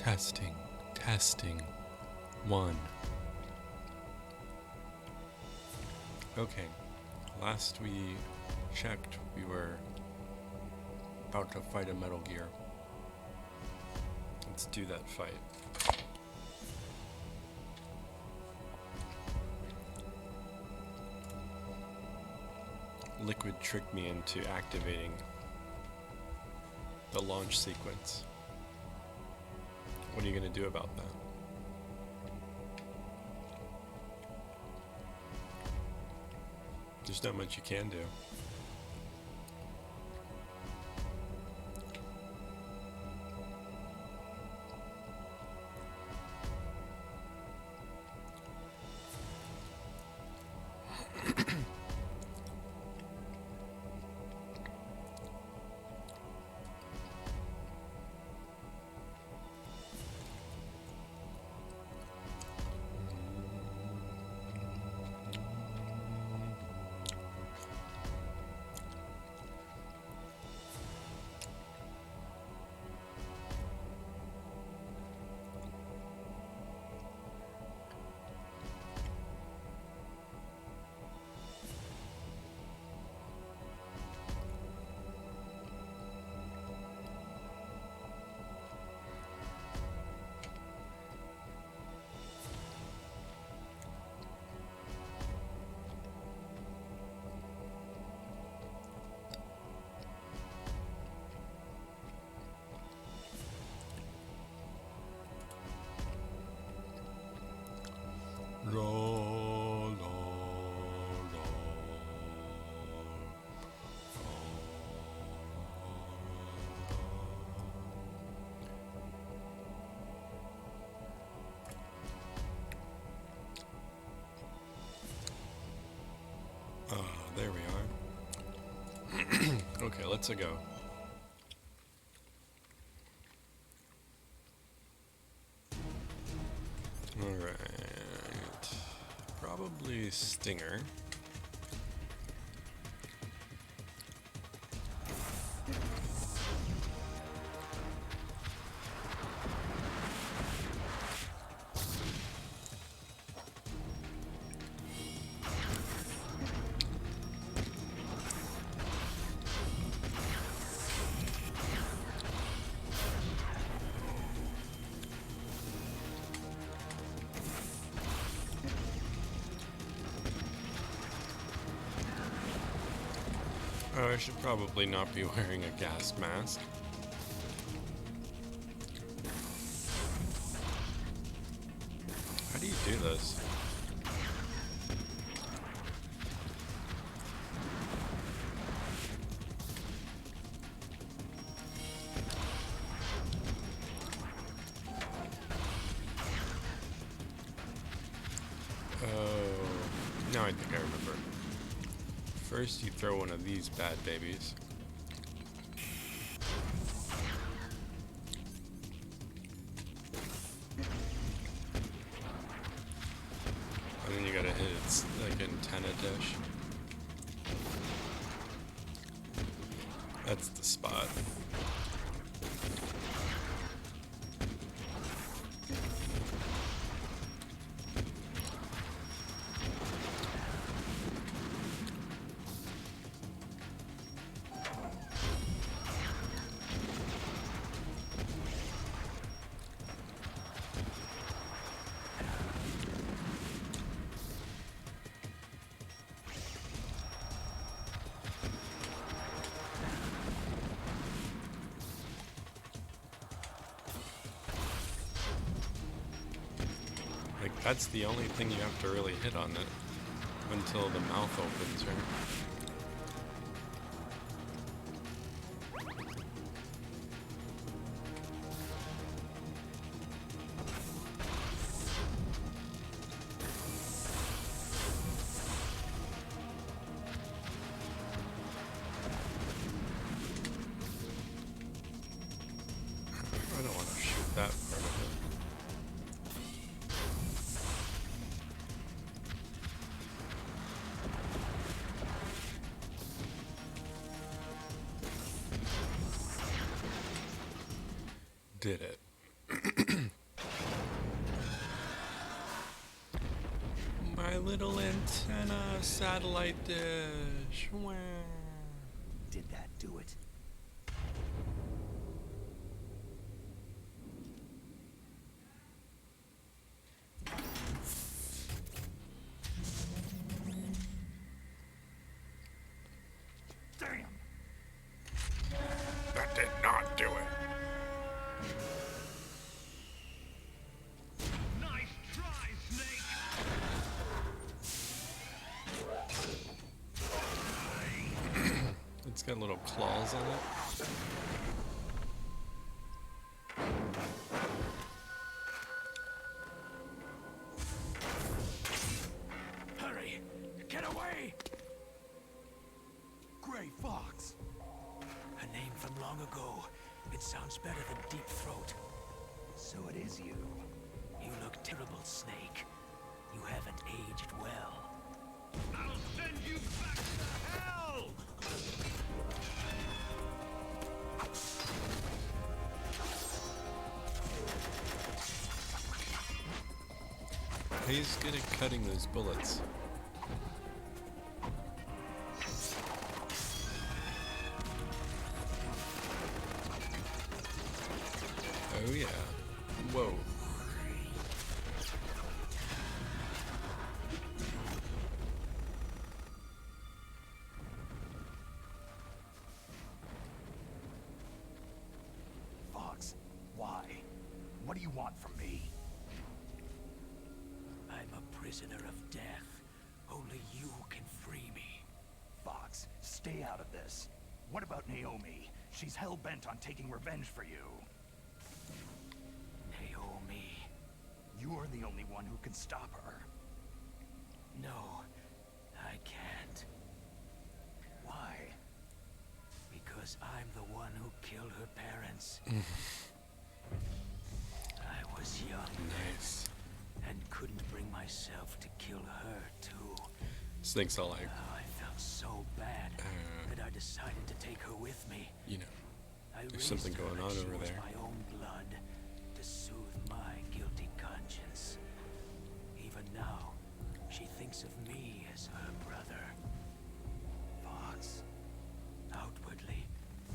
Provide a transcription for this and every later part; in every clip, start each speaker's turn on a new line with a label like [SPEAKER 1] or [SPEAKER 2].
[SPEAKER 1] Testing, testing, one. Okay, last we checked, we were about to fight a Metal Gear. Let's do that fight. Liquid tricked me into activating the launch sequence. What are you going to do about that? There's not much you can do. There we are. Okay, let's go. Alright. Probably Stinger. Oh, I should probably not be wearing a gas mask. How do you do this? Oh, now I think I remember. First, you throw one of these bad babies. And then you gotta hit its, like, antenna dish. That's the spot. Like, that's the only thing you have to really hit on it until the mouth opens, right? I don't want to shoot that part of it. Did it. Antenna satellite dish. Wah.
[SPEAKER 2] Did that do it? Damn!
[SPEAKER 1] That did not do it.
[SPEAKER 3] Nice try, Snake!
[SPEAKER 1] It's got little claws on it.
[SPEAKER 2] Hurry! Get away! Gray Fox! A name from long ago. It sounds better than Deep Throat. So it is you. You look terrible, Snake. You haven't aged well.
[SPEAKER 3] I'll send you back to hell!
[SPEAKER 1] He's good at cutting those bullets. Oh yeah. Whoa.
[SPEAKER 2] Fox, why? What do you want from me? I'm a prisoner of death. Only you can free me. Fox, stay out of this. What about Naomi? She's hell-bent on taking revenge for you. Naomi? You're the only one who can stop her. No, I can't. Why? Because I'm the one who killed her parents. I was young.
[SPEAKER 1] Nice.
[SPEAKER 2] And couldn't bring myself to kill her, too.
[SPEAKER 1] Snake's all like,
[SPEAKER 2] I felt so bad that I decided to take her with me.
[SPEAKER 1] you know,
[SPEAKER 2] I
[SPEAKER 1] there's something
[SPEAKER 2] raised her
[SPEAKER 1] going
[SPEAKER 2] like
[SPEAKER 1] on
[SPEAKER 2] she
[SPEAKER 1] over
[SPEAKER 2] was
[SPEAKER 1] there.
[SPEAKER 2] my own blood to soothe my guilty conscience. Even now, she thinks of me as her brother. Fox, outwardly,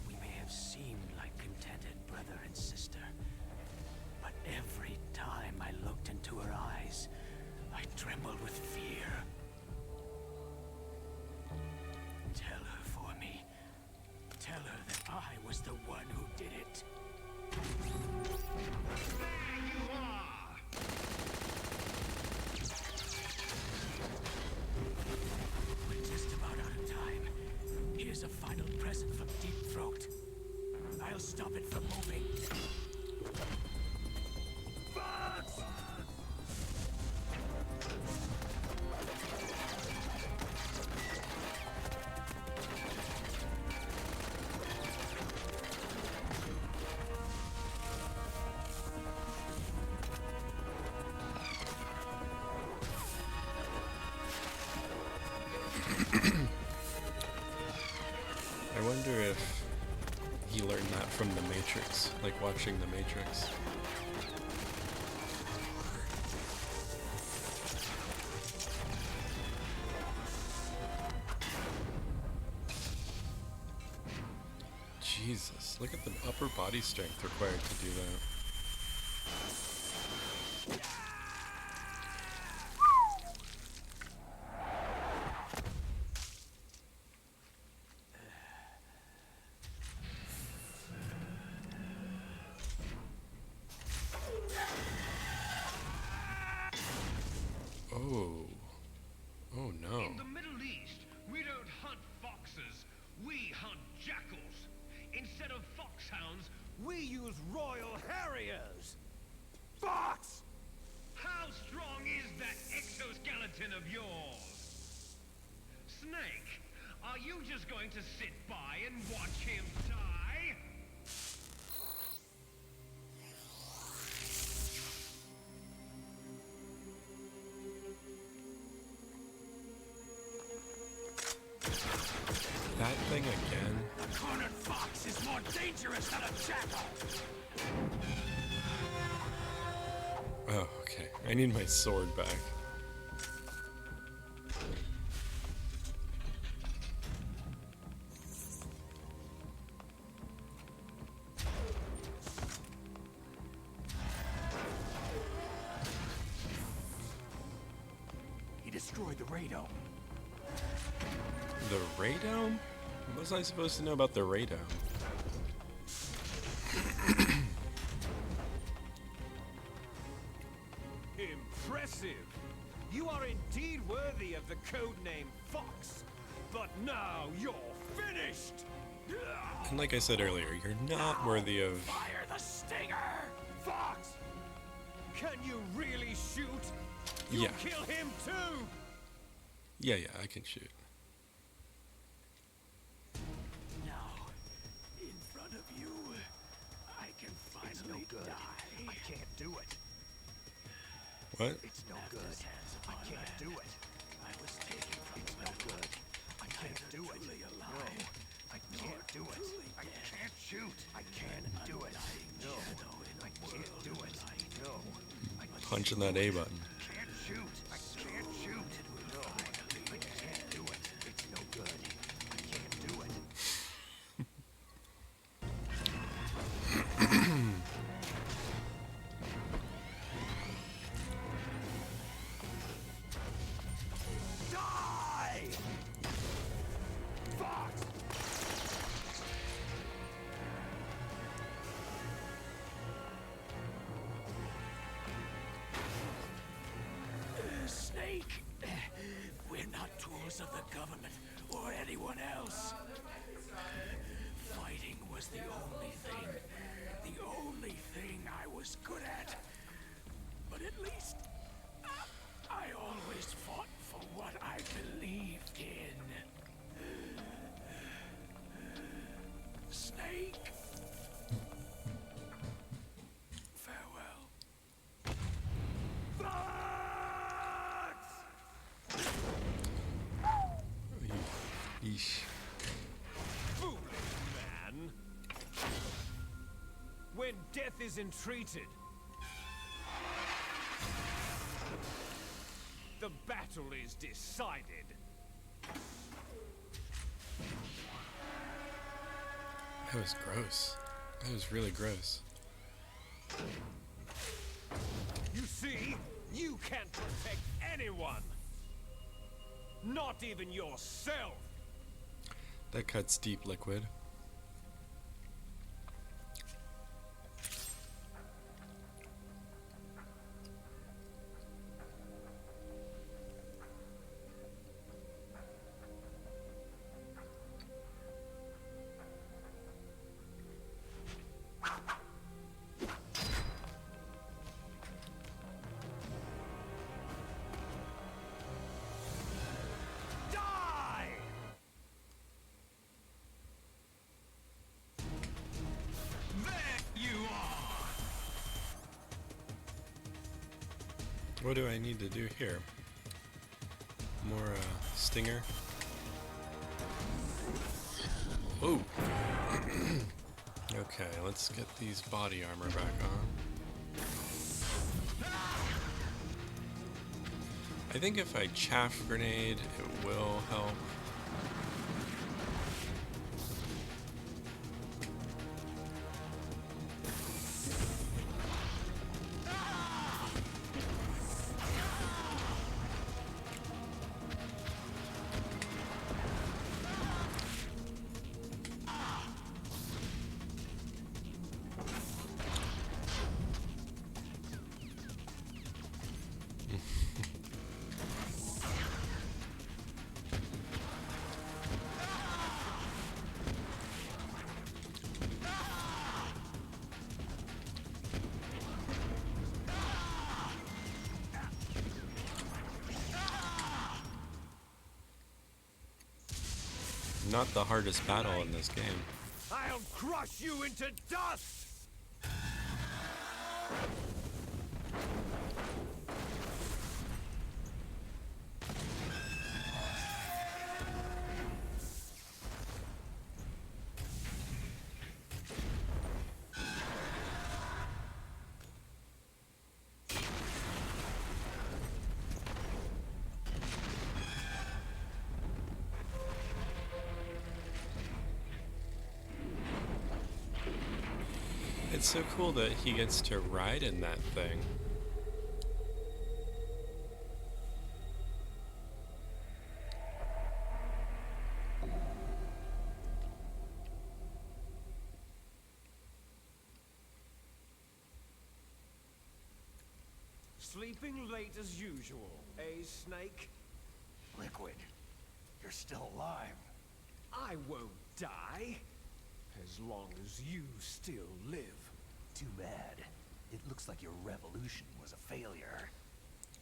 [SPEAKER 2] we may have seemed like contented brother and sister. But every time I looked into her eyes, I trembled with fear. Tell her for me. Tell her that I was the one who did it.
[SPEAKER 3] There you are!
[SPEAKER 2] We're just about out of time. Here's a final present from Deep Throat. I'll stop it from moving. Fox!
[SPEAKER 1] I wonder if he learned that from The Matrix, like watching The Matrix. Jesus, look at the upper body strength required to do that. Oh. Oh no.
[SPEAKER 3] In the Middle East, we don't hunt foxes, we hunt jackals. Instead of foxhounds, we use royal harriers.
[SPEAKER 2] Fox!
[SPEAKER 3] How strong is that exoskeleton of yours? Snake, are you just going to sit by and watch him die?
[SPEAKER 1] That thing again?
[SPEAKER 2] A cornered fox is more dangerous than a jackal!
[SPEAKER 1] Oh, okay. I need my sword back.
[SPEAKER 2] destroyed the radome.
[SPEAKER 1] The radome? What was I supposed to know about the radome?
[SPEAKER 3] Impressive! You are indeed worthy of the codename Fox. But now you're finished!
[SPEAKER 1] And like I said earlier, you're not worthy of...
[SPEAKER 2] Fire the stinger!
[SPEAKER 3] Fox! Can you really shoot? You
[SPEAKER 1] Yeah.
[SPEAKER 3] kill him too!
[SPEAKER 1] Yeah, I can shoot.
[SPEAKER 2] Now, in front of you, I can finally die.
[SPEAKER 3] I can't do it.
[SPEAKER 1] What?
[SPEAKER 3] It's no good. I can't do it.
[SPEAKER 2] I was taken from
[SPEAKER 3] It's no good. I can't do it. No, I can't do it. I can't shoot. I can't do it. No, I can't do it. No, I
[SPEAKER 1] Punching that A button.
[SPEAKER 3] can't shoot. I can't shoot. No, I can't do it. It's no good. I can't do it. Die! Fox!
[SPEAKER 2] Snake, we're not tools of the government or anyone else. Fighting was the only thing I was good at. But at least I always fought for what I believed in. Snake, farewell.
[SPEAKER 1] Yeesh.
[SPEAKER 3] Foolish man! When death is entreated, the battle is decided.
[SPEAKER 1] That was gross. That was really gross.
[SPEAKER 3] You see, you can't protect anyone. Not even yourself.
[SPEAKER 1] That cuts deep, Liquid.
[SPEAKER 3] Die! There you are.
[SPEAKER 1] What do I need to do here? More, stinger? Ooh! Okay, let's get these body armor back on. I think if I chaff grenade, it will help. Not the hardest battle in this game.
[SPEAKER 3] I'll crush you into dust.
[SPEAKER 1] It's so cool that he gets to ride in that thing.
[SPEAKER 2] Sleeping late as usual, eh, Snake?
[SPEAKER 4] Liquid, you're still alive.
[SPEAKER 2] I won't die. As long as you still live.
[SPEAKER 4] Too bad. It looks like your revolution was a failure.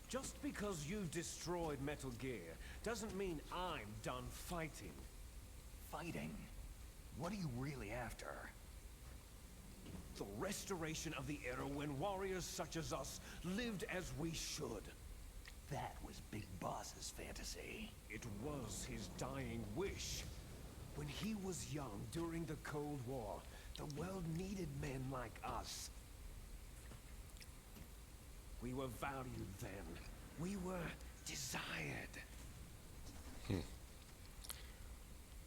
[SPEAKER 2] Just because you've destroyed Metal Gear doesn't mean I'm done fighting.
[SPEAKER 4] Fighting? What are you really after?
[SPEAKER 2] The restoration of the era when warriors such as us lived as we should.
[SPEAKER 4] That was Big Boss's fantasy.
[SPEAKER 2] It was his dying wish. When he was young during the Cold War, the world needed men like us. We were valued then. We were desired.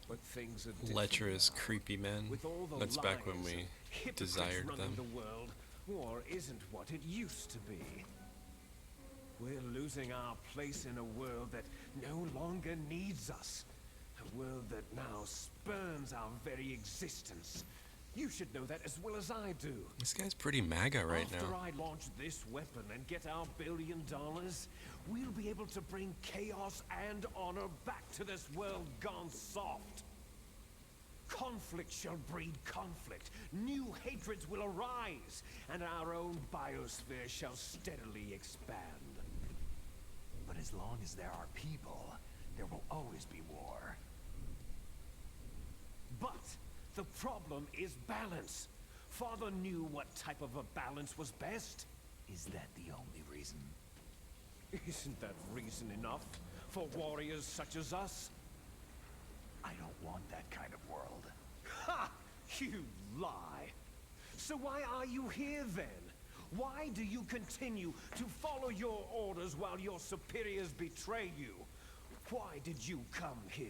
[SPEAKER 2] But things are different
[SPEAKER 1] Lecherous,
[SPEAKER 2] now.
[SPEAKER 1] creepy men.
[SPEAKER 2] With all the
[SPEAKER 1] That's back when
[SPEAKER 2] lies
[SPEAKER 1] we
[SPEAKER 2] and hypocrites
[SPEAKER 1] desired
[SPEAKER 2] running
[SPEAKER 1] them.
[SPEAKER 2] the world, war isn't what it used to be. We're losing our place in a world that no longer needs us. A world that now spurns our very existence. You should know that as well as I do.
[SPEAKER 1] This guy's pretty MAGA right
[SPEAKER 2] After
[SPEAKER 1] now.
[SPEAKER 2] I launch this weapon and get our $1 billion, we'll be able to bring chaos and honor back to this world gone soft. Conflict shall breed conflict. New hatreds will arise, and our own biosphere shall steadily expand.
[SPEAKER 4] But as long as there are people, there will always be war.
[SPEAKER 2] But the problem is balance. Father knew what type of a balance was best.
[SPEAKER 4] Is that the only reason?
[SPEAKER 2] Isn't that reason enough for warriors such as us?
[SPEAKER 4] I don't want that kind of world.
[SPEAKER 2] Ha! You lie. So why are you here then? Why do you continue to follow your orders while your superiors betray you? Why did you come here?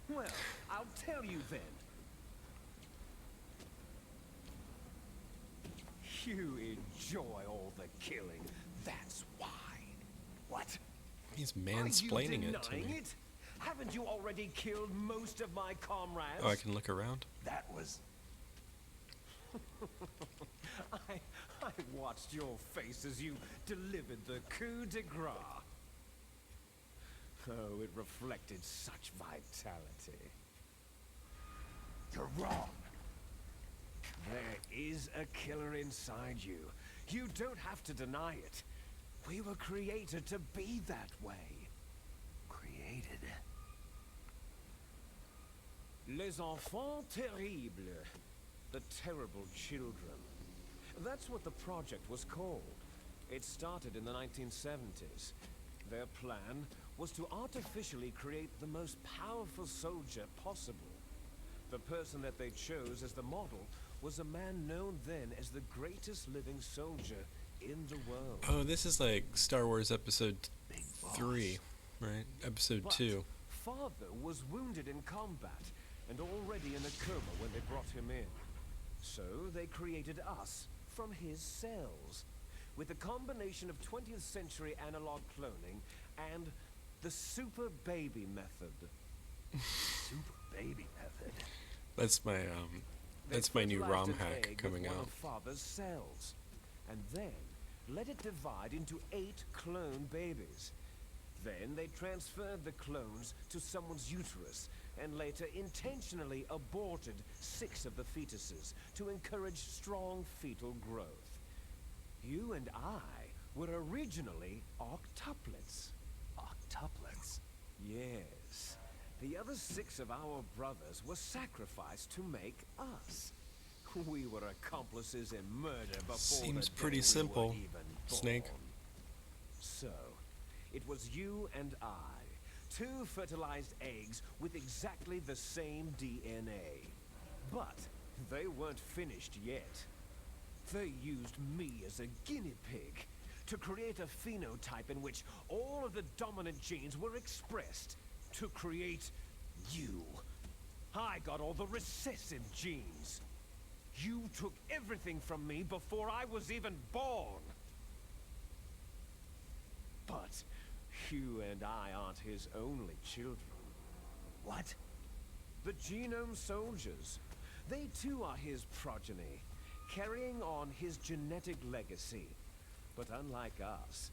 [SPEAKER 2] Well, I'll tell you then. You enjoy all the killing, that's why.
[SPEAKER 4] What?
[SPEAKER 1] He's
[SPEAKER 2] Are
[SPEAKER 1] mansplaining
[SPEAKER 2] you
[SPEAKER 1] it to
[SPEAKER 2] denying
[SPEAKER 1] me.
[SPEAKER 2] it? Haven't you already killed most of my comrades?
[SPEAKER 1] Oh, I can look around?
[SPEAKER 4] That was...
[SPEAKER 2] I watched your face as you delivered the coup de grace. Oh, it reflected such vitality.
[SPEAKER 4] You're wrong.
[SPEAKER 2] There is a killer inside you. You don't have to deny it. We were created to be that way.
[SPEAKER 4] Created.
[SPEAKER 2] Les enfants terribles. The terrible children. That's what the project was called. It started in the 1970s. Their plan was to artificially create the most powerful soldier possible. The person that they chose as the model was a man known then as the greatest living soldier in the world.
[SPEAKER 1] Oh, this is like Star Wars Episode
[SPEAKER 4] Big Boss.
[SPEAKER 1] 3, right? Episode
[SPEAKER 2] But
[SPEAKER 1] 2.
[SPEAKER 2] Father was wounded in combat and already in a coma when they brought him in. So they created us from his cells with a combination of 20th century analog cloning and the super baby method.
[SPEAKER 4] Super baby method.
[SPEAKER 1] That's my that's my new ROM hack coming
[SPEAKER 2] one
[SPEAKER 1] out.
[SPEAKER 2] Of Father's cells, and then let it divide into 8 clone babies. Then they transferred the clones to someone's uterus, and later intentionally aborted 6 of the fetuses to encourage strong fetal growth. You and I were originally octuplets.
[SPEAKER 4] Octuplets.
[SPEAKER 2] Yes. The other 6 of our brothers were sacrificed to make us. We were accomplices in murder before
[SPEAKER 1] Seems
[SPEAKER 2] the day
[SPEAKER 1] pretty
[SPEAKER 2] we
[SPEAKER 1] simple,
[SPEAKER 2] were even
[SPEAKER 1] Snake.
[SPEAKER 2] born. So, it was you and I, 2 fertilized eggs with exactly the same DNA. But they weren't finished yet. They used me as a guinea pig to create a phenotype in which all of the dominant genes were expressed to create you. I got all the recessive genes. You took everything from me before I was even born. But you and I aren't his only children.
[SPEAKER 4] What?
[SPEAKER 2] The genome soldiers. They too are his progeny, carrying on his genetic legacy. But unlike us,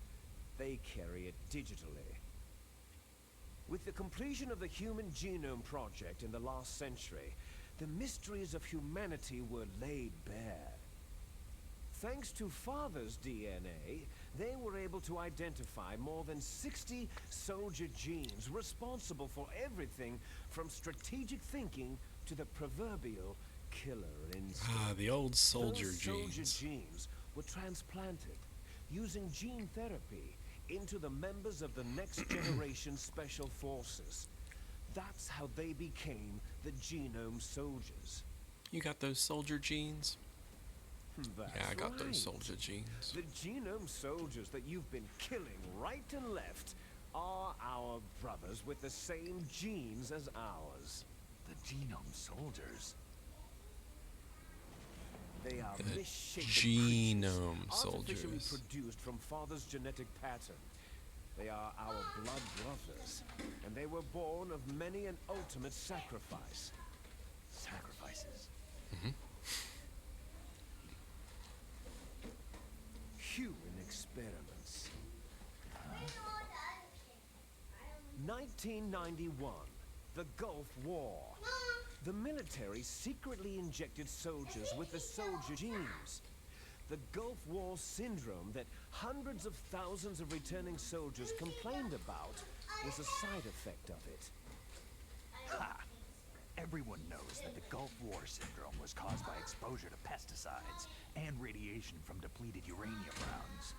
[SPEAKER 2] they carry it digitally. With the completion of the Human Genome Project in the last century, the mysteries of humanity were laid bare. Thanks to Father's DNA, they were able to identify more than 60 soldier genes responsible for everything from strategic thinking to the proverbial killer instinct.
[SPEAKER 1] Ah, the old soldier
[SPEAKER 2] Those soldier
[SPEAKER 1] genes.
[SPEAKER 2] genes were transplanted using gene therapy into the members of the next generation special forces. That's how they became the genome soldiers.
[SPEAKER 1] You got those soldier genes?
[SPEAKER 2] That's
[SPEAKER 1] Yeah, I got those
[SPEAKER 2] right.
[SPEAKER 1] soldier genes.
[SPEAKER 2] The genome soldiers that you've been killing right and left are our brothers with the same genes as ours.
[SPEAKER 4] The genome soldiers.
[SPEAKER 2] They are
[SPEAKER 1] The
[SPEAKER 2] misshapen
[SPEAKER 1] genome
[SPEAKER 2] creatures, artificially
[SPEAKER 1] soldiers.
[SPEAKER 2] produced from Father's genetic pattern. They are our blood brothers, and they were born of many an ultimate sacrifice.
[SPEAKER 4] Sacrifices.
[SPEAKER 2] Human experiments. 1991, the Gulf War. The military secretly injected soldiers with the soldier genes. The Gulf War syndrome that hundreds of thousands of returning soldiers complained about was a side effect of it.
[SPEAKER 4] Ha! Everyone knows that the Gulf War syndrome was caused by exposure to pesticides and radiation from depleted uranium rounds.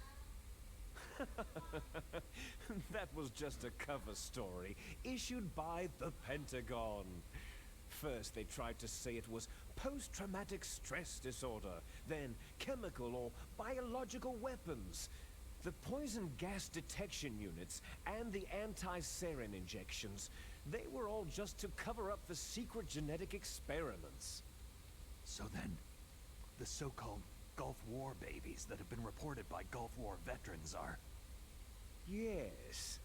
[SPEAKER 2] That was just a cover story issued by the Pentagon. First, they tried to say it was post-traumatic stress disorder, then chemical or biological weapons. The poison gas detection units and the anti-sarin injections, they were all just to cover up the secret genetic experiments.
[SPEAKER 4] So then, the so-called Gulf War babies that have been reported by Gulf War veterans are...
[SPEAKER 2] Yes,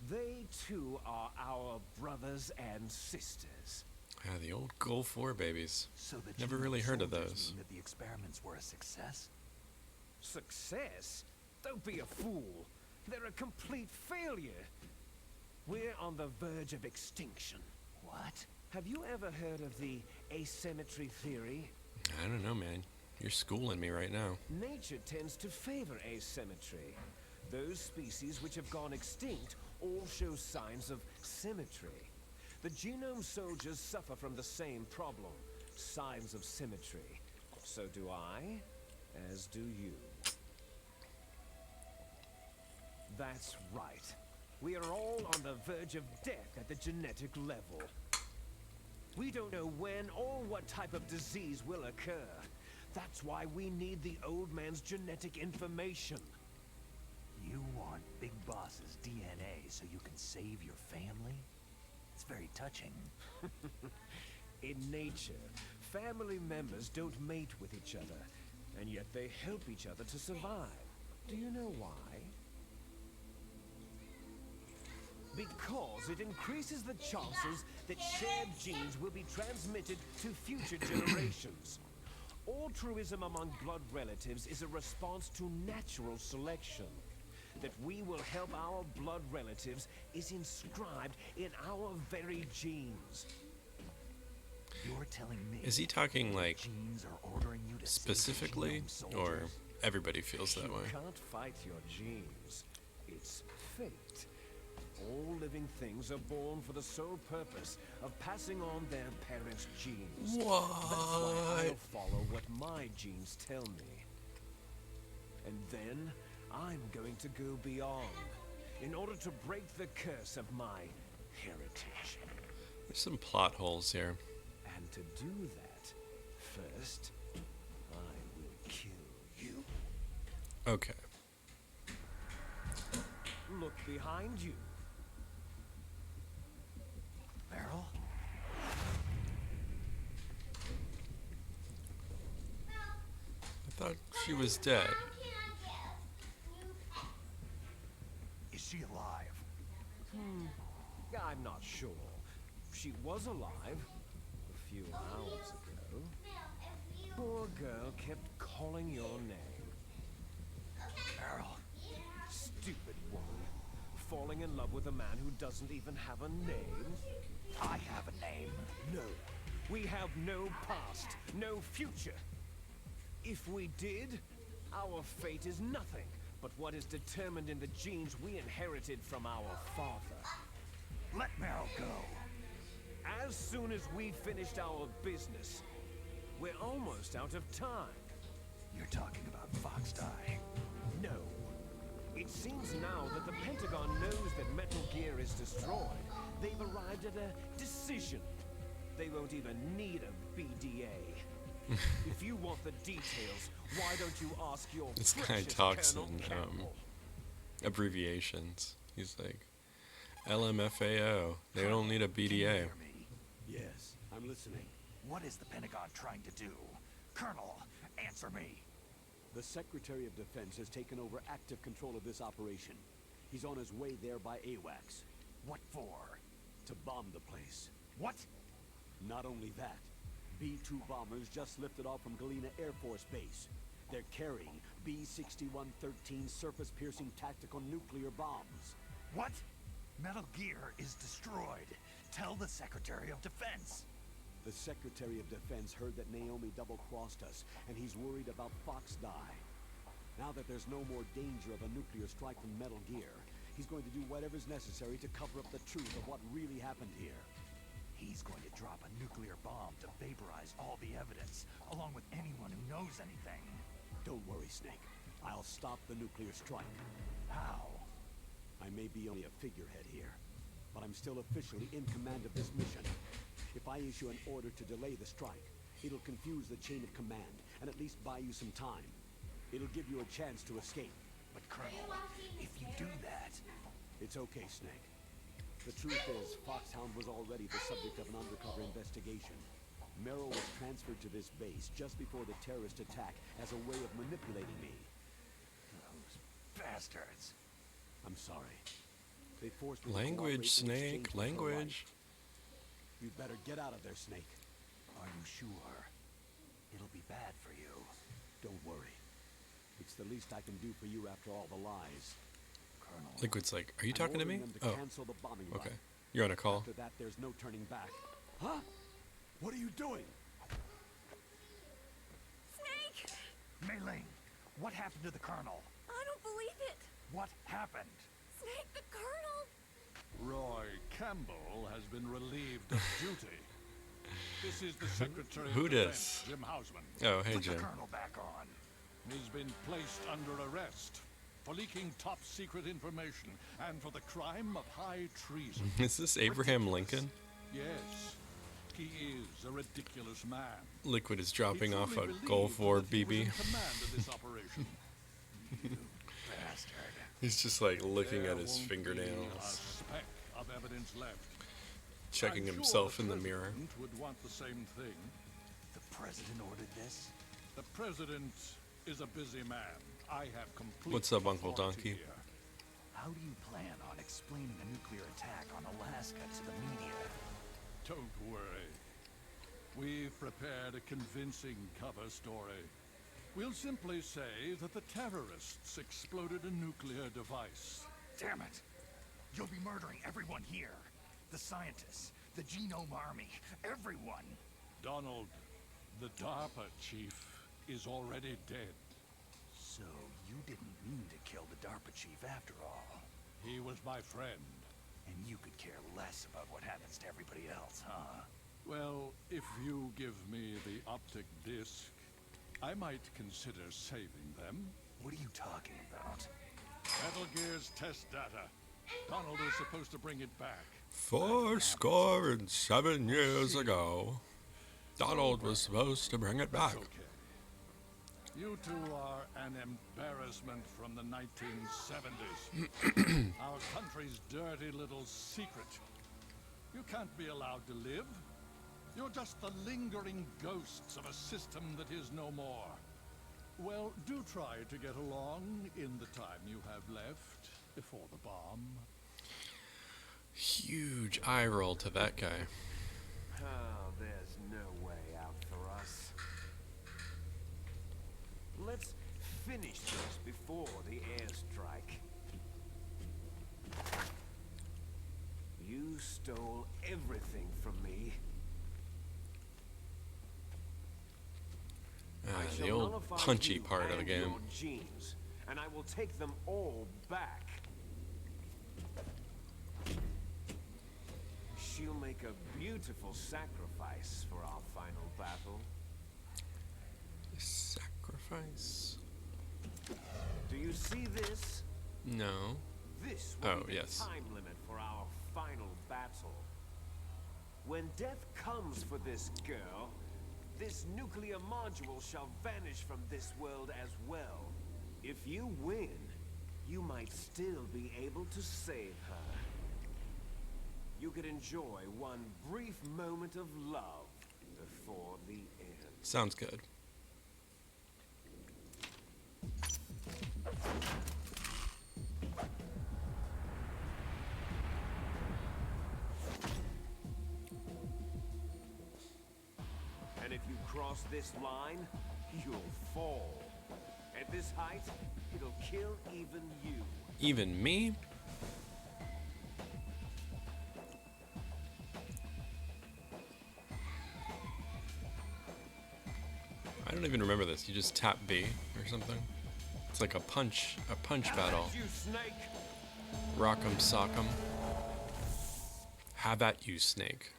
[SPEAKER 2] they too are our brothers and sisters.
[SPEAKER 1] Yeah, the old Gulf War babies.
[SPEAKER 4] So the
[SPEAKER 1] Never
[SPEAKER 4] genome
[SPEAKER 1] really heard of
[SPEAKER 4] soldiers
[SPEAKER 1] those.
[SPEAKER 4] mean that the experiments were a success?
[SPEAKER 2] Success? Don't be a fool. They're a complete failure. We're on the verge of extinction.
[SPEAKER 4] What?
[SPEAKER 2] Have you ever heard of the asymmetry theory?
[SPEAKER 1] I don't know, man. You're schooling me right now.
[SPEAKER 2] Nature tends to favor asymmetry. Those species which have gone extinct all show signs of symmetry. The genome soldiers suffer from the same problem, signs of symmetry. So do I, as do you. That's right. We are all on the verge of death at the genetic level. We don't know when or what type of disease will occur. That's why we need the old man's genetic information.
[SPEAKER 4] You want Big Boss's DNA so you can save your family? It's very touching.
[SPEAKER 2] In nature, family members don't mate with each other, and yet they help each other to survive. Do you know why? Because it increases the chances that shared genes will be transmitted to future generations. Altruism among blood relatives is a response to natural selection. That we will help our blood relatives is inscribed in our very genes.
[SPEAKER 4] You're telling me...
[SPEAKER 1] Is he talking like
[SPEAKER 4] genes are ordering you to save
[SPEAKER 1] specifically,
[SPEAKER 4] genome soldiers?
[SPEAKER 1] or everybody feels that
[SPEAKER 2] You
[SPEAKER 1] way?
[SPEAKER 2] can't fight your genes. It's fate. All living things are born for the sole purpose of passing on their parents' genes. That's why I'll follow what my genes tell me. And then I'm going to go beyond in order to break the curse of my heritage.
[SPEAKER 1] There's some plot holes here.
[SPEAKER 2] And to do that, first, I will kill you.
[SPEAKER 1] Okay.
[SPEAKER 2] Look behind you.
[SPEAKER 4] Meryl?
[SPEAKER 1] I thought she was dead.
[SPEAKER 4] Is she alive?
[SPEAKER 2] I'm not sure. She was alive a few hours ago. Poor girl kept calling your name.
[SPEAKER 4] Meryl,
[SPEAKER 5] falling in love with a man who doesn't even have a name?
[SPEAKER 4] I have a name.
[SPEAKER 5] No. We have no past, no future. If we did, our fate is nothing but what is determined in the genes we inherited from our father.
[SPEAKER 4] Let Meryl go.
[SPEAKER 5] As soon as we finished our business, we're almost out of time.
[SPEAKER 4] You're talking about Fox Die.
[SPEAKER 5] No. It seems now that the Pentagon knows that Metal Gear is destroyed. They've arrived at a decision. They won't even need a BDA. If you want the details, why don't you ask your
[SPEAKER 1] This guy
[SPEAKER 5] precious
[SPEAKER 1] talks
[SPEAKER 5] Colonel
[SPEAKER 1] in
[SPEAKER 5] Campbell?
[SPEAKER 1] abbreviations. He's like, LMFAO. They don't need a
[SPEAKER 4] Can you
[SPEAKER 1] BDA.
[SPEAKER 4] hear me?
[SPEAKER 6] Yes, I'm listening.
[SPEAKER 4] What is the Pentagon trying to do? Colonel, answer me.
[SPEAKER 6] The Secretary of Defense has taken over active control of this operation. He's on his way there by AWACS.
[SPEAKER 4] What for?
[SPEAKER 6] To bomb the place.
[SPEAKER 4] What?
[SPEAKER 6] Not only that, B-2 bombers just lifted off from Galena Air Force Base. They're carrying B-6113 surface-piercing tactical nuclear bombs.
[SPEAKER 4] What? Metal Gear is destroyed. Tell the Secretary of Defense.
[SPEAKER 6] The Secretary of Defense heard that Naomi double-crossed us, and he's worried about Fox Die. Now that there's no more danger of a nuclear strike from Metal Gear, he's going to do whatever's necessary to cover up the truth of what really happened here.
[SPEAKER 4] He's going to drop a nuclear bomb to vaporize all the evidence, along with anyone who knows anything.
[SPEAKER 6] Don't worry, Snake. I'll stop the nuclear strike.
[SPEAKER 4] How?
[SPEAKER 6] I may be only a figurehead here, but I'm still officially in command of this mission. If I issue an order to delay the strike, it'll confuse the chain of command, and at least buy you some time. It'll give you a chance to escape.
[SPEAKER 4] But Colonel, if you do that...
[SPEAKER 6] It's okay, Snake. The truth is, Foxhound was already the subject of an undercover investigation. Merrill was transferred to this base just before the terrorist attack as a way of manipulating me.
[SPEAKER 4] Those bastards.
[SPEAKER 6] I'm sorry. They forced me to
[SPEAKER 1] Language,
[SPEAKER 6] cooperate in
[SPEAKER 1] Snake,
[SPEAKER 6] exchange for her
[SPEAKER 1] language.
[SPEAKER 6] life. You'd better get out of there, Snake.
[SPEAKER 4] Are you sure? It'll be bad for you.
[SPEAKER 6] Don't worry. It's the least I can do for you after all the lies.
[SPEAKER 4] Colonel.
[SPEAKER 1] Liquid's like, are you
[SPEAKER 6] I'm
[SPEAKER 1] talking to me?
[SPEAKER 6] ordering them to
[SPEAKER 1] Oh,
[SPEAKER 6] cancel the bombing
[SPEAKER 1] okay.
[SPEAKER 6] run.
[SPEAKER 1] You're on a call.
[SPEAKER 6] After that, there's no turning back. Huh? What are you doing?
[SPEAKER 7] Snake!
[SPEAKER 4] Mei Ling, what happened to the Colonel?
[SPEAKER 7] I don't believe it!
[SPEAKER 4] What happened?
[SPEAKER 7] Snake, the Colonel!
[SPEAKER 8] Roy Campbell has been relieved of duty. This is the Secretary
[SPEAKER 1] Who
[SPEAKER 8] of
[SPEAKER 1] dis?
[SPEAKER 8] Defense, Jim Hausman.
[SPEAKER 1] Oh, hey,
[SPEAKER 4] Put the
[SPEAKER 1] Jim.
[SPEAKER 4] Colonel back on.
[SPEAKER 8] He's been placed under arrest for leaking top-secret information and for the crime of high treason.
[SPEAKER 1] Is this Abraham Lincoln?
[SPEAKER 8] Yes, he is a ridiculous man.
[SPEAKER 1] Liquid is
[SPEAKER 8] He
[SPEAKER 1] dropping off
[SPEAKER 8] truly
[SPEAKER 1] a
[SPEAKER 8] believed
[SPEAKER 1] Gulf War
[SPEAKER 8] that he was
[SPEAKER 1] BB.
[SPEAKER 8] in command of this operation.
[SPEAKER 4] Bastard.
[SPEAKER 1] He's just like looking
[SPEAKER 8] There
[SPEAKER 1] at his
[SPEAKER 8] won't be a
[SPEAKER 1] fingernails,
[SPEAKER 8] speck of evidence left.
[SPEAKER 1] checking
[SPEAKER 8] I'm
[SPEAKER 1] himself
[SPEAKER 8] sure
[SPEAKER 1] in
[SPEAKER 8] the
[SPEAKER 1] the mirror.
[SPEAKER 8] President would want the same thing.
[SPEAKER 4] The President ordered this?
[SPEAKER 8] The President is a busy man. I have complete
[SPEAKER 1] What's up, Uncle
[SPEAKER 8] authority
[SPEAKER 1] Donkey?
[SPEAKER 8] here.
[SPEAKER 4] How do you plan on explaining a nuclear attack on Alaska to the media?
[SPEAKER 8] Don't worry. We've prepared a convincing cover story. We'll simply say that the terrorists exploded a nuclear device.
[SPEAKER 4] Damn it! You'll be murdering everyone here. The scientists, the Genome Army, everyone.
[SPEAKER 8] Donald, the DARPA chief, is already dead.
[SPEAKER 4] So you didn't mean to kill the DARPA chief after all.
[SPEAKER 8] He was my friend.
[SPEAKER 4] And you could care less about what happens to everybody else, huh?
[SPEAKER 8] Well, if you give me the optic disc, I might consider saving them.
[SPEAKER 4] What are you talking about?
[SPEAKER 8] Metal Gear's test data. Donald is supposed to bring it back.
[SPEAKER 1] 7 years ago, Donald was supposed to bring it back.
[SPEAKER 8] That's okay. You two are an embarrassment from the 1970s. Our country's dirty little secret. You can't be allowed to live. You're just the lingering ghosts of a system that is no more. Well, do try to get along in the time you have left before the bomb.
[SPEAKER 1] Huge eye roll to that guy.
[SPEAKER 5] Oh, there's no way out for us. Let's finish this before the airstrike. stole everything from me. I
[SPEAKER 1] The
[SPEAKER 5] shall
[SPEAKER 1] old
[SPEAKER 5] nullify
[SPEAKER 1] punchy
[SPEAKER 5] you
[SPEAKER 1] part of the
[SPEAKER 5] and
[SPEAKER 1] game.
[SPEAKER 5] your genes, and I will take them all back. She'll make a beautiful sacrifice for our final battle.
[SPEAKER 1] Sacrifice?
[SPEAKER 5] Do you see this?
[SPEAKER 1] No.
[SPEAKER 5] This will
[SPEAKER 1] Oh,
[SPEAKER 5] be the
[SPEAKER 1] yes.
[SPEAKER 5] time limit for our final battle. When death comes for this girl, this nuclear module shall vanish from this world as well. If you win, you might still be able to save her. You could enjoy one brief moment of love before the end.
[SPEAKER 1] Sounds good.
[SPEAKER 5] And if you cross this line, you'll fall. At this height, it'll kill even you.
[SPEAKER 1] Even me? I don't even remember this. You just tap B or something? It's like a punch battle.
[SPEAKER 5] You snake!
[SPEAKER 1] Rock'em sock'em. Have at you, snake.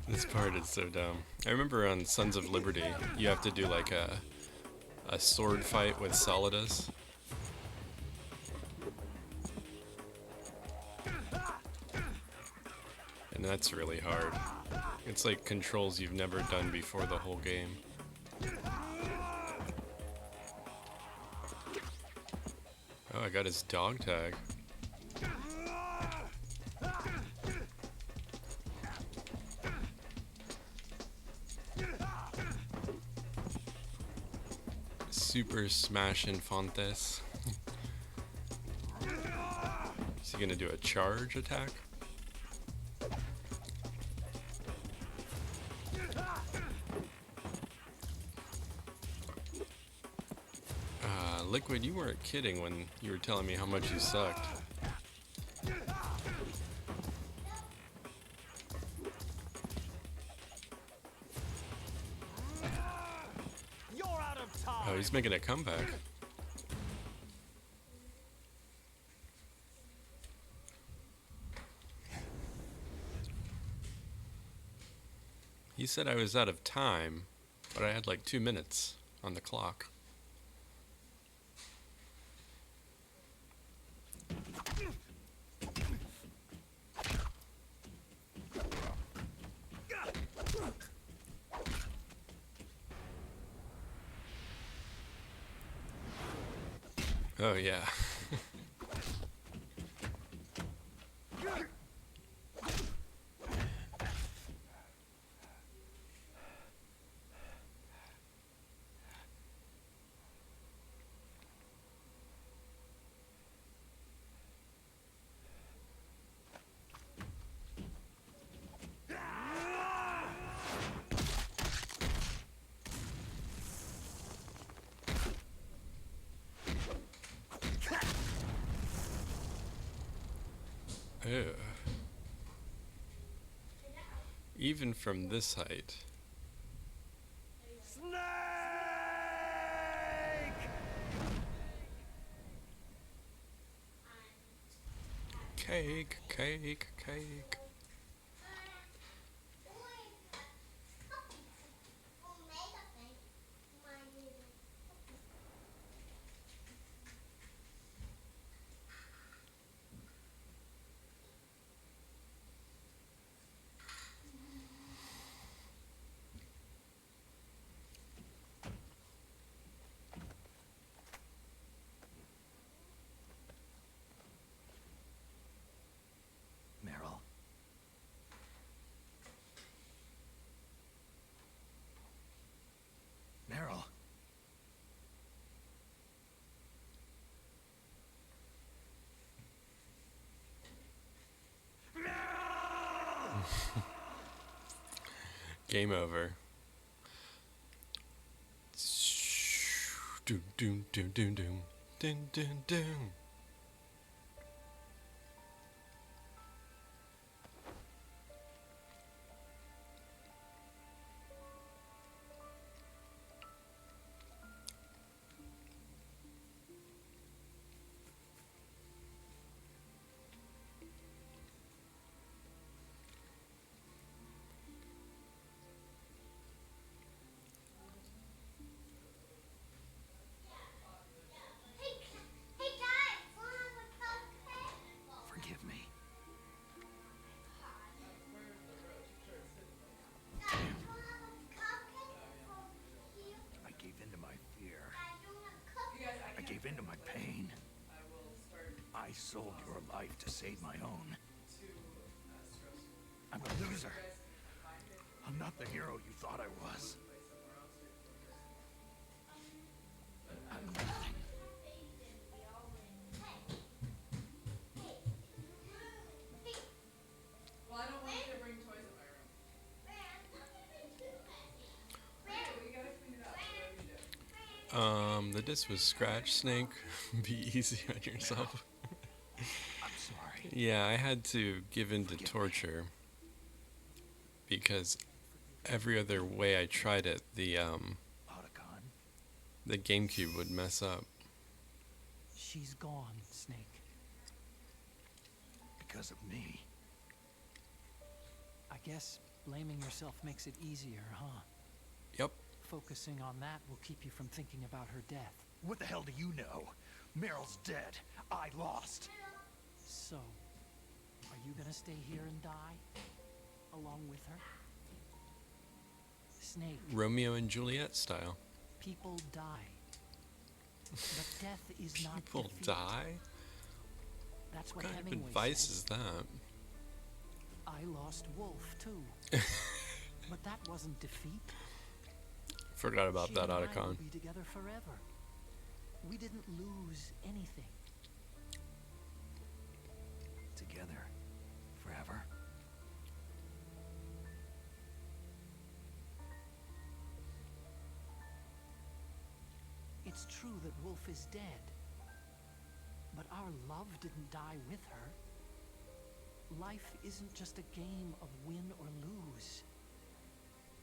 [SPEAKER 1] This part is so dumb. I remember on Sons of Liberty, you have to do like a sword fight with Solidus. And that's really hard. It's like controls you've never done before the whole game. Oh, I got his dog tag. Super Smash Infantes. Is he gonna do a charge attack? Liquid, you weren't kidding when you were telling me how much you sucked.
[SPEAKER 5] You're out of time!
[SPEAKER 1] Oh, he's making a comeback. He said I was out of time, but I had like 2 minutes on the clock. Oh yeah. Ew. Even from this height.
[SPEAKER 5] Snake!
[SPEAKER 1] Cake, cake, cake.
[SPEAKER 4] Meryl,
[SPEAKER 1] game over. Doom, doom, doom, doom, doom, doom, doom, doom.
[SPEAKER 4] Forgive me. I gave in to my fear. I gave in to my pain. I sold your life to save my own. I'm a loser. I'm not the hero you thought I was. I'm nothing.
[SPEAKER 9] Well, I don't want you to bring toys in my room. We gotta clean it up. So what do we do?
[SPEAKER 1] The disc was scratch, Snake. Be easy on yourself.
[SPEAKER 4] I'm sorry.
[SPEAKER 1] Yeah, I had to give in to torture because every other way I tried it, the
[SPEAKER 4] Otacon,
[SPEAKER 1] GameCube would mess up.
[SPEAKER 2] She's gone, Snake.
[SPEAKER 4] because of me.
[SPEAKER 2] I guess blaming yourself makes it easier, huh?
[SPEAKER 1] Yep.
[SPEAKER 2] Focusing on that will keep you from thinking about her death.
[SPEAKER 4] What the hell do you know? Meryl's dead. I lost.
[SPEAKER 2] So, are you gonna stay here and die? Along with her? Snake,
[SPEAKER 1] Romeo and Juliet style.
[SPEAKER 2] people die. But death is not
[SPEAKER 1] People
[SPEAKER 2] defeat.
[SPEAKER 1] die?
[SPEAKER 2] That's
[SPEAKER 1] What
[SPEAKER 2] what
[SPEAKER 1] kind of
[SPEAKER 2] Hemingway
[SPEAKER 1] advice
[SPEAKER 2] said.
[SPEAKER 1] is that?
[SPEAKER 2] I lost Wolf, too. But that wasn't defeat.
[SPEAKER 1] Forgot about
[SPEAKER 2] She
[SPEAKER 1] that,
[SPEAKER 2] and I will
[SPEAKER 1] Otacon.
[SPEAKER 2] be together forever. We didn't lose anything.
[SPEAKER 4] Together. Forever.
[SPEAKER 2] It's true that Wolf is dead. But our love didn't die with her. Life isn't just a game of win or lose.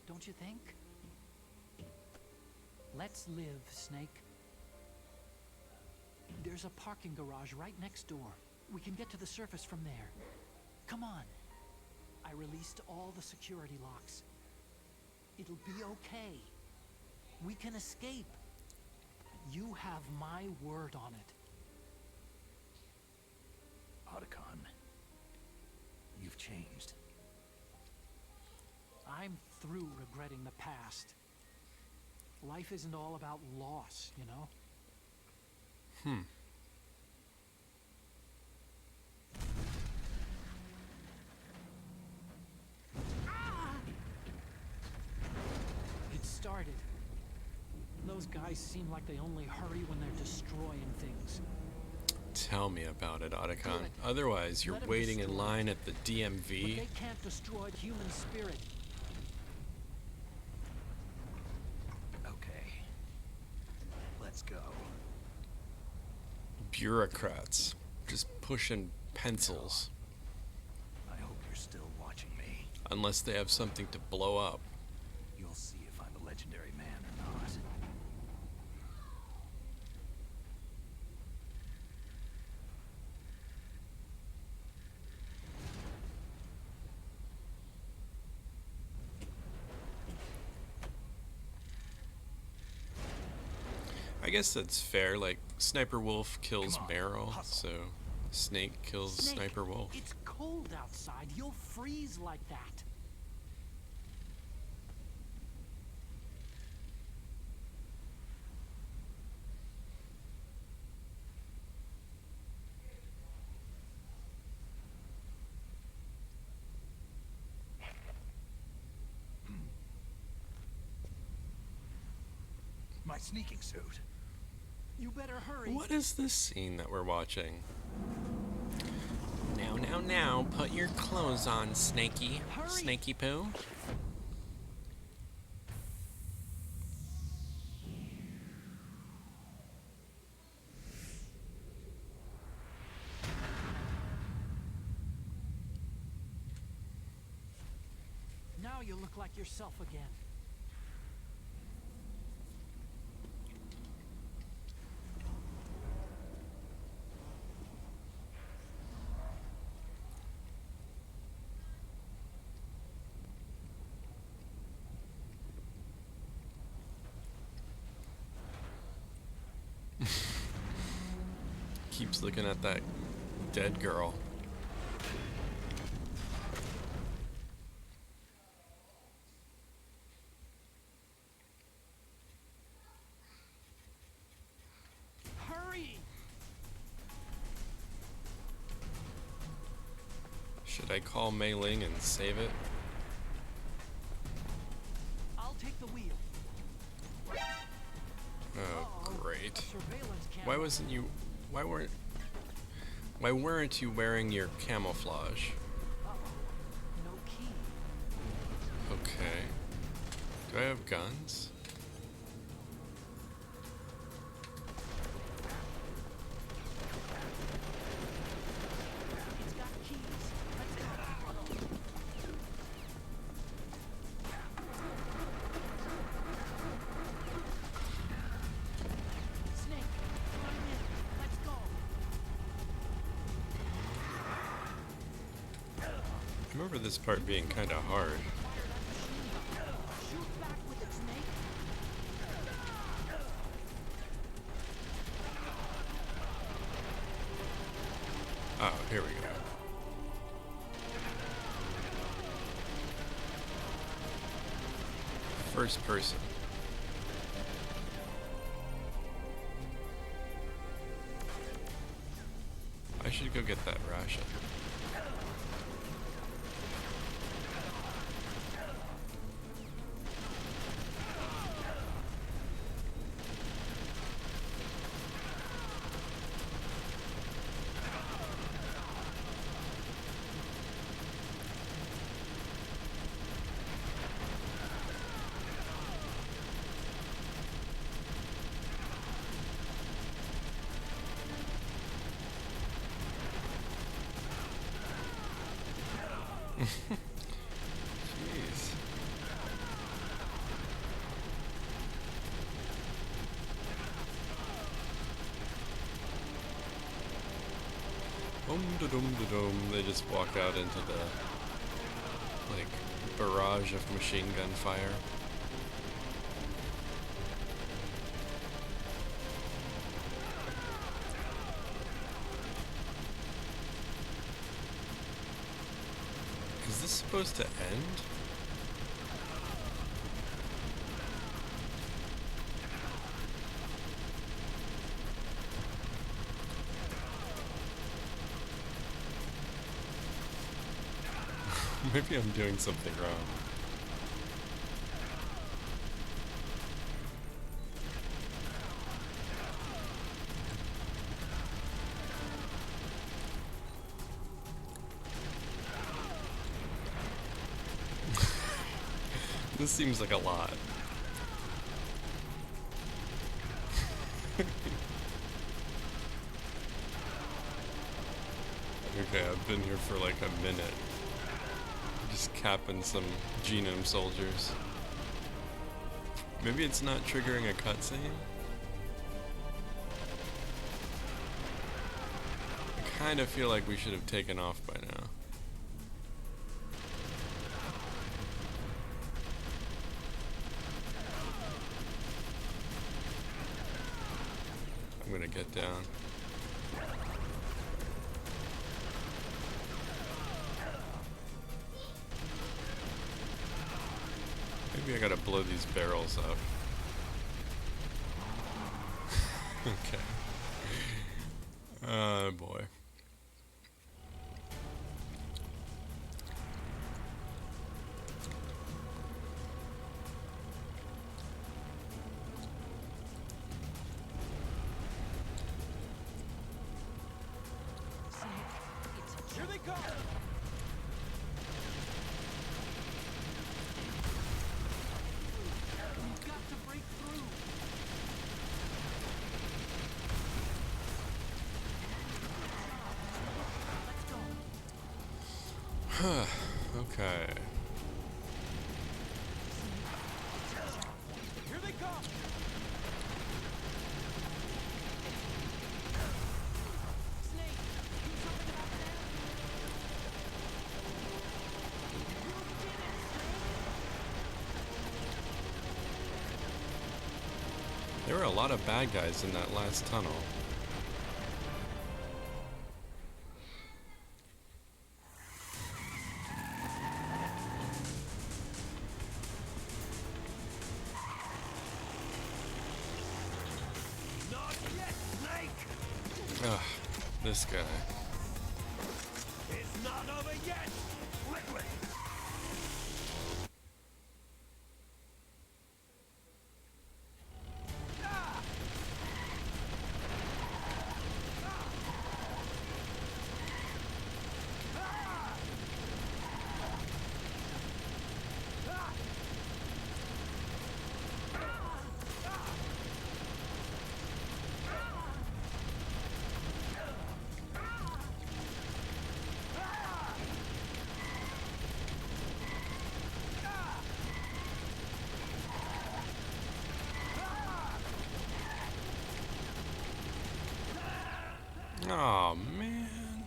[SPEAKER 2] Don't you think? Let's live, Snake. There's a parking garage right next door. We can get to the surface from there. Come on. I released all the security locks. It'll be okay. We can escape. You have my word on it.
[SPEAKER 4] Otacon. You've changed.
[SPEAKER 2] I'm through regretting the past. Life isn't all about loss, you know? It started. Those guys seem like they only hurry when they're destroying things.
[SPEAKER 1] Tell me about it, Otacon.
[SPEAKER 2] Good.
[SPEAKER 1] Otherwise, you're
[SPEAKER 2] Let 'em
[SPEAKER 1] waiting in
[SPEAKER 2] destroy
[SPEAKER 1] line at the
[SPEAKER 2] But
[SPEAKER 1] DMV.
[SPEAKER 2] they can't destroy the human spirit.
[SPEAKER 4] Okay. Let's go.
[SPEAKER 1] Bureaucrats. Just pushing pencils.
[SPEAKER 4] I hope you're still watching me.
[SPEAKER 1] Unless they have something to blow up.
[SPEAKER 4] You'll see if I'm a legendary man or not.
[SPEAKER 1] I guess that's fair. Like, Sniper Wolf kills
[SPEAKER 4] Come on,
[SPEAKER 1] Meryl,
[SPEAKER 4] hustle.
[SPEAKER 1] so Snake kills
[SPEAKER 2] Snake,
[SPEAKER 1] Sniper Wolf.
[SPEAKER 2] It's cold outside. You'll freeze like that.
[SPEAKER 4] My sneaking suit.
[SPEAKER 2] You better hurry.
[SPEAKER 1] What is this scene that we're watching? Now, put your clothes on, Snakey.
[SPEAKER 2] Hurry.
[SPEAKER 1] Snakey Poo.
[SPEAKER 2] you look like yourself again.
[SPEAKER 1] Keeps looking at that dead girl.
[SPEAKER 2] Hurry!
[SPEAKER 1] Should I call Mei Ling and save it?
[SPEAKER 2] I'll take the wheel.
[SPEAKER 1] Oh, great.
[SPEAKER 2] Surveillance camera.
[SPEAKER 1] Why wasn't you... Why weren't you wearing your camouflage?
[SPEAKER 2] No key.
[SPEAKER 1] Okay. Do I have guns?
[SPEAKER 2] It's got keys. Let's go. Snake, climb in. Let's go.
[SPEAKER 1] I remember this part being kind of hard.
[SPEAKER 2] Shoot back with it, Snake.
[SPEAKER 1] Oh, here we go. First person. I should go get that ration. Jeez. Dum-da-dum-da-dum. They just walk out into the, like, barrage of machine gun fire. Is this supposed to end? Maybe I'm doing something wrong. This seems like a lot. Okay, I've been here for like a minute. Just capping some genome soldiers. Maybe it's not triggering a cutscene? I kind of feel like we should have taken off by now. I'm gonna get down. Maybe I gotta blow these barrels up. Okay. Oh boy.
[SPEAKER 5] Here they come!
[SPEAKER 2] We've got to break through. Let's go.
[SPEAKER 1] Okay.
[SPEAKER 2] off! Snake, do something about that! You did it, Snake!
[SPEAKER 1] There were a lot of bad guys in that last tunnel.
[SPEAKER 2] Not yet, Snake!
[SPEAKER 1] Ugh, this guy.
[SPEAKER 2] It's not over yet! Liquid!
[SPEAKER 1] Oh man.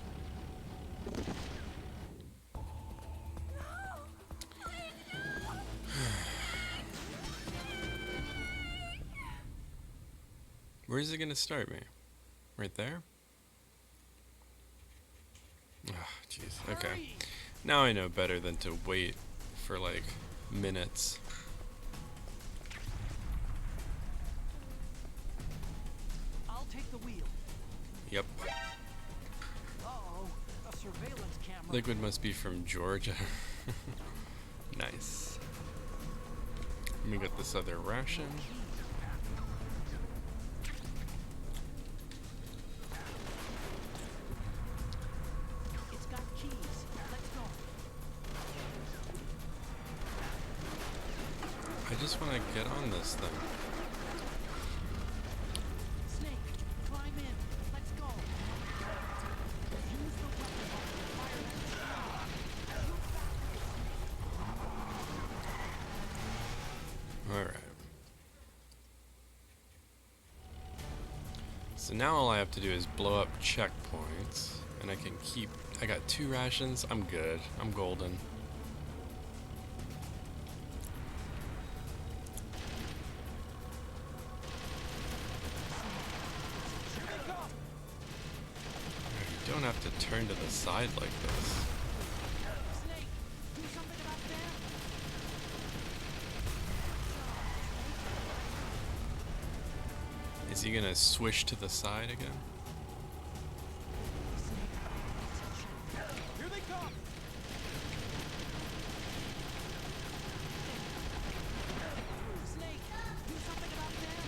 [SPEAKER 1] Where's it gonna start me? Right there? Ah, jeez. Okay. Now I know better than to wait for like minutes.
[SPEAKER 2] I'll take the wheel.
[SPEAKER 1] Yep.
[SPEAKER 2] Uh-oh, a surveillance camera.
[SPEAKER 1] Liquid must be from Georgia. Nice. Let me get this other ration.
[SPEAKER 2] It's got keys. Let's go.
[SPEAKER 1] I just want to get on this thing.
[SPEAKER 2] Snake, climb in. Let's go. Use the weapon to fire
[SPEAKER 1] Alright. So now all I have to do is blow up checkpoints, and I can keep... I got 2 rations, I'm good. I'm golden. You don't have to turn to the side like this.
[SPEAKER 2] Snake, do something about that.
[SPEAKER 1] Is he gonna swish to the side again?
[SPEAKER 2] Here they come. Snake, do something about that.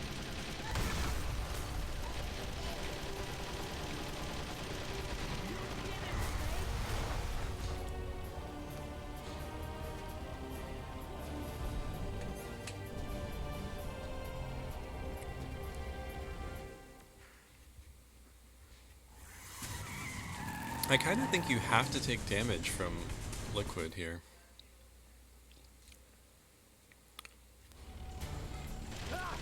[SPEAKER 1] I kind of think you have to take damage from Liquid here. Ah,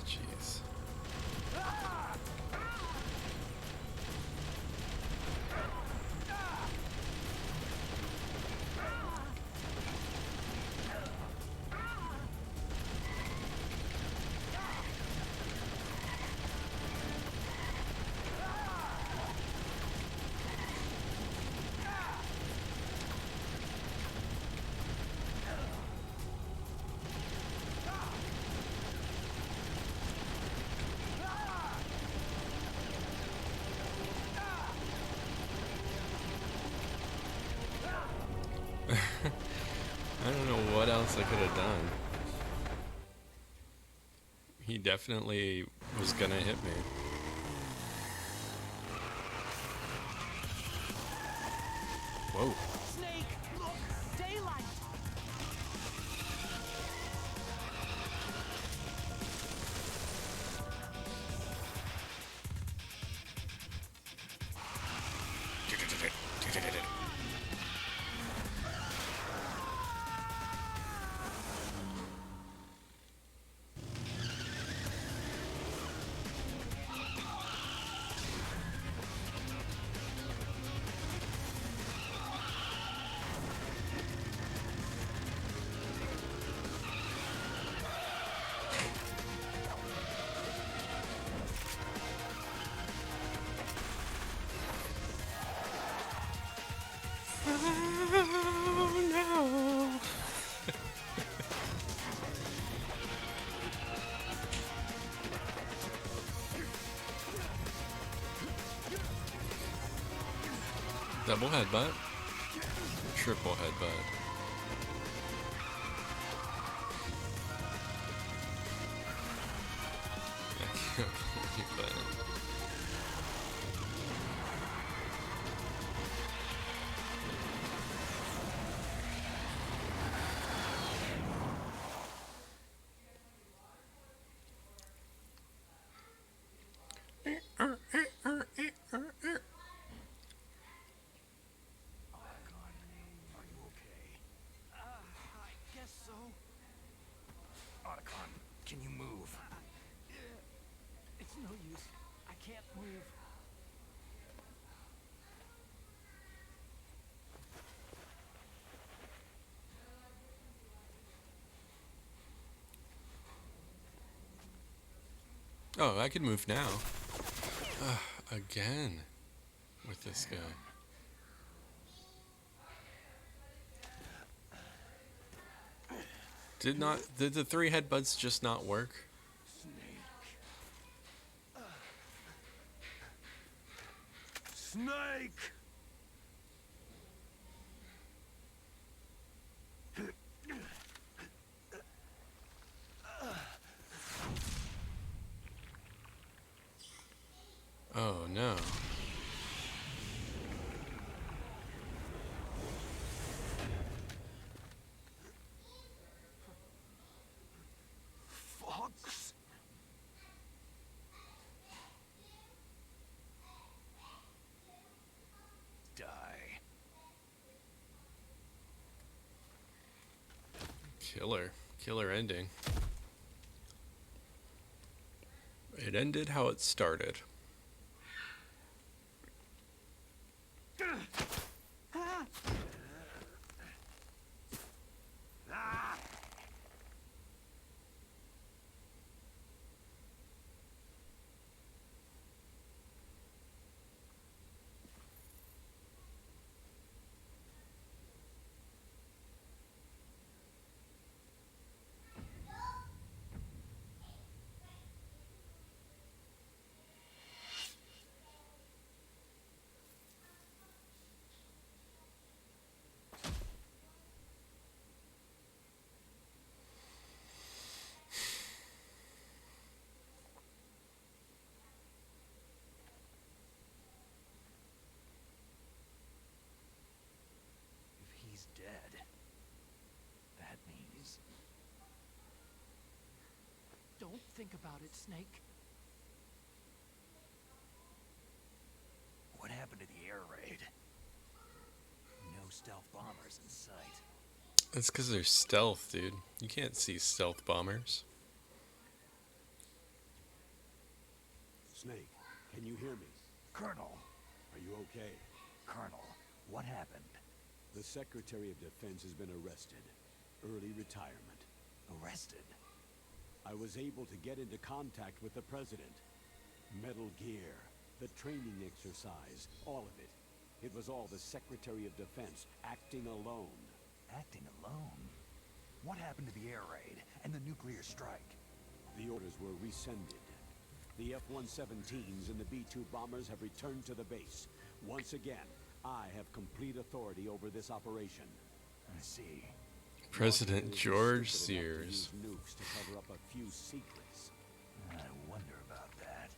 [SPEAKER 1] jeez. I don't know what else I could have done. He definitely was gonna hit me. Whoa.
[SPEAKER 2] Snake, look, daylight.
[SPEAKER 1] Oh no! Double headbutt. Triple headbutt. I can't believe that.
[SPEAKER 4] Are you okay?
[SPEAKER 5] I guess so.
[SPEAKER 4] Otacon, can you move?
[SPEAKER 5] It's no use. I can't move.
[SPEAKER 1] Oh, I can move now. Again. With this guy. Did the 3 headbutts just not work?
[SPEAKER 6] Snake!
[SPEAKER 1] Oh no.
[SPEAKER 6] Fox?
[SPEAKER 4] Die.
[SPEAKER 1] Killer ending. It ended how it started.
[SPEAKER 4] If he's dead, that means...
[SPEAKER 5] Don't think about it, Snake.
[SPEAKER 4] What happened to the air raid? No stealth bombers in sight.
[SPEAKER 1] That's because they're stealth, dude. You can't see stealth bombers.
[SPEAKER 6] Snake, can you hear me?
[SPEAKER 4] Colonel!
[SPEAKER 6] Are you okay?
[SPEAKER 4] Colonel, what happened?
[SPEAKER 6] The Secretary of Defense has been arrested. Early retirement.
[SPEAKER 4] Arrested?
[SPEAKER 6] I was able to get into contact with the President. Metal Gear, the training exercise, all of it. It was all the Secretary of Defense acting alone.
[SPEAKER 4] Acting alone? What happened to the air raid and the nuclear strike?
[SPEAKER 6] The orders were rescinded. The F-117s and the B-2 bombers have returned to the base. Once again, I have complete authority over this operation.
[SPEAKER 4] I see.
[SPEAKER 1] President
[SPEAKER 6] Washington is
[SPEAKER 1] George
[SPEAKER 6] stupid enough to
[SPEAKER 1] Sears.
[SPEAKER 6] use nukes to cover up a few secrets.
[SPEAKER 4] I wonder about that.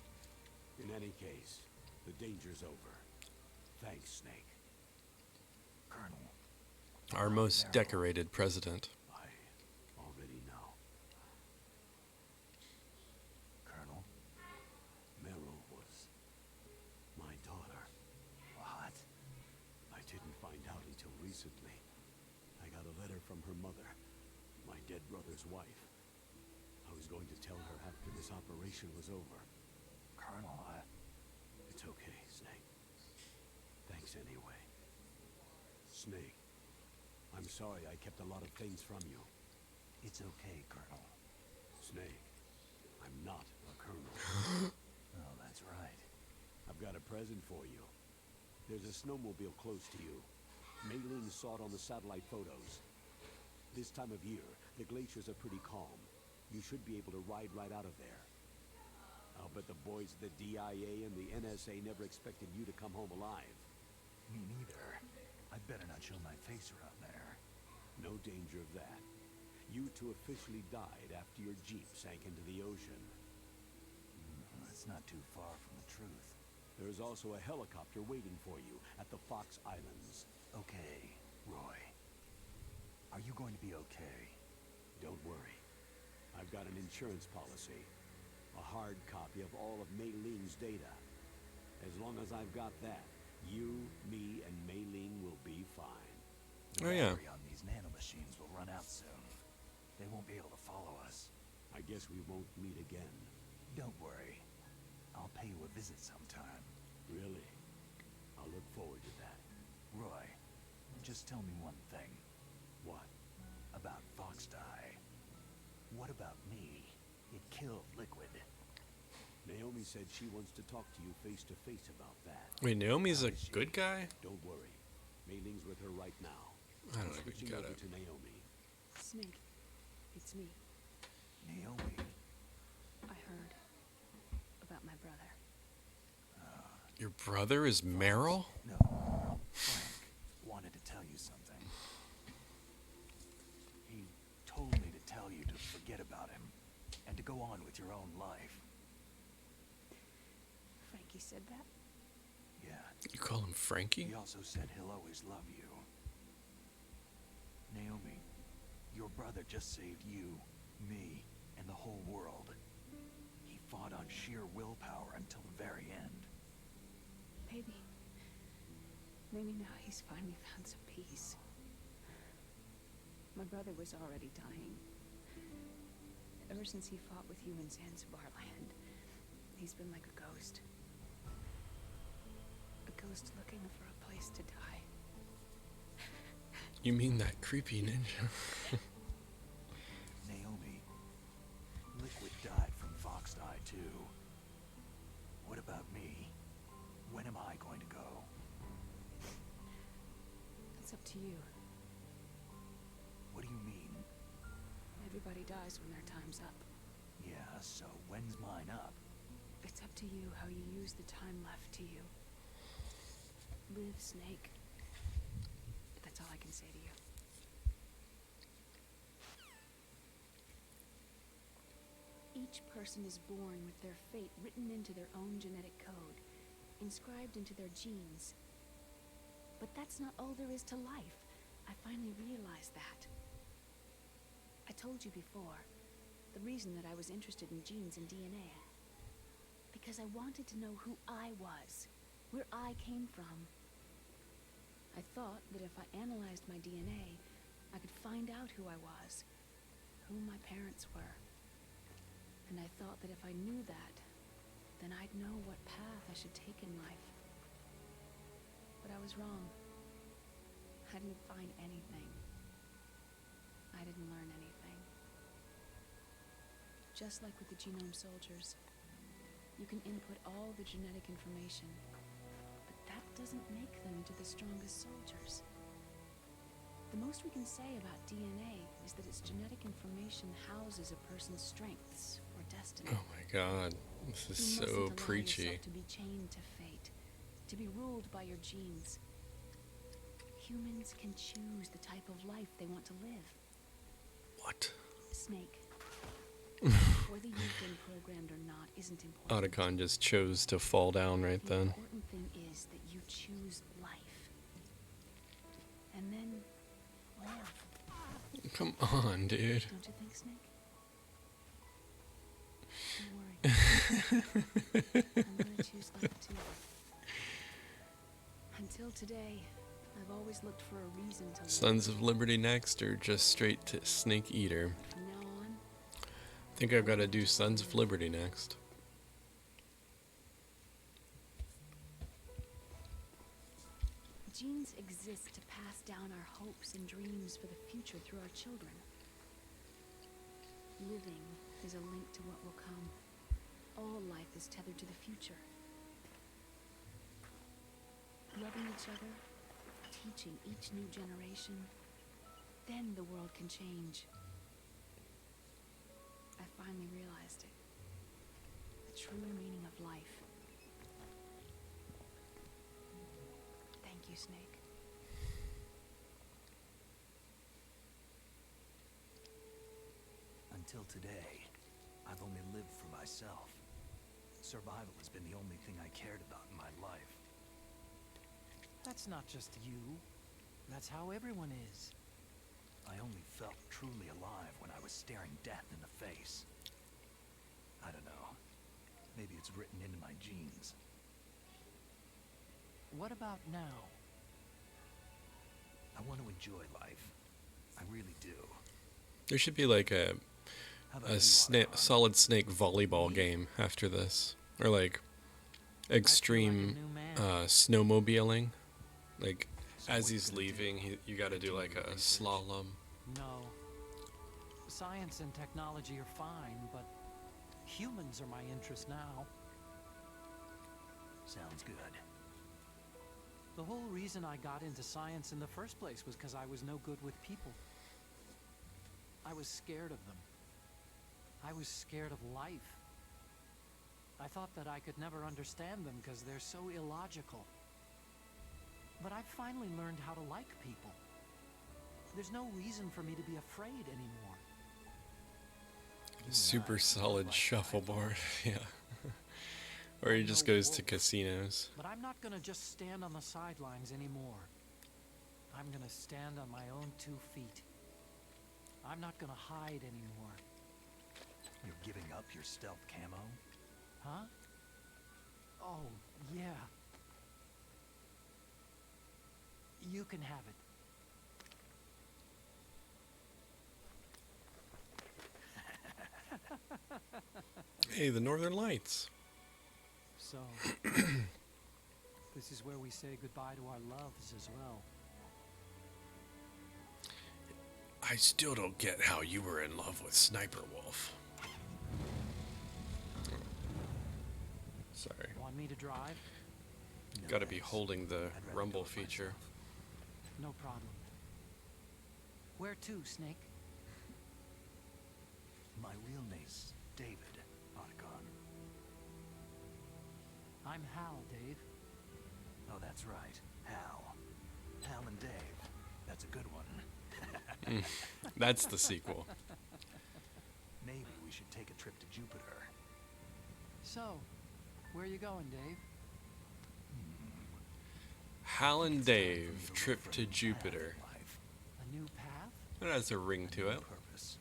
[SPEAKER 6] In any case, the danger's over. Thanks, Snake.
[SPEAKER 4] Colonel,
[SPEAKER 1] Our most decorated president.
[SPEAKER 6] I already know.
[SPEAKER 4] Colonel,
[SPEAKER 6] Meryl was my daughter.
[SPEAKER 4] what?
[SPEAKER 6] I didn't find out until recently. I got a letter from her mother, my dead brother's wife. I was going to tell her after this operation was over.
[SPEAKER 4] Colonel,
[SPEAKER 6] It's okay, Snake. Thanks anyway. Snake, I'm sorry I kept a lot of things from you.
[SPEAKER 4] it's okay, Colonel.
[SPEAKER 6] Snake, I'm not a colonel.
[SPEAKER 4] Oh, that's right.
[SPEAKER 6] I've got a present for you. There's a snowmobile close to you, made just saw it on the satellite photos. This time of year, the glaciers are pretty calm. You should be able to ride right out of there. I'll bet the boys at the DIA and the NSA never expected you to come home alive.
[SPEAKER 4] Me neither. I'd better not show my face around there.
[SPEAKER 6] No danger of that. You two officially died after your jeep sank into the ocean.
[SPEAKER 4] That's not too far from the truth.
[SPEAKER 6] There's also a helicopter waiting for you at the Fox Islands.
[SPEAKER 4] Okay, Roy. Are you going to be okay?
[SPEAKER 6] Don't worry. I've got an insurance policy. A hard copy of all of Mei Ling's data. As long as I've got that, you, me, and Mei Ling will be fine.
[SPEAKER 1] Oh yeah.
[SPEAKER 4] The battery on these nanomachines will run out soon. They won't be able to follow us.
[SPEAKER 6] I guess we won't meet again.
[SPEAKER 4] Don't worry. I'll pay you a visit sometime.
[SPEAKER 6] Really? I'll look forward to that.
[SPEAKER 4] Roy, just tell me one thing.
[SPEAKER 6] What?
[SPEAKER 4] About Foxdie. What about me? It killed Liquid.
[SPEAKER 6] Naomi said she wants to talk to you face to face about that.
[SPEAKER 1] Wait, Naomi's a good guy?
[SPEAKER 6] Don't worry. Mei Ling's with her right now.
[SPEAKER 1] I don't know if
[SPEAKER 6] Switching
[SPEAKER 1] you got
[SPEAKER 6] over
[SPEAKER 1] it.
[SPEAKER 6] to Naomi.
[SPEAKER 7] Snake, it's me.
[SPEAKER 4] Naomi.
[SPEAKER 7] I heard about my brother.
[SPEAKER 1] Your brother is Meryl?
[SPEAKER 4] No, Frank wanted to tell you something. He told me to tell you to forget about him and to go on with your own life.
[SPEAKER 7] Frankie said that?
[SPEAKER 4] Yeah.
[SPEAKER 1] You call him Frankie?
[SPEAKER 4] He also said he'll always love you. Naomi, your brother just saved you, me, and the whole world. He fought on sheer willpower until the very end.
[SPEAKER 7] Maybe now he's finally found some peace. My brother was already dying. Ever since he fought with you in Zanzibar land, he's been like a ghost. A ghost looking for a place to die.
[SPEAKER 1] You mean that creepy ninja?
[SPEAKER 4] Naomi, Liquid died from Foxdie too. What about me? When am I going to go?
[SPEAKER 7] It's up to you.
[SPEAKER 4] What do you mean?
[SPEAKER 7] Everybody dies when their time's up.
[SPEAKER 4] Yeah, so when's mine up?
[SPEAKER 7] It's up to you how you use the time left to you. Live, Snake. That's all I can say to you. Each person is born with their fate written into their own genetic code, inscribed into their genes. But that's not all there is to life. I finally realized that. I told you before, the reason that I was interested in genes and DNA. Because I wanted to know who I was, where I came from. I thought that if I analyzed my DNA, I could find out who I was, who my parents were. And I thought that if I knew that, then I'd know what path I should take in life. But I was wrong. I didn't find anything. I didn't learn anything. Just like with the genome soldiers, you can input all the genetic information, but that doesn't make them to the strongest soldiers. The most we can say about DNA is that its genetic information houses a person's strengths or destiny.
[SPEAKER 1] Oh my god, this is
[SPEAKER 7] You
[SPEAKER 1] so
[SPEAKER 7] mustn't allow
[SPEAKER 1] preachy.
[SPEAKER 7] yourself to be chained to fate, to be ruled by your genes. Humans can choose the type of life they want to live.
[SPEAKER 1] What?
[SPEAKER 7] Snake. Whether you've been programmed or not isn't important.
[SPEAKER 1] Otacon just chose to fall down right
[SPEAKER 7] The
[SPEAKER 1] then.
[SPEAKER 7] important thing is that you choose life. And then live.
[SPEAKER 1] Come on, dude.
[SPEAKER 7] Don't you think, Snake? Don't worry. I'm gonna choose life too. Until today, I've always looked for a reason to live.
[SPEAKER 1] Sons of Liberty next, or just straight to Snake Eater?
[SPEAKER 7] From now on,
[SPEAKER 1] I think I've got to do Sons of Liberty next.
[SPEAKER 7] genes exist to pass down our hopes and dreams for the future through our children. Living is a link to what will come. All life is tethered to the future. Loving each other, teaching each new generation, then the world can change. I finally realized it. The true meaning of life. Thank you, Snake.
[SPEAKER 4] Until today, I've only lived for myself. Survival has been the only thing I cared about in my life.
[SPEAKER 2] That's not just you. That's how everyone is.
[SPEAKER 4] I only felt truly alive when I was staring death in the face. I don't know. Maybe it's written into my genes.
[SPEAKER 2] What about now?
[SPEAKER 4] I want to enjoy life. I really do.
[SPEAKER 1] There should be like a
[SPEAKER 4] How about you, Archon?
[SPEAKER 1] Solid Snake volleyball game after this, or like extreme snowmobiling. Like as he's leaving, you got to do like a slalom.
[SPEAKER 2] No. Science and technology are fine, but humans are my interest now.
[SPEAKER 4] Sounds good.
[SPEAKER 2] The whole reason I got into science in the first place was because I was no good with people. I was scared of them. I was scared of life. I thought that I could never understand them because they're so illogical. But I finally learned how to like people. There's no reason for me to be afraid anymore.
[SPEAKER 1] Super solid shuffleboard, yeah. Or he just goes to casinos.
[SPEAKER 2] But I'm not gonna just stand on the sidelines anymore. I'm gonna stand on my own 2 feet. I'm not gonna hide anymore.
[SPEAKER 4] You're giving up your stealth camo?
[SPEAKER 2] Huh? Oh, yeah. You can have it.
[SPEAKER 1] Hey, the Northern Lights.
[SPEAKER 2] So, this is where we say goodbye to our loves as well.
[SPEAKER 1] I still don't get how you were in love with Sniper Wolf. Sorry.
[SPEAKER 2] Want me to drive?
[SPEAKER 4] No,
[SPEAKER 1] Gotta be
[SPEAKER 4] thanks.
[SPEAKER 1] holding the
[SPEAKER 4] I'd rather
[SPEAKER 1] rumble
[SPEAKER 4] do it
[SPEAKER 1] feature.
[SPEAKER 4] myself.
[SPEAKER 2] No problem. Where to, Snake?
[SPEAKER 4] My real name's David, Archon.
[SPEAKER 2] I'm Hal, Dave.
[SPEAKER 4] Oh, that's right. Hal. Hal and Dave. That's a good one.
[SPEAKER 1] That's the sequel.
[SPEAKER 4] Maybe we should take a trip to Jupiter.
[SPEAKER 2] So, where you going, Dave?
[SPEAKER 1] Hal and
[SPEAKER 4] It's time for me
[SPEAKER 1] Dave,
[SPEAKER 4] to
[SPEAKER 1] trip
[SPEAKER 4] look for
[SPEAKER 1] to
[SPEAKER 4] a new path
[SPEAKER 1] Jupiter.
[SPEAKER 4] in life.
[SPEAKER 2] A new path?
[SPEAKER 1] It has a ring
[SPEAKER 4] A
[SPEAKER 1] to
[SPEAKER 4] new
[SPEAKER 1] it.
[SPEAKER 4] purpose.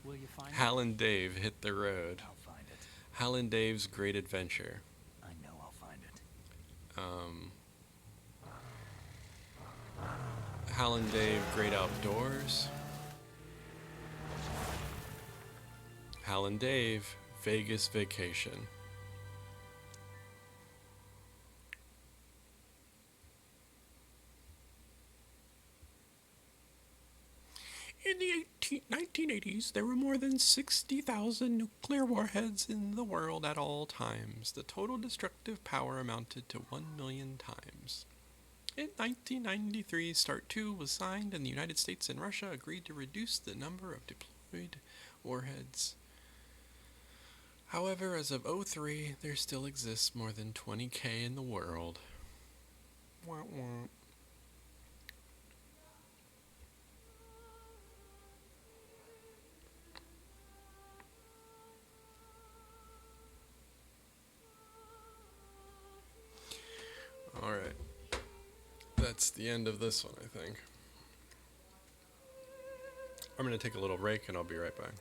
[SPEAKER 2] Will you find
[SPEAKER 1] Hal and Dave hit the road.
[SPEAKER 4] I'll find it.
[SPEAKER 1] Hal and Dave's Great Adventure.
[SPEAKER 4] I know I'll find it.
[SPEAKER 1] Hal and Dave Great Outdoors. Hal and Dave Vegas Vacation. In the 1980s, there were more than 60,000 nuclear warheads in the world at all times. The total destructive power amounted to 1 million times. In 1993, START 2 was signed, and the United States and Russia agreed to reduce the number of deployed warheads. However, as of 03, there still exists more than 20K in the world. Wah, wah. Alright. That's the end of this one, I think. I'm going to take a little break and I'll be right back.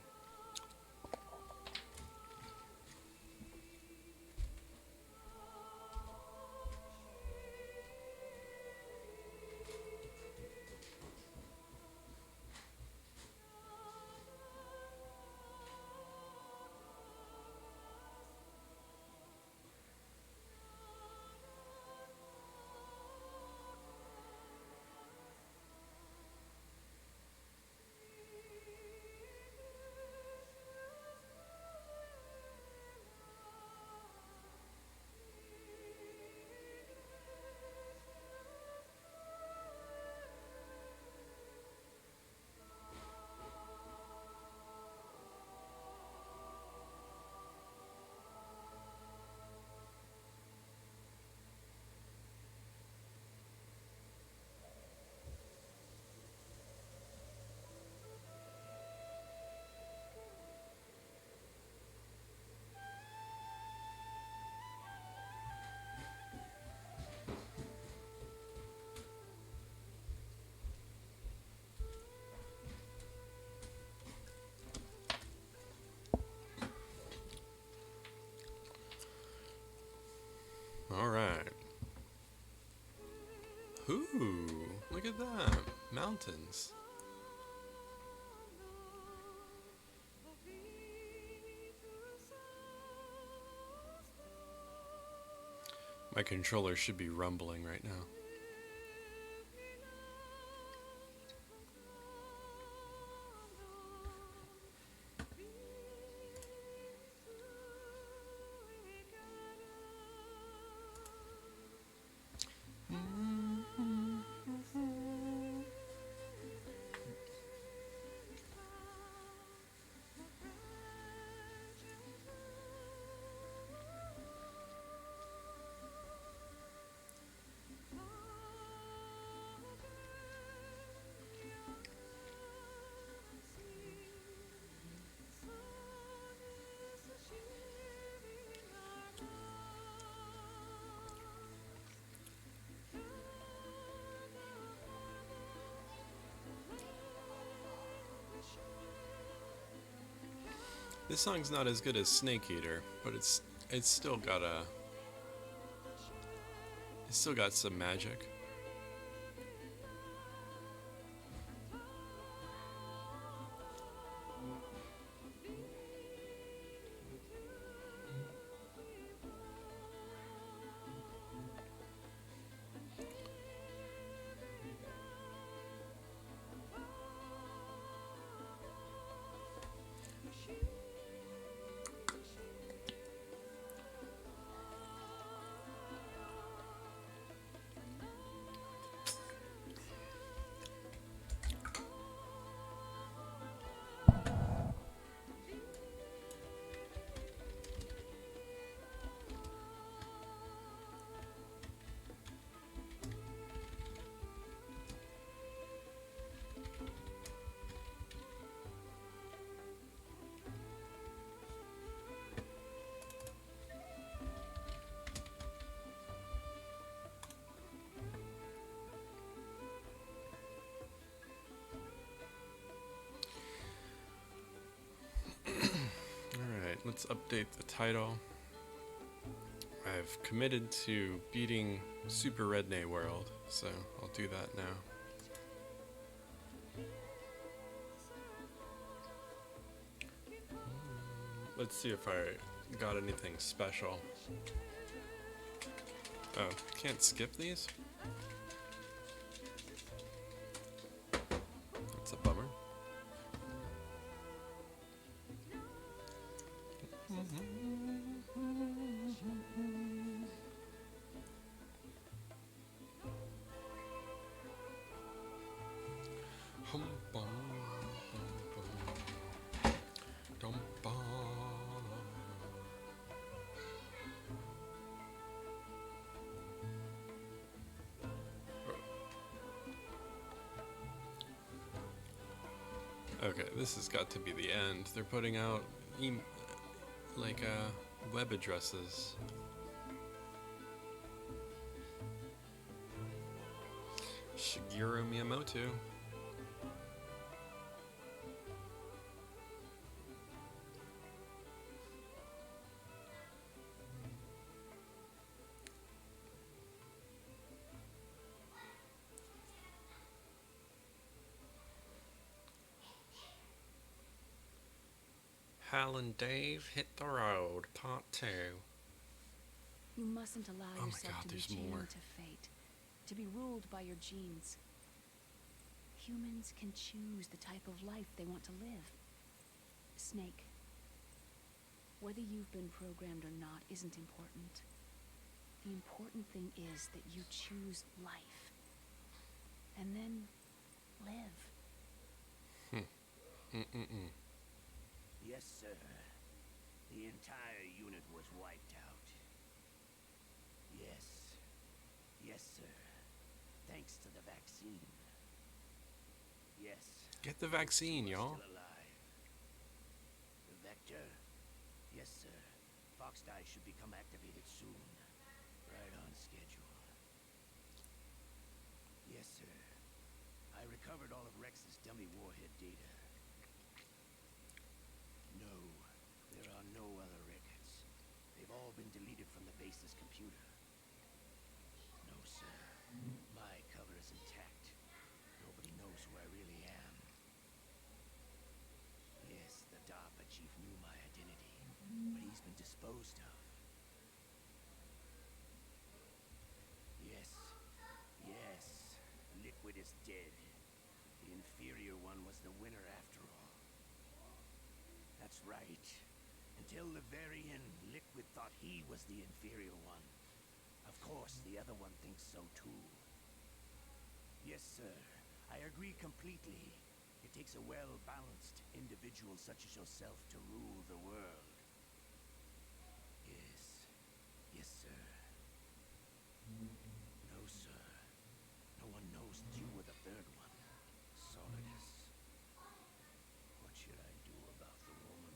[SPEAKER 1] at that. Mountains. My controller should be rumbling right now. This song's not as good as Snake Eater, but it's still got some magic. Let's update the title. I've committed to beating Super Redney World, so I'll do that now. Let's see if I got anything special. Oh, can't skip these? That's a bummer. Okay, this has got to be the end. They're putting out web addresses. Shigeru Miyamoto. Hal and Dave hit the road, part 2.
[SPEAKER 7] You mustn't allow
[SPEAKER 1] Oh my
[SPEAKER 7] yourself
[SPEAKER 1] God,
[SPEAKER 7] to be
[SPEAKER 1] there's
[SPEAKER 7] chained
[SPEAKER 1] more.
[SPEAKER 7] to fate, to be ruled by your genes. Humans can choose the type of life they want to live. Snake, whether you've been programmed or not isn't important. The important thing is that you choose life. And then live.
[SPEAKER 2] Yes, sir. The entire unit was wiped out. Yes. Yes, sir. Thanks to the vaccine. Yes.
[SPEAKER 1] Get the vaccine,
[SPEAKER 2] We're
[SPEAKER 1] y'all.
[SPEAKER 2] still alive. The vector? Yes, sir. Fox Die should become activated soon. Right on schedule. Yes, sir. I recovered all of Rex's dummy warhead data. No, there are no other records. They've all been deleted from the base's computer. No, sir. My cover is intact. disposed of. Yes. Yes. Liquid is dead. The inferior one was the winner after all. That's right. Until the very end, Liquid thought he was the inferior one. Of course, the other one thinks so too. Yes, sir. I agree completely. It takes a well-balanced individual such as yourself to rule the world. Yes. Yes, sir. No, sir. No one knows you were the third one. Solidus. What should I do about the woman?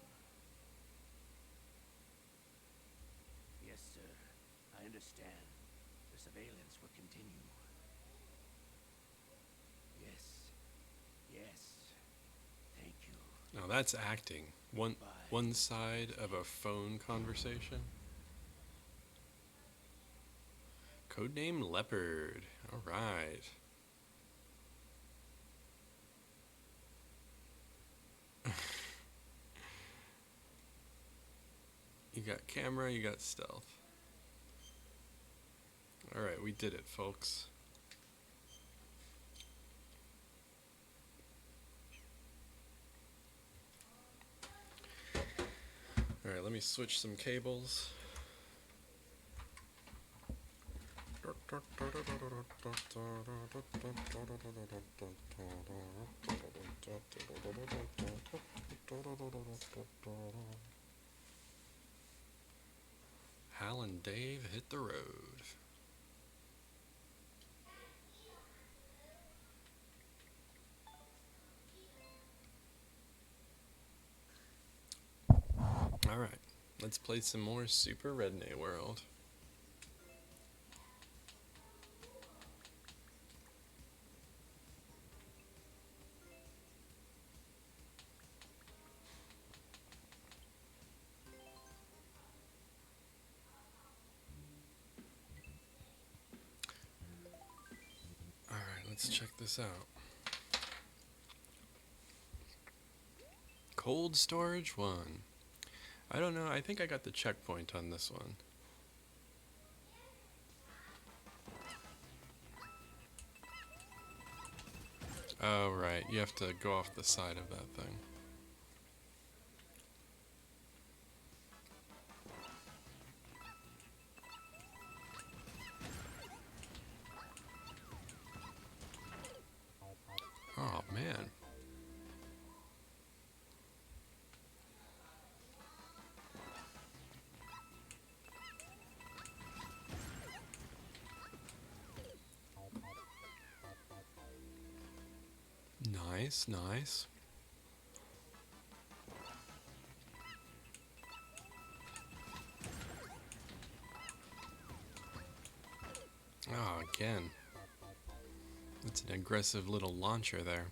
[SPEAKER 2] Yes, sir. I understand. The surveillance will continue. Yes. Yes. Thank you.
[SPEAKER 1] Now that's acting. One side of a phone conversation. Codename Leopard. All right. You got camera, you got stealth. All right, we did it, folks. All right, let me switch some cables. Hal and Dave hit the road. All right, let's play some more Super Redney World. All right, let's check this out. Cold Storage 1. I don't know, I think I got the checkpoint on this one. Oh, right, you have to go off the side of that thing. Oh, man. Nice, nice. Oh, again. It's an aggressive little launcher there.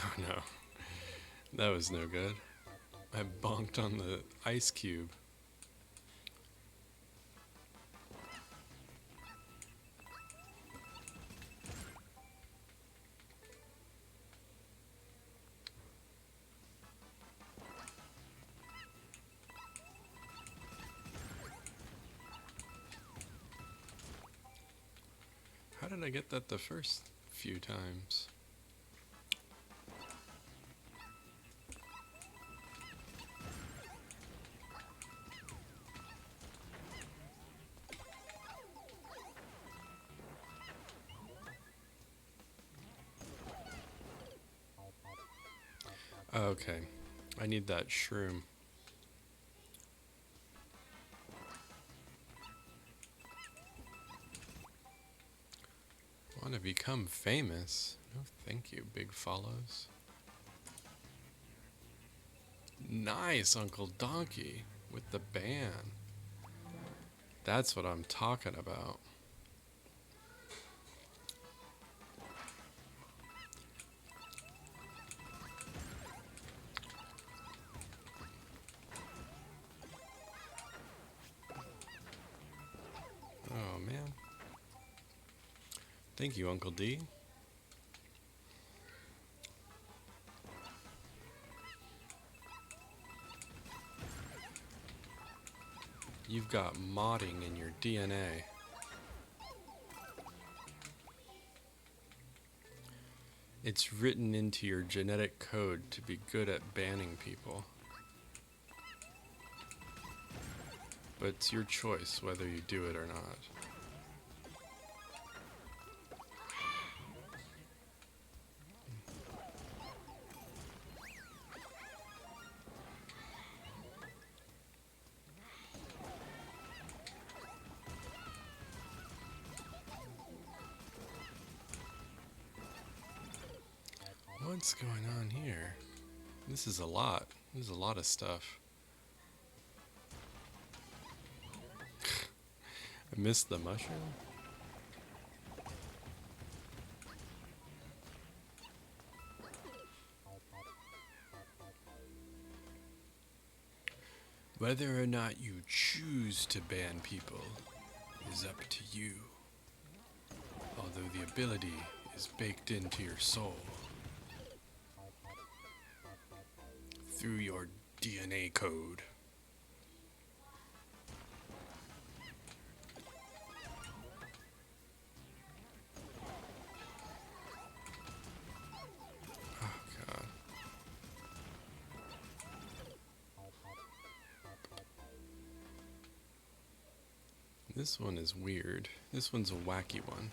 [SPEAKER 1] Oh no, that was no good. I bonked on the ice cube. How did I get that the first few times? Okay, I need that shroom. Want to become famous? No, thank you, Big Follows. Nice, Uncle Donkey, with the band. That's what I'm talking about. Thank you, Uncle D. You've got modding in your DNA. It's written into your genetic code to be good at banning people. But it's your choice whether you do it or not. What's going on here? This is a lot. There's a lot of stuff. I missed the mushroom. Whether or not you choose to ban people is up to you. Although the ability is baked into your soul. Through your DNA code. Oh God. This one is weird. This one's a wacky one.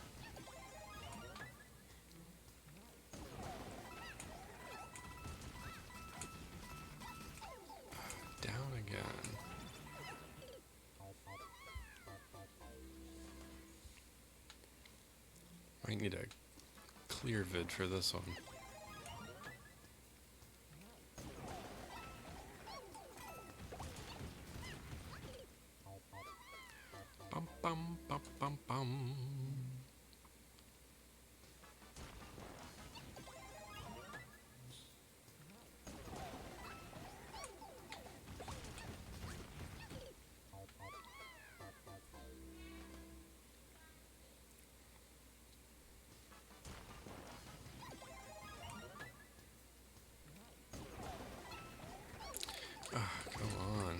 [SPEAKER 1] I need a clear vid for this one. Bum bum bum bum bum. Come on.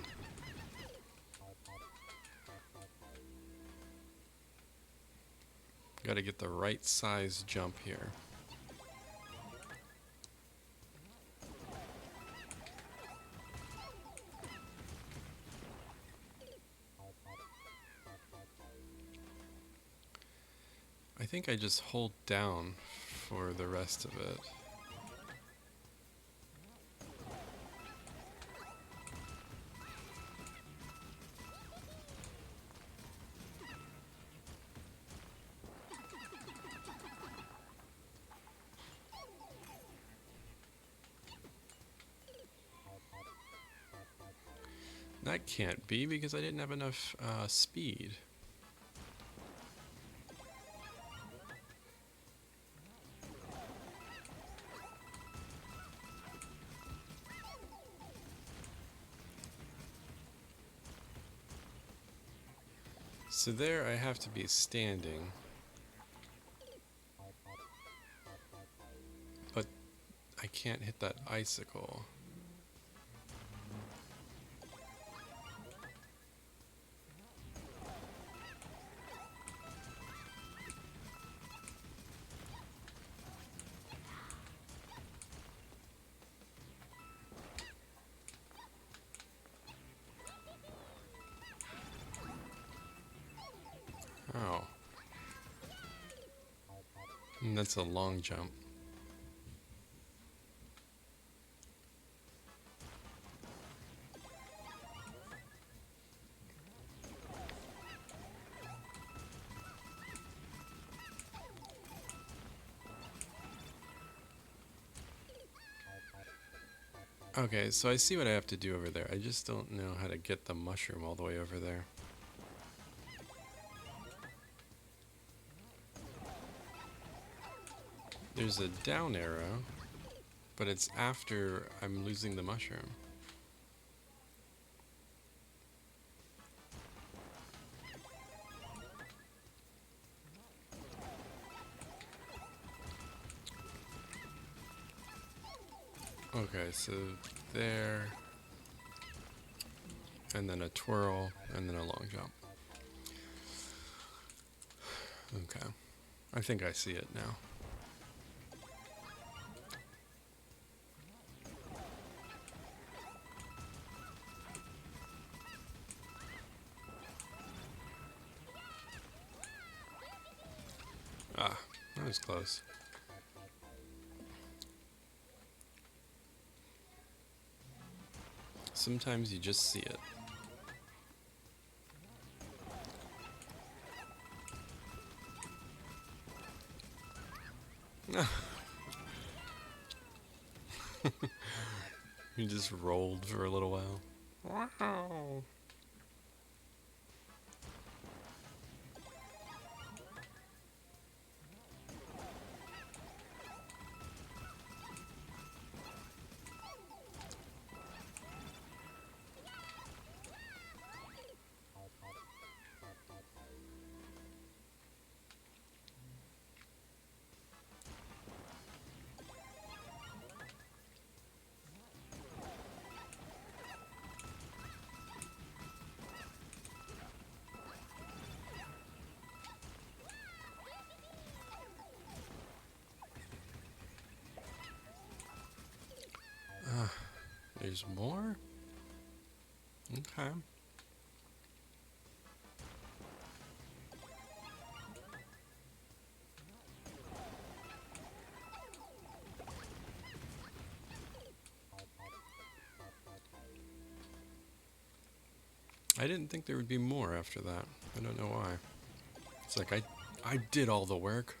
[SPEAKER 1] Got to get the right size jump here. I think I just hold down for the rest of it. That can't be because I didn't have enough speed. So there I have to be standing. But I can't hit that icicle. Oh. And that's a long jump. Okay, so I see what I have to do over there. I just don't know how to get the mushroom all the way over there. There's a down arrow, but it's after I'm losing the mushroom. Okay, so there, and then a twirl, and then a long jump. Okay, I think I see it now. Ah, that was close. Sometimes you just see it. You just rolled for a little while. Wow. There's more? Okay. I didn't think there would be more after that. I don't know why. It's like I did all the work.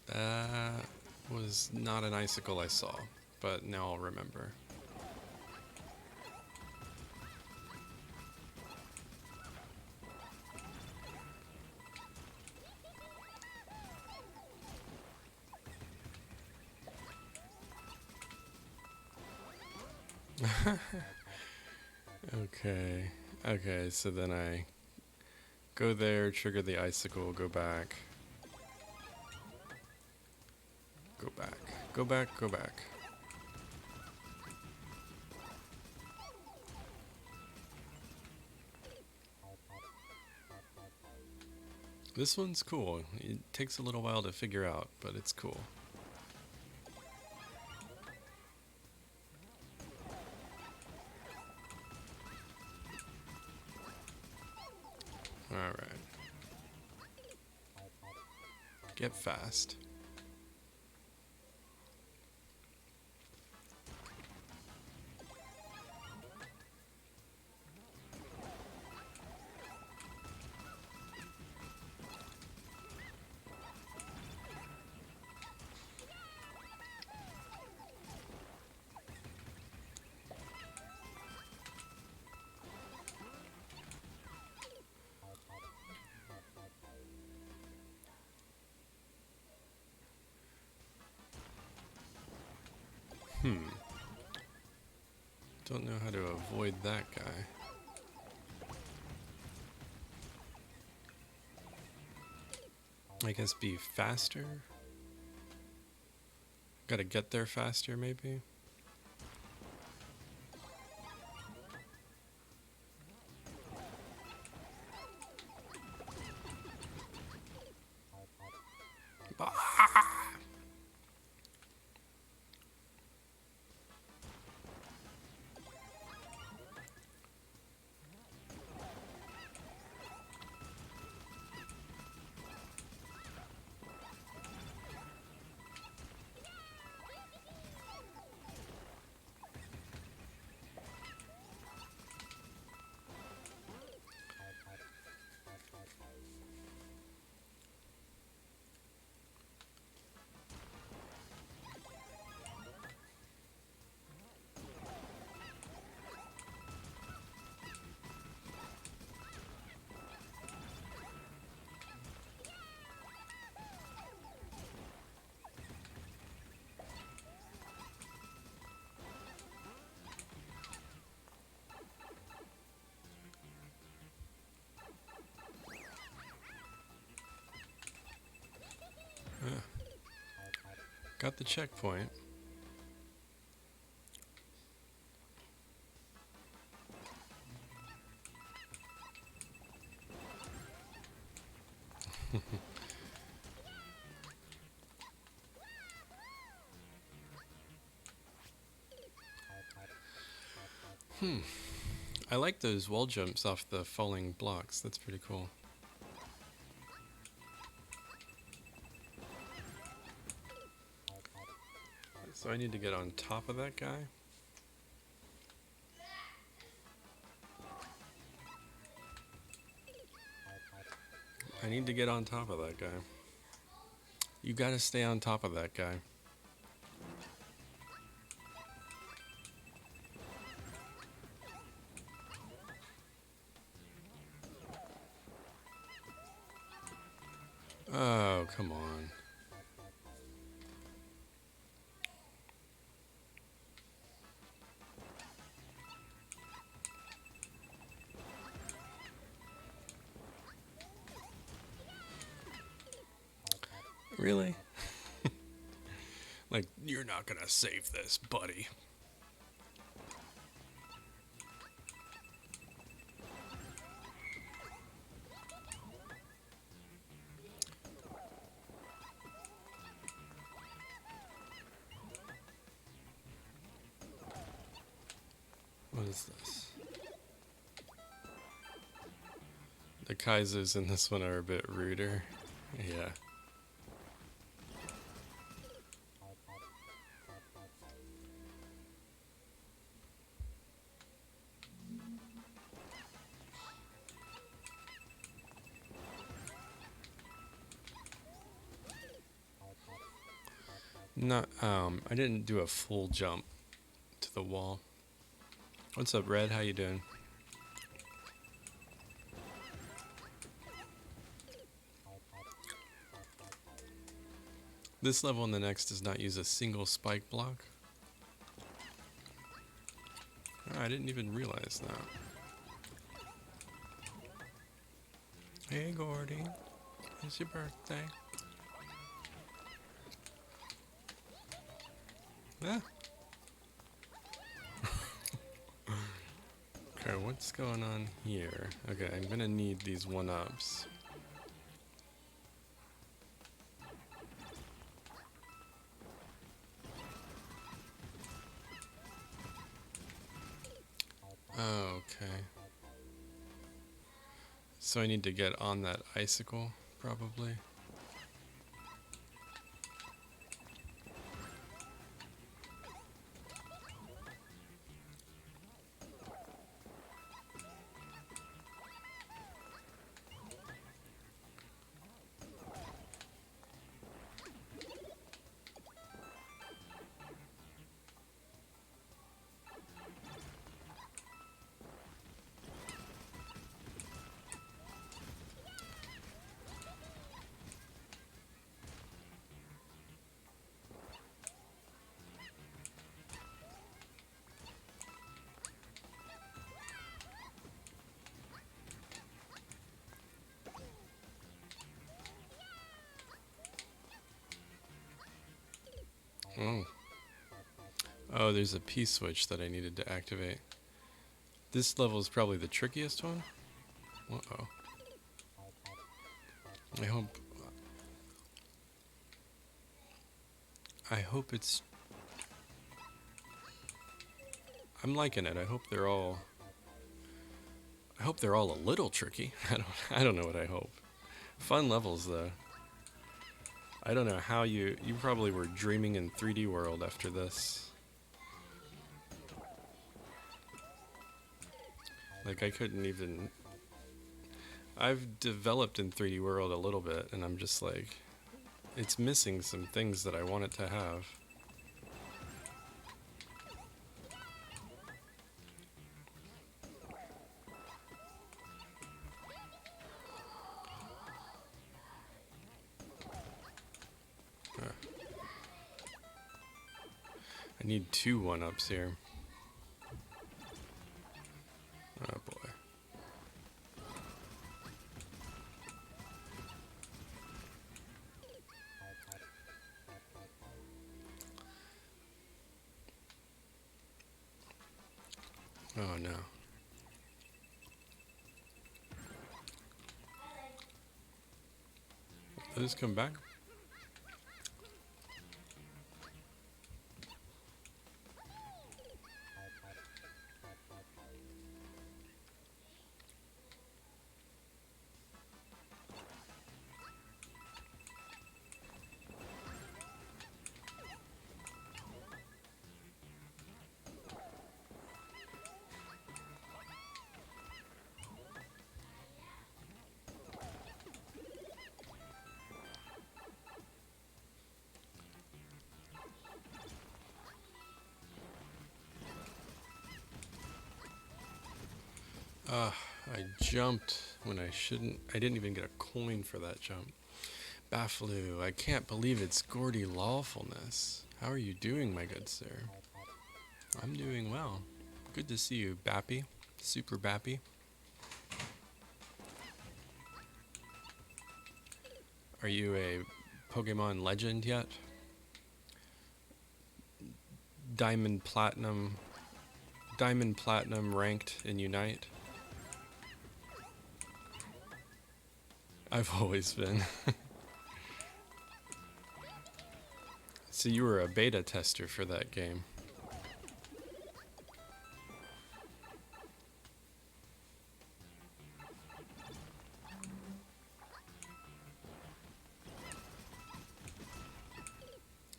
[SPEAKER 1] That was not an icicle I saw, but now I'll remember. Okay. Okay, so then I go there, trigger the icicle, go back. Go back. Go back, go back. This one's cool. It takes a little while to figure out, but it's cool. Alright. Get fast. Don't know how to avoid that guy. I guess be faster? Gotta get there faster, maybe? Got the checkpoint. I like those wall jumps off the falling blocks. That's pretty cool. So I need to get on top of that guy. I need to get on top of that guy. You gotta stay on top of that guy. Oh, come on. Really? Like, you're not gonna save this, buddy. What is this? The Kaisers in this one are a bit ruder. Yeah. Not, I didn't do a full jump to the wall. What's up, Red? How you doing? This level and the next does not use a single spike block. Oh, I didn't even realize that. Hey, Gordy. It's your birthday. Yeah. Okay, what's going on here? Okay, I'm gonna need these 1-ups. Oh, okay. So I need to get on that icicle, probably. Oh. Oh, there's a P-switch that I needed to activate. This level is probably the trickiest one. Uh-oh. I hope it's... I'm liking it. I hope they're all a little tricky. I don't know what I hope. Fun levels though. I don't know how you probably were dreaming in 3D World after this. Like I couldn't even... I've developed in 3D World a little bit and I'm just like, it's missing some things that I want it to have. I need 2 1-ups here. Oh boy. Oh no. Did this come back? I jumped when I shouldn't. I didn't even get a coin for that jump. Baffaloo, I can't believe it's Gordy Lawfulness. How are you doing, my good sir? I'm doing well. Good to see you, Bappy. Super Bappy. Are you a Pokemon legend yet? Diamond Platinum ranked in Unite? I've always been. So you were a beta tester for that game.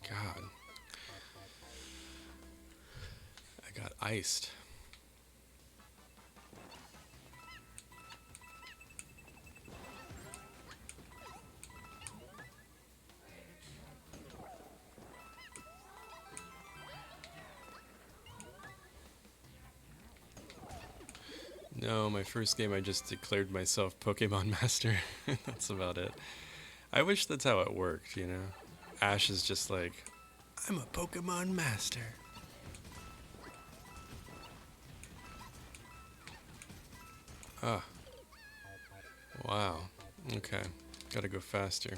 [SPEAKER 1] God. I got iced. No, my first game I just declared myself Pokemon Master. That's about it. I wish that's how it worked, you know? Ash is just like, I'm a Pokemon Master. Ah. Wow. Okay. Gotta go faster.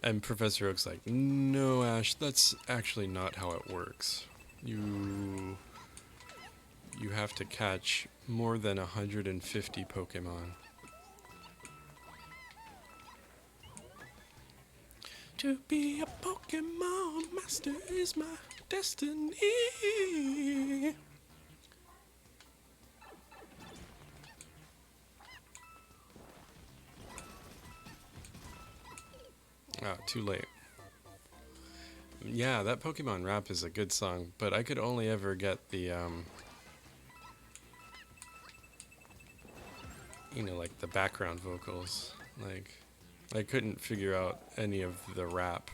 [SPEAKER 1] And Professor Oak's like, no, Ash, that's actually not how it works. You have to catch more than 150 Pokemon. To be a Pokemon Master is my destiny. Ah, too late. Yeah, that Pokemon rap is a good song, but I could only ever get the, you know, like the background vocals. Like, I couldn't figure out any of the rap.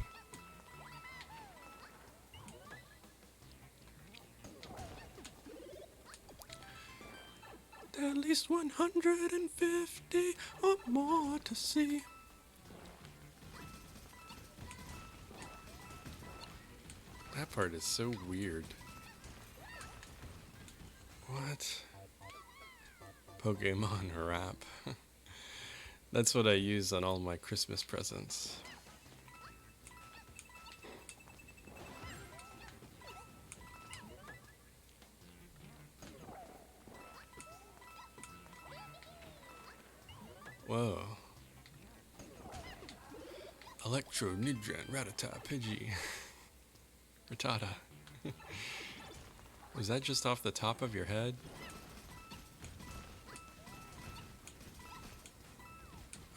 [SPEAKER 1] At least 150 or more to see. That part is so weird. What? Pokemon rap. That's what I use on all my Christmas presents. Whoa. Electro, Nidran, Ratata, Pidgey. Rattata. Was that just off the top of your head?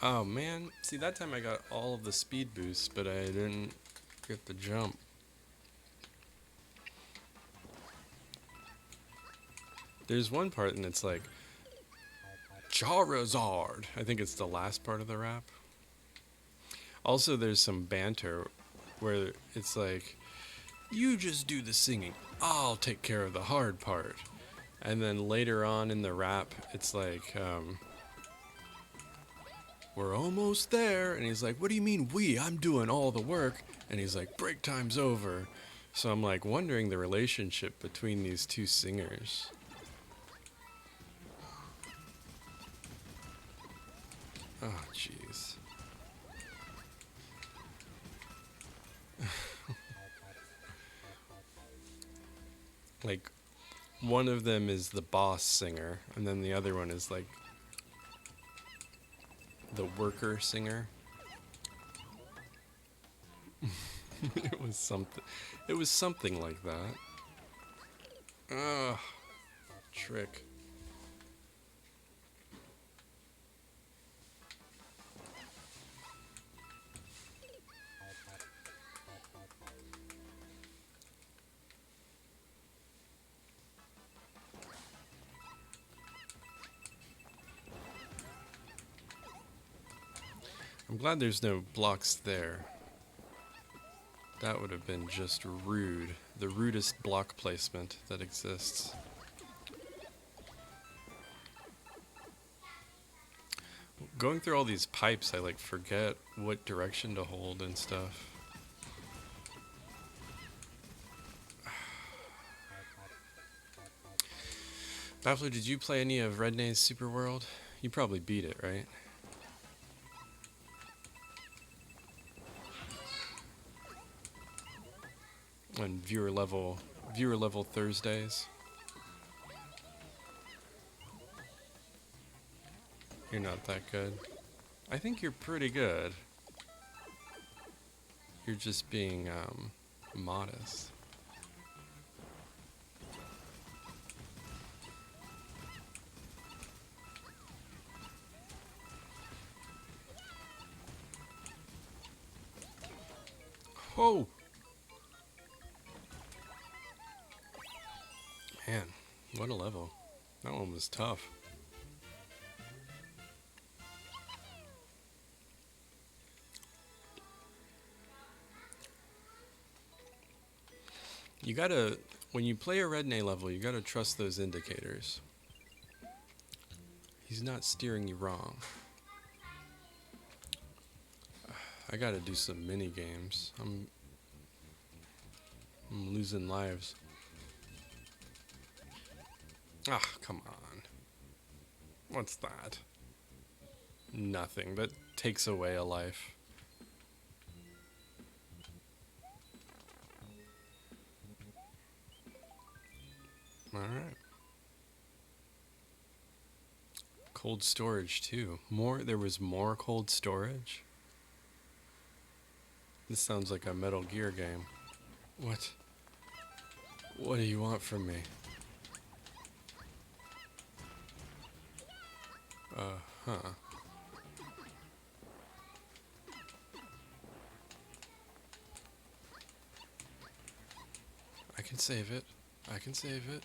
[SPEAKER 1] Oh man, see that time I got all of the speed boosts, but I didn't get the jump. There's one part and it's like, Charizard! I think it's the last part of the rap. Also there's some banter where it's like, you just do the singing, I'll take care of the hard part. And then later on in the rap, it's like, we're almost there. And he's like, what do you mean we? I'm doing all the work. And he's like, break time's over. So I'm like wondering the relationship between these two singers. Oh, jeez. Like, One of them is the boss singer, and then the other one is like the worker singer. It was something. It was something like that. Ugh. Trick. I'm glad there's no blocks there. That would have been just rude. The rudest block placement that exists. Going through all these pipes, I like forget what direction to hold and stuff. Baffler, did you play any of Rednay's Super World? You probably beat it, right? On viewer level Thursdays. You're not that good. I think you're pretty good. You're just being modest. Oh! Man, what a level. That one was tough. You gotta, when you play a Rednay level, you gotta trust those indicators. He's not steering you wrong. I gotta do some mini games. I'm losing lives. Ah, come on. What's that? Nothing. That takes away a life. Alright. Cold storage too. There was more cold storage? This sounds like a Metal Gear game. What? What do you want from me? Huh. I can save it. I can save it.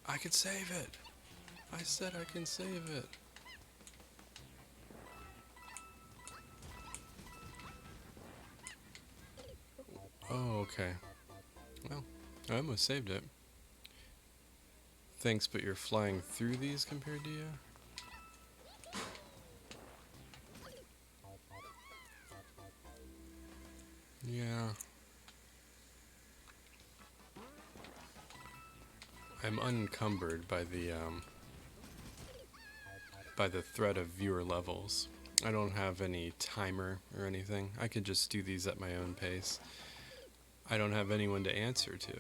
[SPEAKER 1] I can save it. I said I can save it. Oh, okay. Well, I almost saved it. Thanks, but you're flying through these compared to you? Yeah. I'm unencumbered by the threat of viewer levels. I don't have any timer or anything. I could just do these at my own pace. I don't have anyone to answer to.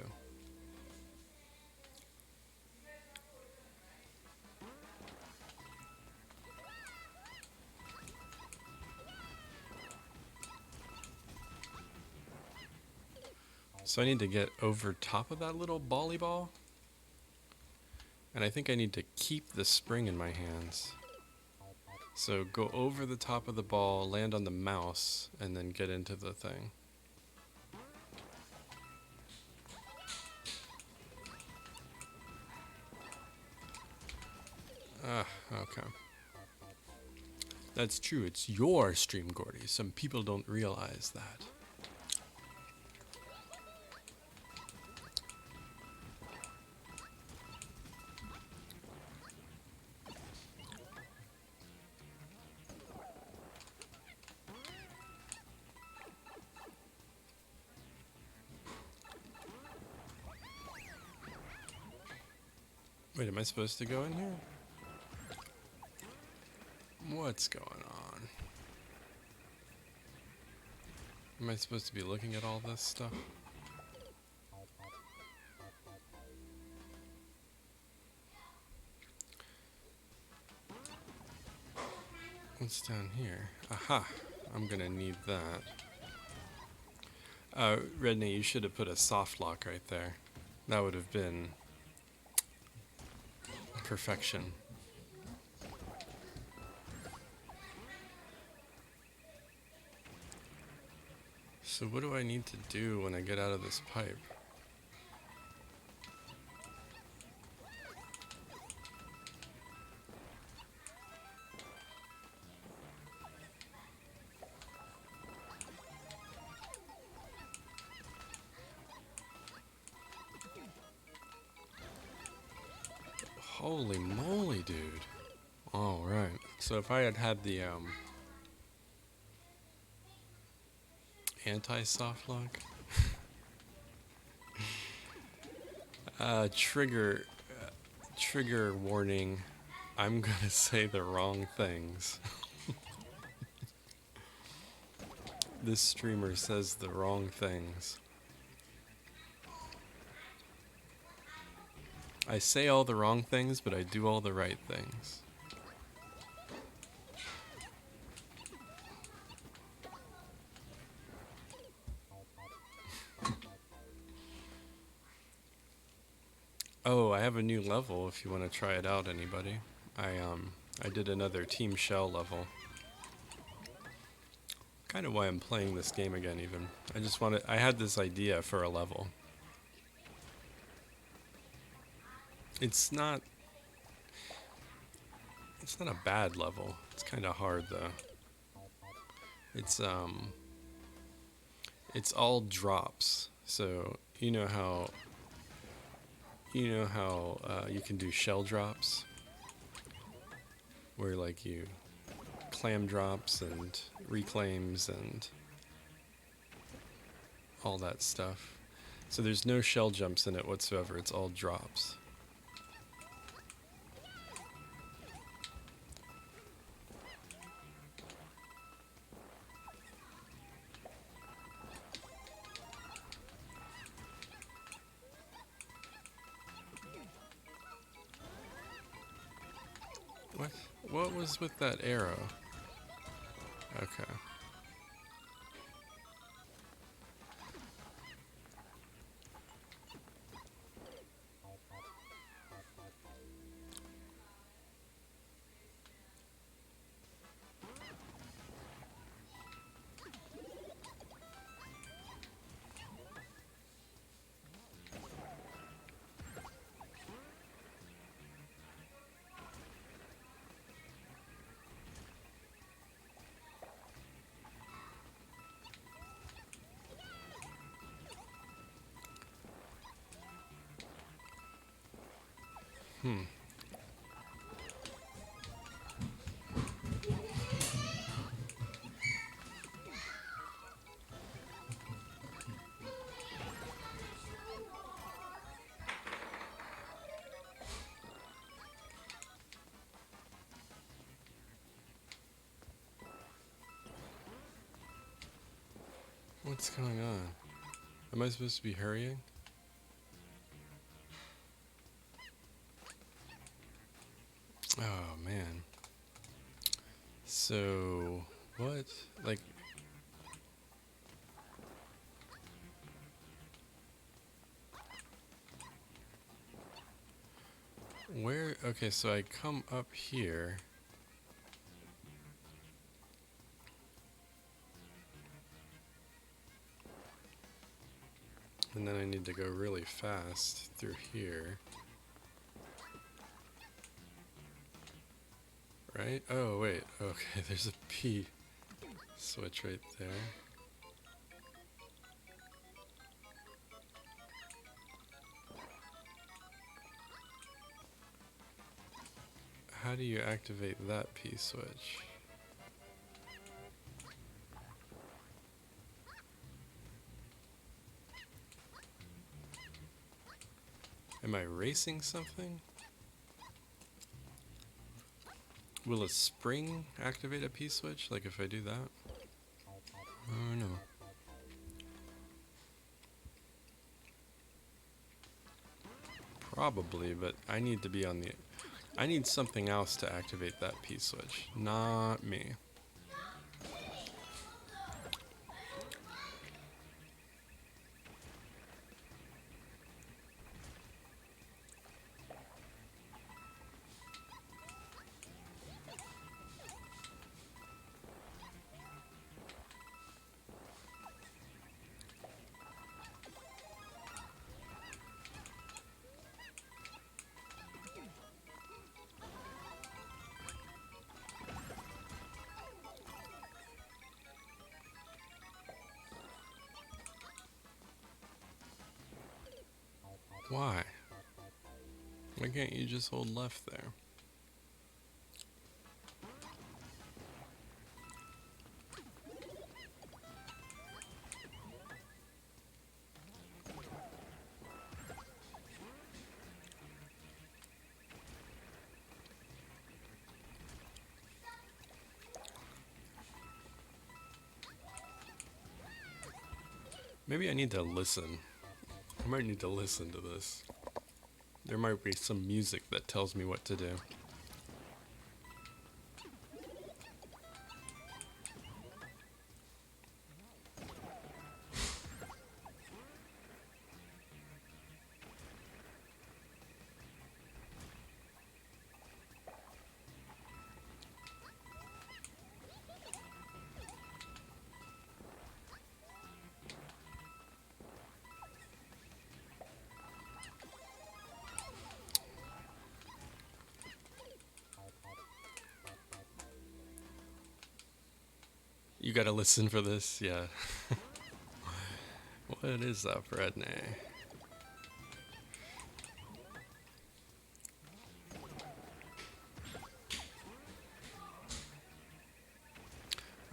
[SPEAKER 1] So I need to get over top of that little bally ball. And I think I need to keep the spring in my hands. So go over the top of the ball, land on the mouse, and then get into the thing. Ah, okay. That's true, it's your stream, Gordy. Some people don't realize that. Wait, am I supposed to go in here? What's going on? Am I supposed to be looking at all this stuff? What's down here? Aha! I'm gonna need that. Redney, you should have put a soft lock right there. That would have been perfection. So what do I need to do when I get out of this pipe? Holy moly, dude. Alright. So if I had had the anti-soft lock. Trigger warning. I'm gonna say the wrong things. This streamer says the wrong things. I say all the wrong things, but I do all the right things. Oh, I have a new level if you want to try it out, anybody. I did another Team Shell level. Kind of why I'm playing this game again even. I had this idea for a level. It's not a bad level. It's kind of hard though. It's all drops. So you know how you can do shell drops, where like you clam drops and reclaims and all that stuff. So there's no shell jumps in it whatsoever. It's all drops. What was with that arrow? Okay. What's going on? Am I supposed to be hurrying? Oh man. So, what? Like, where? Okay, so I come up here. And then I need to go really fast through here. Right? Oh, wait. Okay, there's a P switch right there. How do you activate that P switch? Am I racing something? Will a spring activate a P switch? Like if I do that? Oh no. Probably, but I need to be on the... I need something else to activate that P-switch, not me. Why? Why can't you just hold left there? Maybe I need to listen. I might need to listen to this. There might be some music that tells me what to do. You gotta listen for this, yeah. What is up, Redney?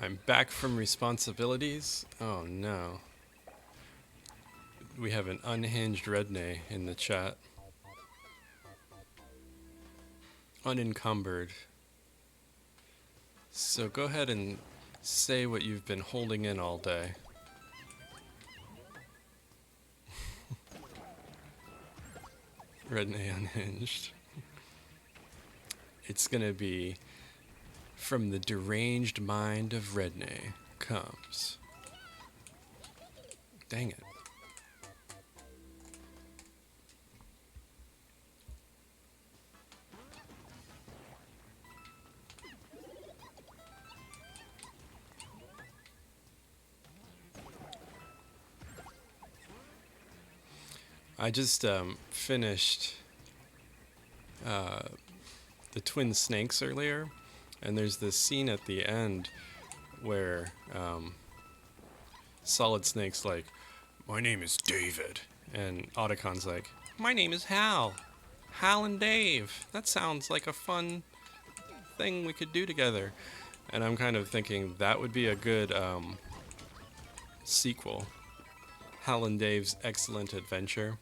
[SPEAKER 1] I'm back from responsibilities. Oh no. We have an unhinged Redney in the chat. Unencumbered. So go ahead and say what you've been holding in all day. Redney unhinged. It's gonna be from the deranged mind of Redney comes. Dang it. I just finished the Twin Snakes earlier, and there's this scene at the end where Solid Snake's like, "My name is David," and Otacon's like, "My name is Hal. Hal and Dave. That sounds like a fun thing we could do together." And I'm kind of thinking that would be a good sequel. Hal and Dave's Excellent Adventure.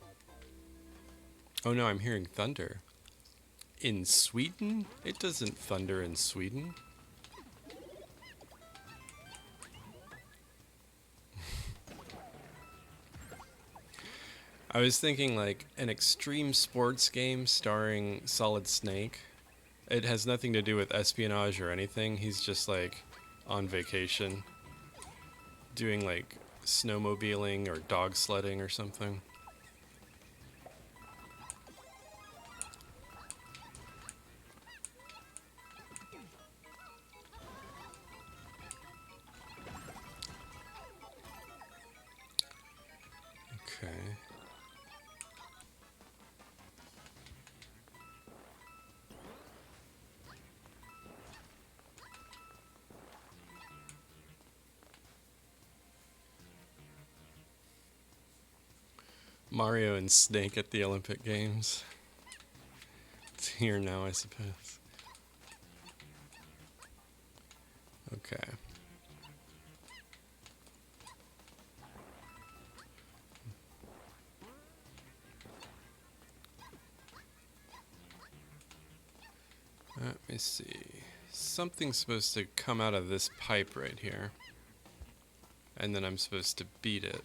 [SPEAKER 1] Oh no, I'm hearing thunder. In Sweden? It doesn't thunder in Sweden. I was thinking like an extreme sports game starring Solid Snake. It has nothing to do with espionage or anything. He's just like on vacation doing like snowmobiling or dog sledding or something. Okay. Mario and Snake at the Olympic Games. It's here now, I suppose. Okay. Let me see. Something's supposed to come out of this pipe right here. And then I'm supposed to beat it.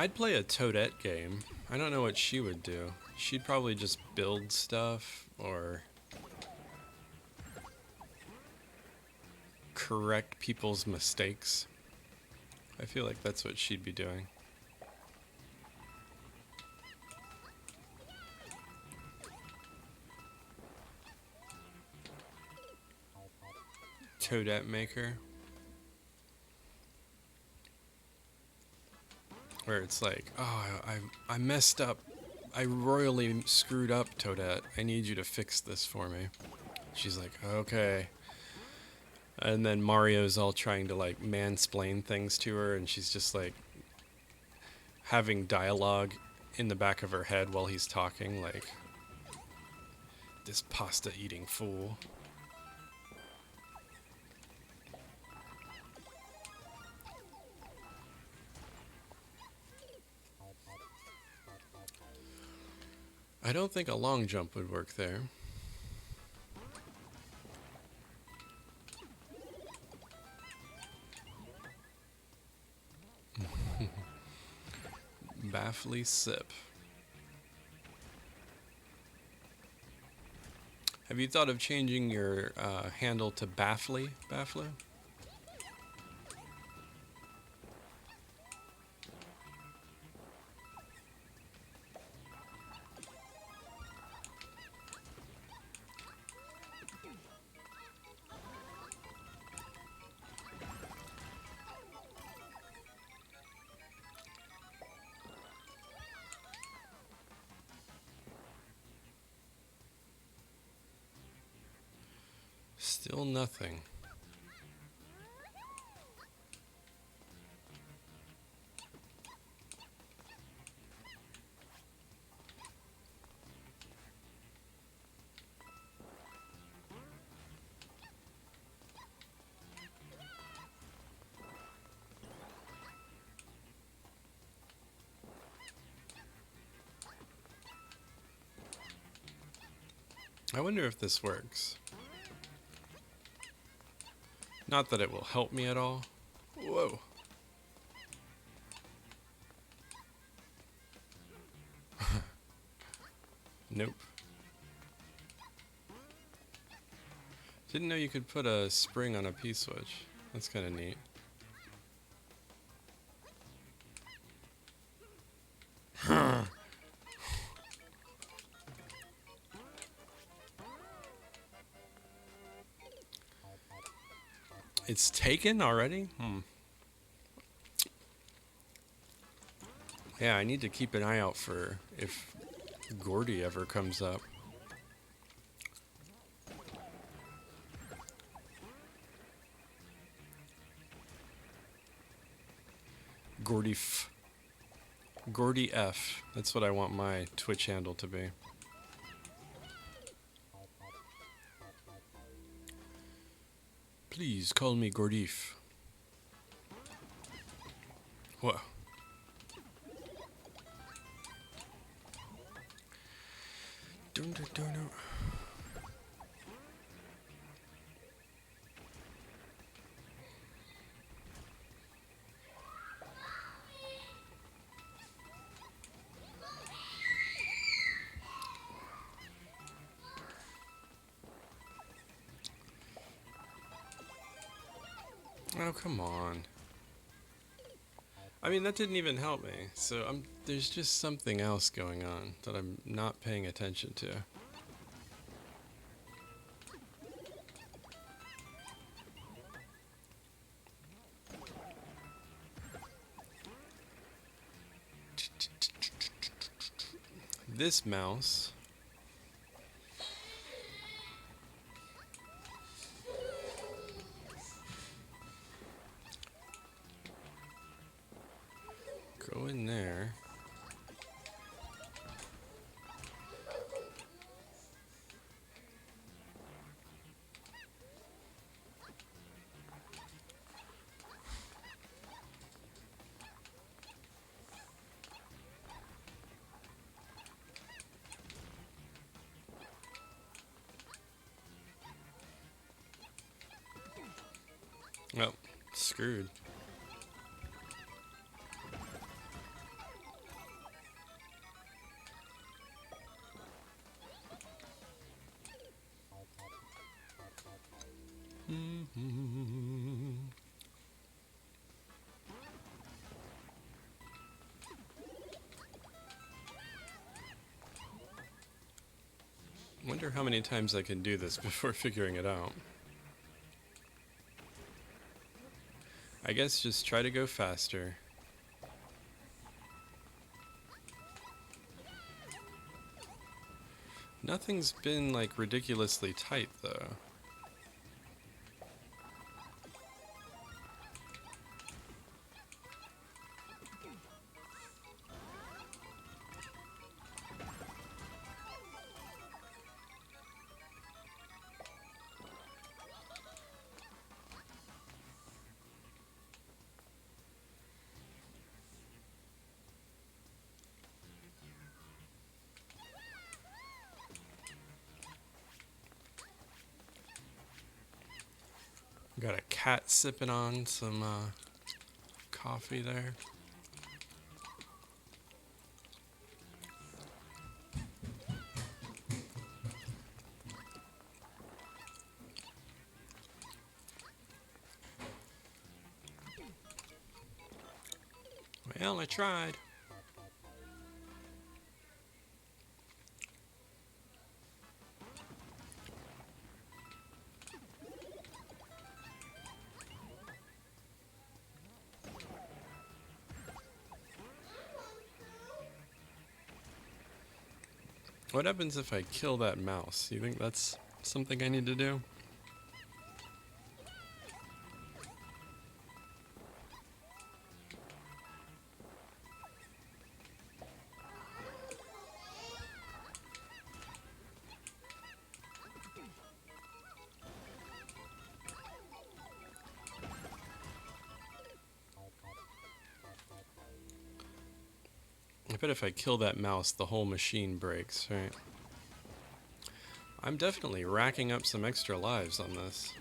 [SPEAKER 1] I'd play a Toadette game. I don't know what she would do. She'd probably just build stuff or correct people's mistakes. I feel like that's what she'd be doing. Toadette maker. Where it's like, oh, I messed up. I royally screwed up, Toadette. I need you to fix this for me. She's like, okay. And then Mario's all trying to like mansplain things to her, and she's just like having dialogue in the back of her head while he's talking, like, this pasta eating fool. I don't think a long jump would work there. Baffly sip. Have you thought of changing your handle to Baffly? Baffler? Still nothing. I wonder if this works. Not that it will help me at all. Whoa. Nope. Didn't know you could put a spring on a P-switch. That's kind of neat. It's taken already? Yeah, I need to keep an eye out for if Gordy ever comes up. Gordy F. That's what I want my Twitch handle to be. Please call me Gordif. Whoa. Dun, dun, dun, dun. Oh, come on. I mean, that didn't even help me. So there's just something else going on that I'm not paying attention to. This mouse. Go in there. Well, screwed. Wonder how many times I can do this before figuring it out. I guess just try to go faster. Nothing's been like ridiculously tight though. Got a cat sipping on some coffee there. Well, I tried. What happens if I kill that mouse? You think that's something I need to do? I bet if I kill that mouse, the whole machine breaks, right? I'm definitely racking up some extra lives on this.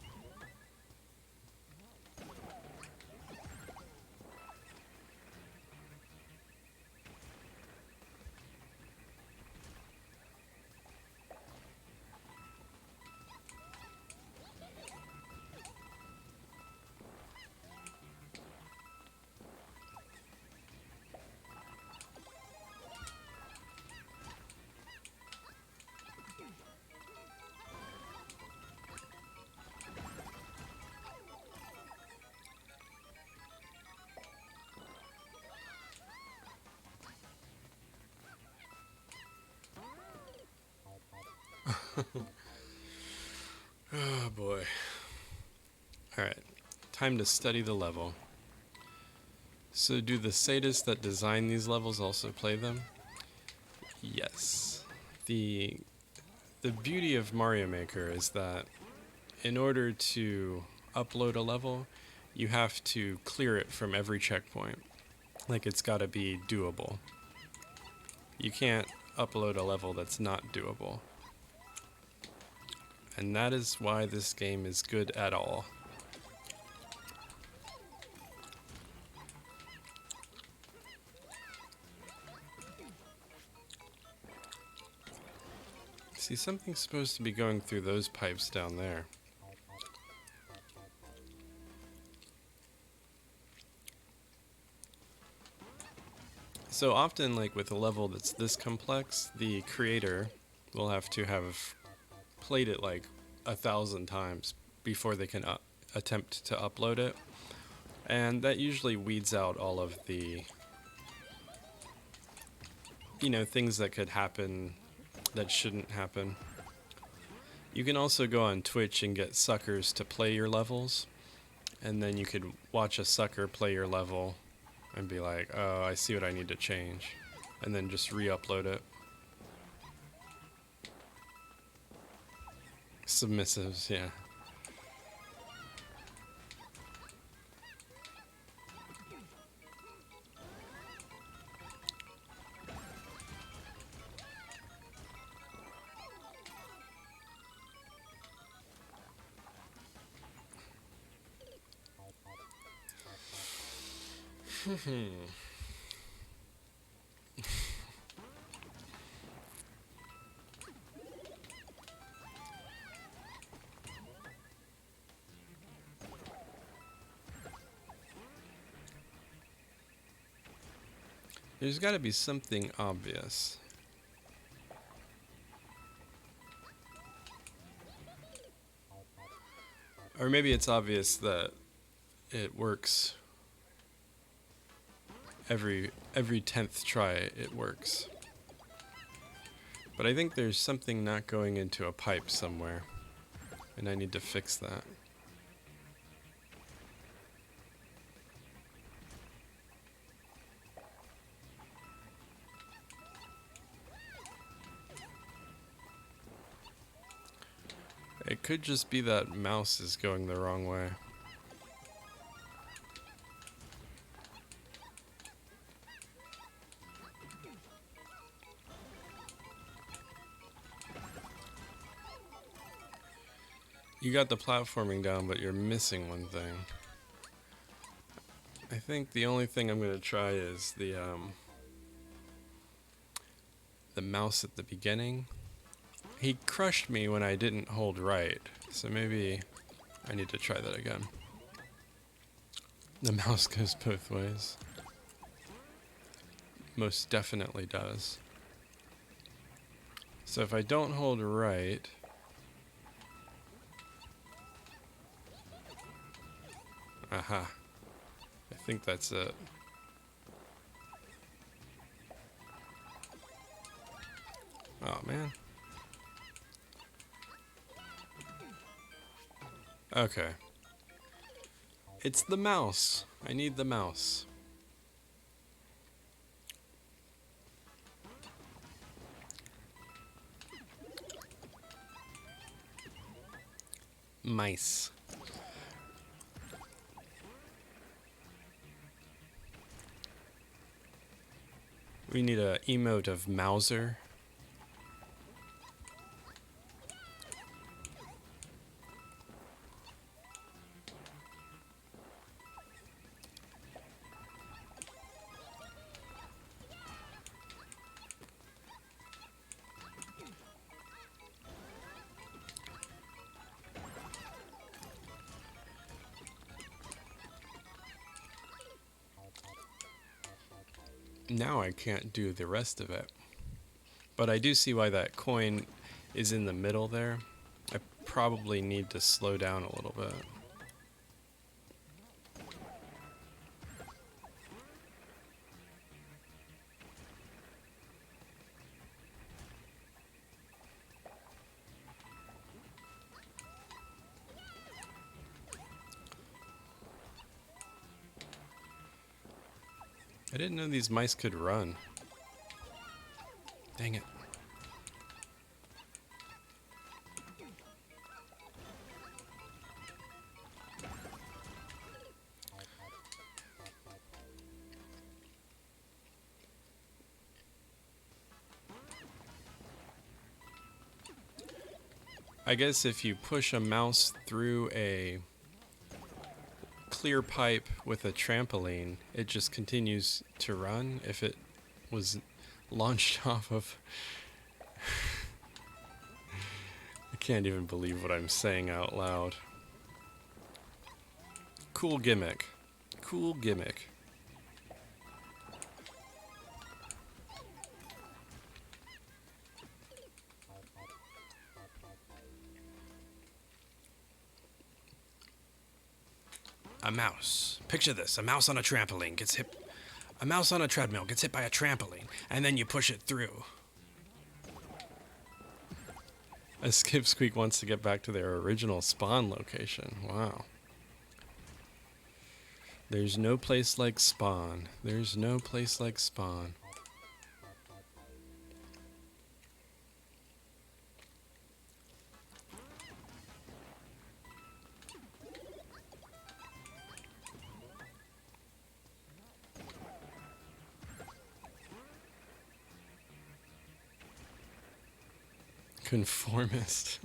[SPEAKER 1] Oh boy. Alright, time to study the level. So do the sadists that design these levels also play them? Yes. The beauty of Mario Maker is that in order to upload a level, you have to clear it from every checkpoint. Like, it's gotta be doable. You can't upload a level that's not doable. And that is why this game is good at all. See, something's supposed to be going through those pipes down there. So often, like with a level that's this complex, the creator will have to have played it like 1,000 times before they can attempt to upload it. And that usually weeds out all of the, you know, things that could happen that shouldn't happen. You can also go on Twitch and get suckers to play your levels, and then you could watch a sucker play your level and be like, oh, I see what I need to change, and then just re-upload it. Submissives, yeah. There's got to be something obvious. Or maybe it's obvious that it works every 10th try it works. But I think there's something not going into a pipe somewhere, and I need to fix that. It could just be that mouse is going the wrong way. You got the platforming down, but you're missing one thing. I think the only thing I'm going to try is the mouse at the beginning. He crushed me when I didn't hold right, so maybe I need to try that again. The mouse goes both ways. Most definitely does. So if I don't hold right... Aha. I think that's it. Oh, man. Okay. It's the mouse. I need the mouse. Mice. We need a emote of Mauser. Now I can't do the rest of it. But I do see why that coin is in the middle there. I probably need to slow down a little bit. I didn't know these mice could run. Dang it. I guess if you push a mouse through a clear pipe with a trampoline, it just continues to run. If it was launched off of... I can't even believe what I'm saying out loud. Cool gimmick. Cool gimmick. A mouse. Picture this. A mouse on a trampoline gets hit. A mouse on a treadmill gets hit by a trampoline, and then you push it through. A Skip Squeak wants to get back to their original spawn location. Wow. There's no place like Spawn. There's no place like Spawn. Conformist.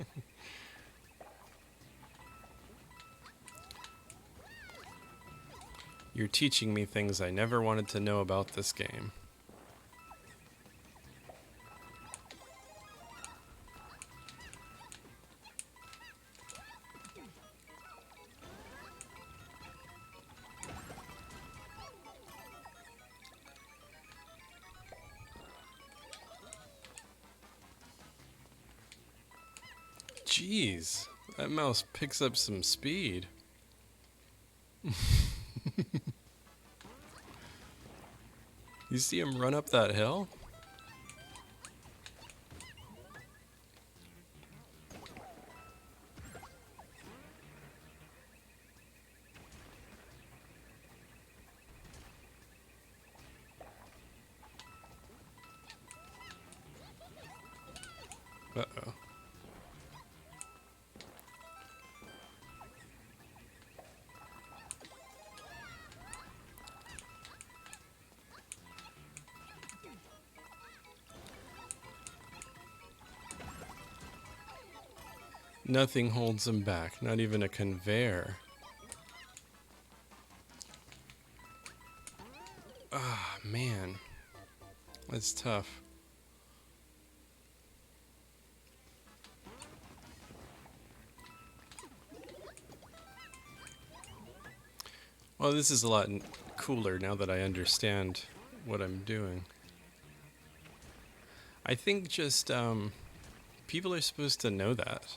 [SPEAKER 1] You're teaching me things I never wanted to know about this game. Jeez, that mouse picks up some speed. You see him run up that hill? Uh-oh. Nothing holds him back, not even a conveyor. Ah, man. That's tough. Well, this is a lot cooler now that I understand what I'm doing. I think just, people are supposed to know that.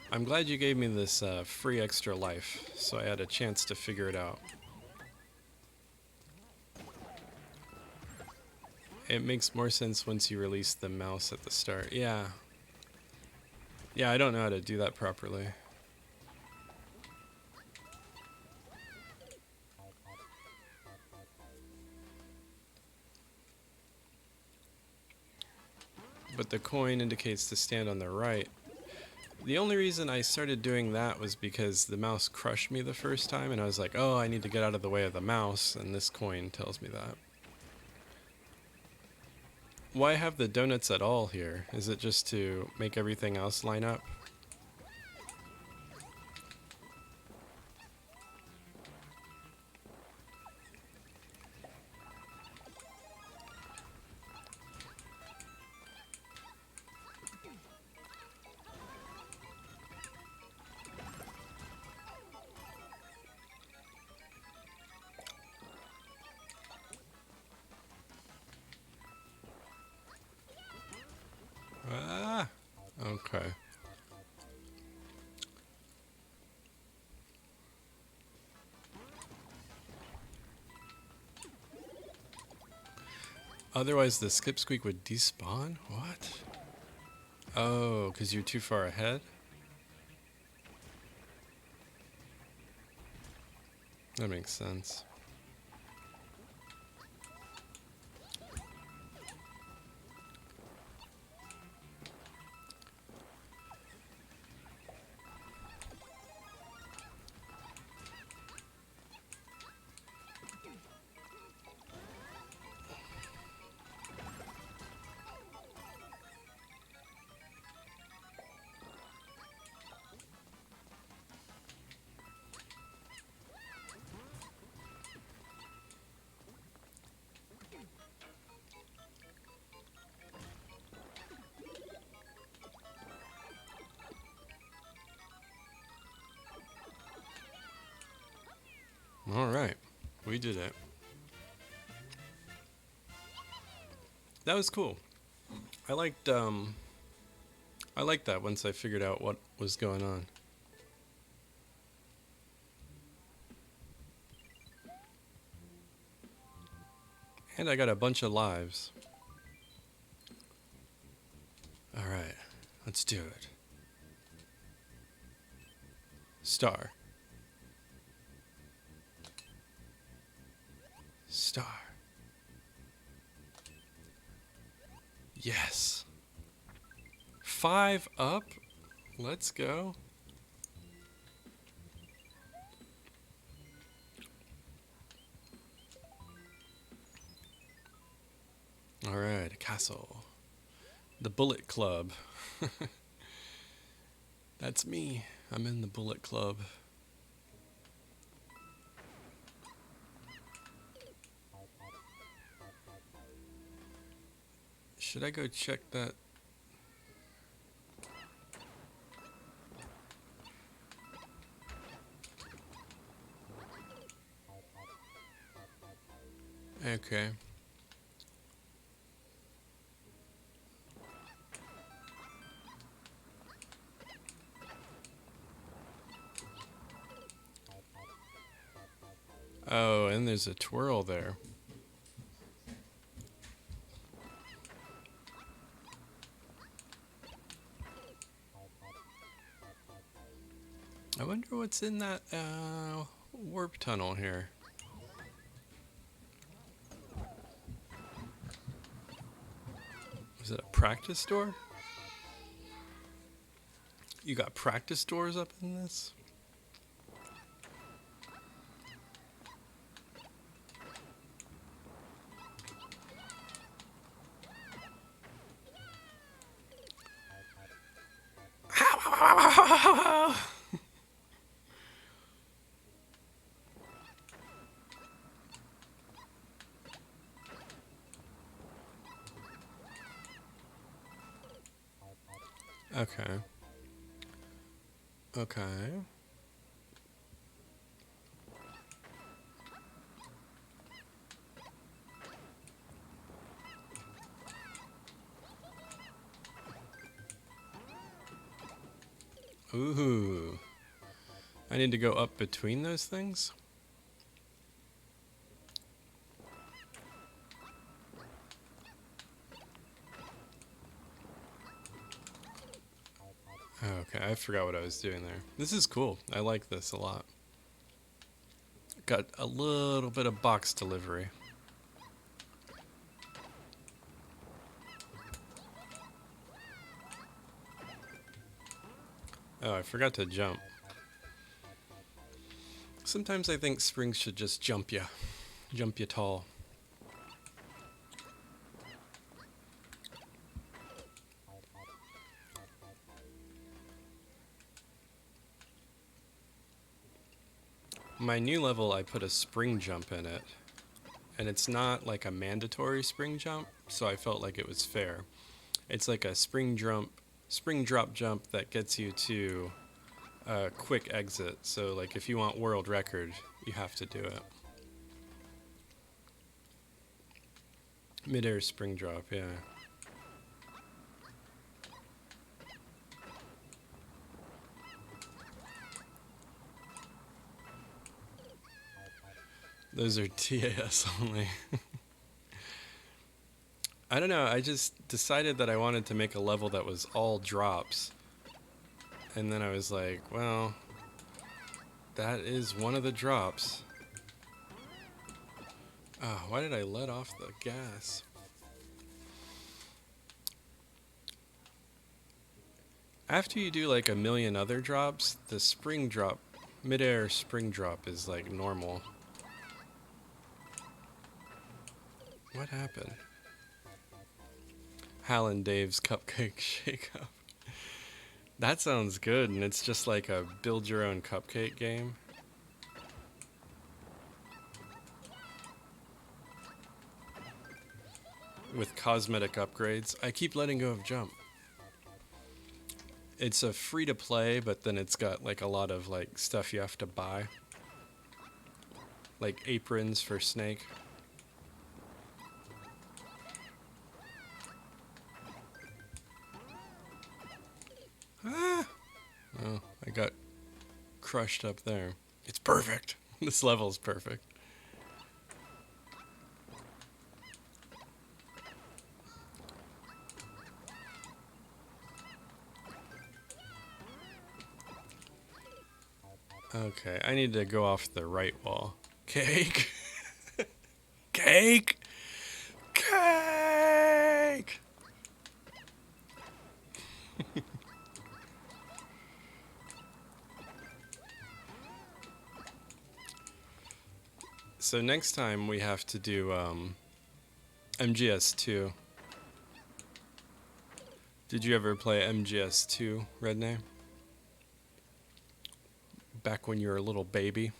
[SPEAKER 1] I'm glad you gave me this free extra life, so I had a chance to figure it out. It makes more sense once you release the mouse at the start. Yeah. Yeah, I don't know how to do that properly. But the coin indicates to stand on the right. The only reason I started doing that was because the mouse crushed me the first time, and I was like, oh, I need to get out of the way of the mouse, and this coin tells me that. Why have the donuts at all here? Is it just to make everything else line up? Ah, okay. Otherwise, the skip squeak would despawn? What? Oh, because you're too far ahead? That makes sense. All right, we did it. That was cool. I liked that once I figured out what was going on. And I got a bunch of lives. All right, let's do it. Star. Star. Yes. 5 up. Let's go. All right, a castle. The Bullet Club. That's me. I'm in the Bullet Club. Should I go check that? Okay. Oh, and there's a twirl there. I wonder what's in that warp tunnel here. Is it a practice door? You got practice doors up in this? Okay. Okay. Ooh. I need to go up between those things? Okay, I forgot what I was doing there. This is cool. I like this a lot. Got a little bit of box delivery. Oh, I forgot to jump. Sometimes I think springs should just jump you. Jump you tall. My new level, I put a spring jump in it. And it's not like a mandatory spring jump, so I felt like it was fair. It's like a spring drop jump that gets you to a quick exit. So like if you want world record, you have to do it. Mid-air spring drop, yeah. Those are TAS only. I don't know, I just decided that I wanted to make a level that was all drops. And then I was like, well, that is one of the drops. Oh, why did I let off the gas? After you do like a million other drops, the spring drop, mid-air spring drop is like normal. What happened? Hal and Dave's Cupcake Shake-Up. That sounds good, and it's just like a build-your-own cupcake game. With cosmetic upgrades. I keep letting go of jump. It's a free-to-play, but then it's got like a lot of like stuff you have to buy. Like aprons for Snake. Ah! Oh, I got crushed up there. It's perfect. This level's perfect. Okay, I need to go off the right wall. Cake! Cake! Cake! So next time we have to do MGS 2. Did you ever play MGS 2, Rednay? Back when you were a little baby?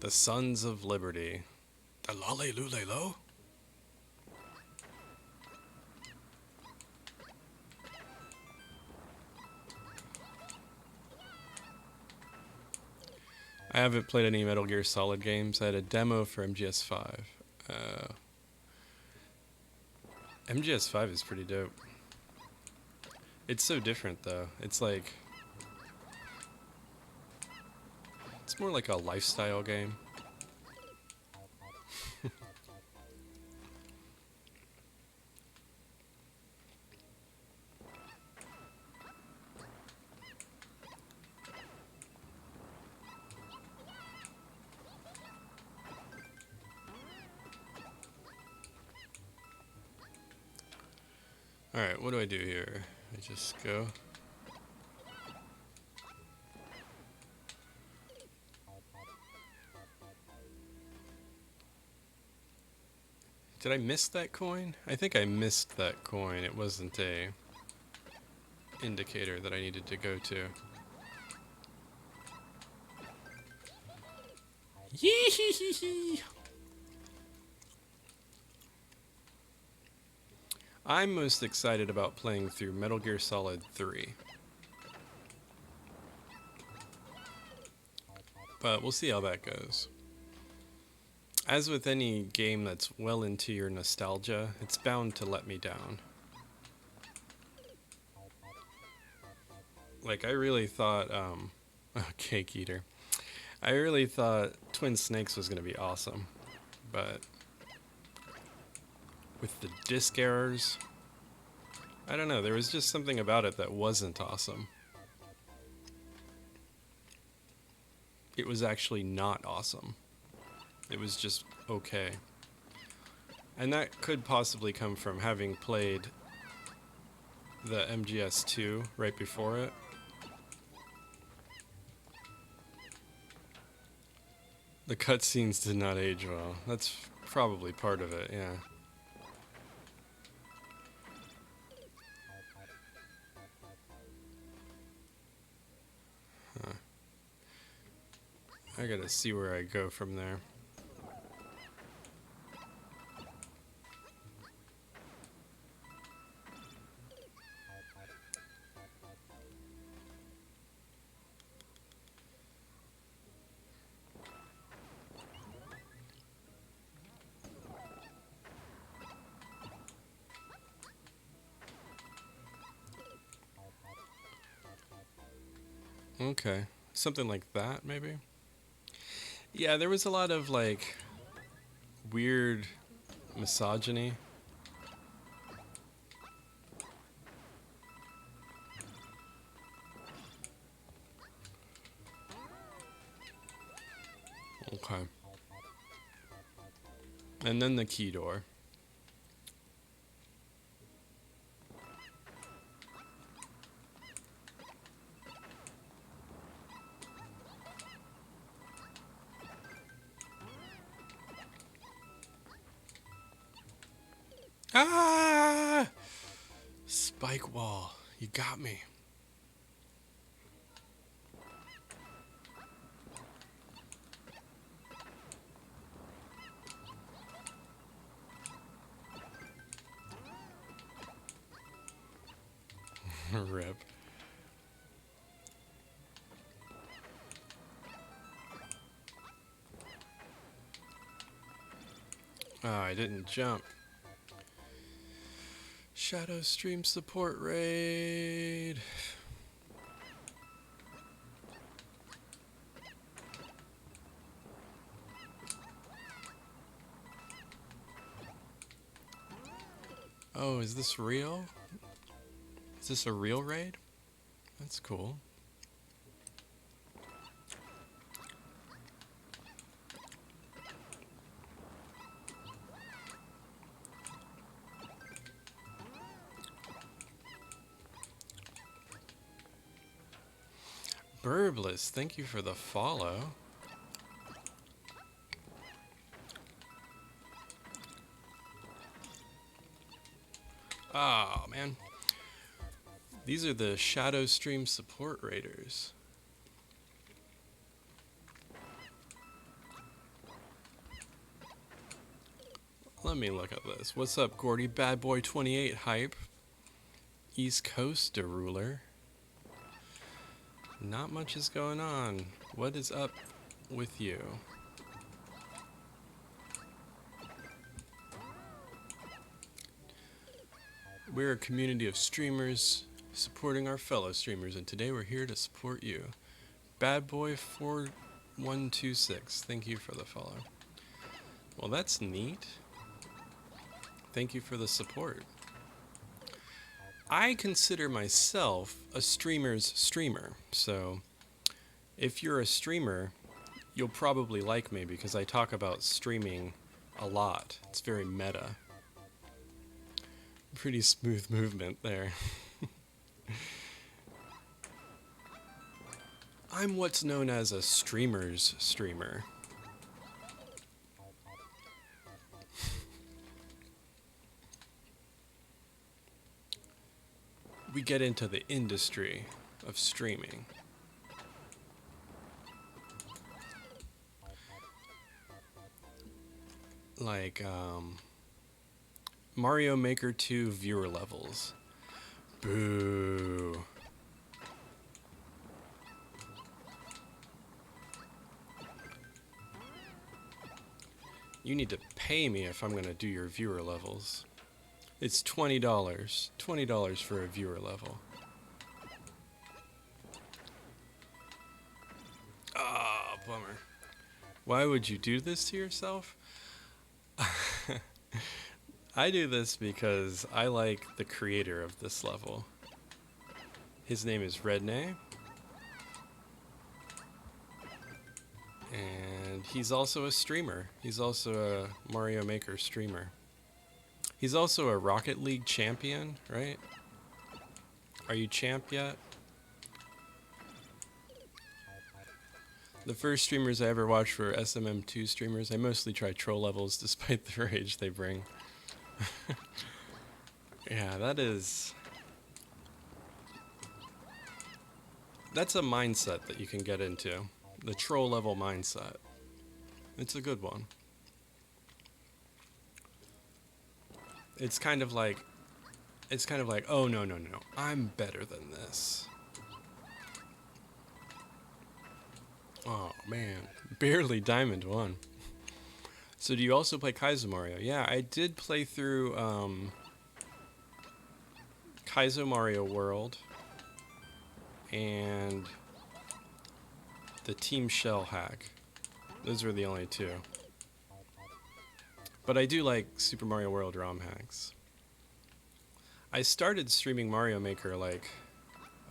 [SPEAKER 1] The Sons of Liberty. The Lale Lule Lo? I haven't played any Metal Gear Solid games. I had a demo for MGS 5. MGS 5 is pretty dope. It's so different though. It's like... It's more like a lifestyle game. Alright, what do I do here? I just go. Did I miss that coin? I think I missed that coin. It wasn't a indicator that I needed to go to. Yee-hee-hee-hee! I'm most excited about playing through Metal Gear Solid 3. But we'll see how that goes. As with any game that's well into your nostalgia, it's bound to let me down. Like, I really thought, Cake Eater. I really thought Twin Snakes was going to be awesome. But with the disc errors, I don't know, there was just something about it that wasn't awesome. It was actually not awesome. It was just okay. And that could possibly come from having played the MGS 2 right before it. The cutscenes did not age well. That's probably part of it, yeah. I gotta see where I go from there. Okay, something like that, maybe? Yeah, there was a lot of, like, weird misogyny. Okay. And then the key door. Ah! Spike wall. You got me. Rip. Oh, I didn't jump. Shadow Stream support raid. Oh, is this real? Is this a real raid? That's cool. Burbless, thank you for the follow. Oh, man. These are the Shadow Stream support raiders. Let me look at this. What's up, Gordy? Bad Boy 28 hype. East Coast ruler. Not much is going on. What is up with you? We're a community of streamers supporting our fellow streamers, and today we're here to support you. Bad Boy 4126, thank you for the follow. Well, that's neat. Thank you for the support. I consider myself a streamer's streamer, so if you're a streamer, you'll probably like me because I talk about streaming a lot. It's very meta. Pretty smooth movement there. I'm what's known as a streamer's streamer. We get into the industry of streaming. Like, Mario Maker 2 viewer levels. Boo. You need to pay me if I'm going to do your viewer levels. It's $20. $20 for a viewer level. Ah, bummer. Why would you do this to yourself? I do this because I like the creator of this level. His name is Redney. And he's also a streamer. He's also a Mario Maker streamer. He's also a Rocket League champion, right? Are you champ yet? The first streamers I ever watched were SMM2 streamers. I mostly try troll levels despite the rage they bring. Yeah, that's a mindset that you can get into. The troll level mindset. It's a good one. It's kind of like, oh no, I'm better than this. Oh man, barely Diamond 1. So do you also play Kaizo Mario? Yeah, I did play through Kaizo Mario World and the Team Shell hack. Those were the only two. But I do like Super Mario World ROM hacks. I started streaming Mario Maker like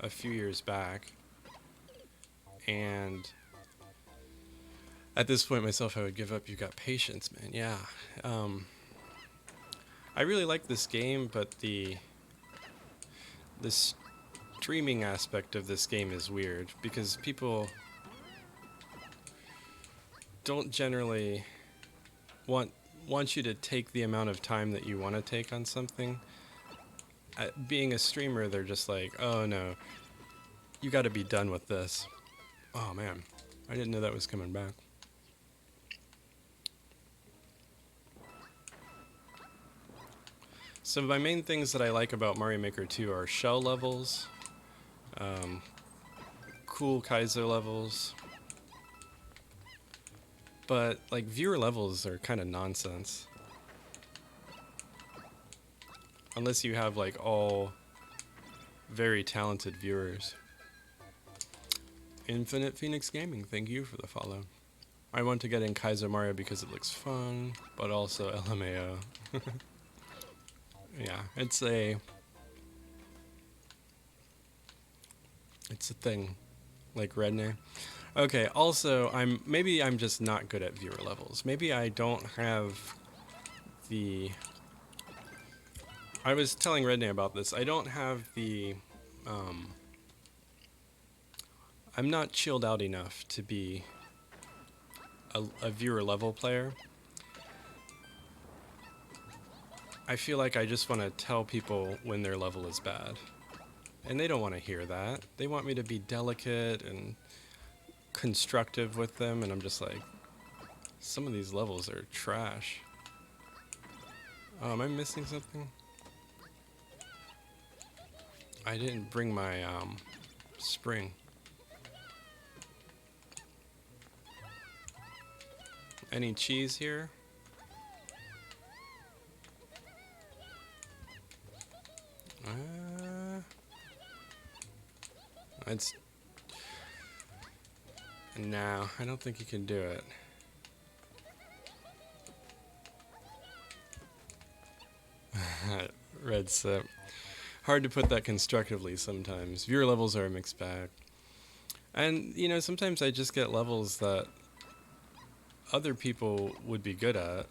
[SPEAKER 1] a few years back, and at this point myself I would give up. You got patience, man. Yeah. I really like this game, but the streaming aspect of this game is weird because people don't generally want you to take the amount of time that you want to take on something. Being a streamer, they're just like, oh no, you got to be done with this. Oh man, I didn't know that was coming back. So my main things that I like about Mario Maker 2 are shell levels, cool Kaizo levels, but like viewer levels are kind of nonsense. Unless you have like all very talented viewers. Infinite Phoenix Gaming, thank you for the follow. I want to get in Kaizo Mario because it looks fun, but also LMAO. Yeah, it's a thing, like Redney. Okay, also, maybe I'm just not good at viewer levels. Maybe I don't have the... I was telling Redney about this. I don't have the... I'm not chilled out enough to be a viewer level player. I feel like I just want to tell people when their level is bad. And they don't want to hear that. They want me to be delicate and constructive with them, and I'm just like, some of these levels are trash. Oh, am I missing something? I didn't bring my spring. Any cheese here? It's... No, I don't think you can do it. Red sip. Hard to put that constructively sometimes. Viewer levels are a mixed bag. And, you know, sometimes I just get levels that other people would be good at,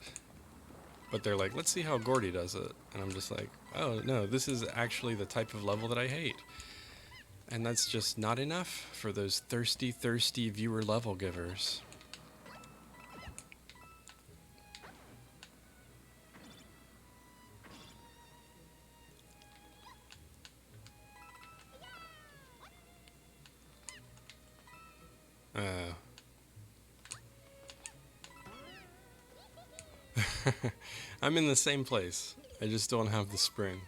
[SPEAKER 1] but they're like, let's see how Gordy does it. And I'm just like, oh, no, this is actually the type of level that I hate. And that's just not enough for those thirsty, thirsty viewer level givers. I'm in the same place. I just don't have the spring.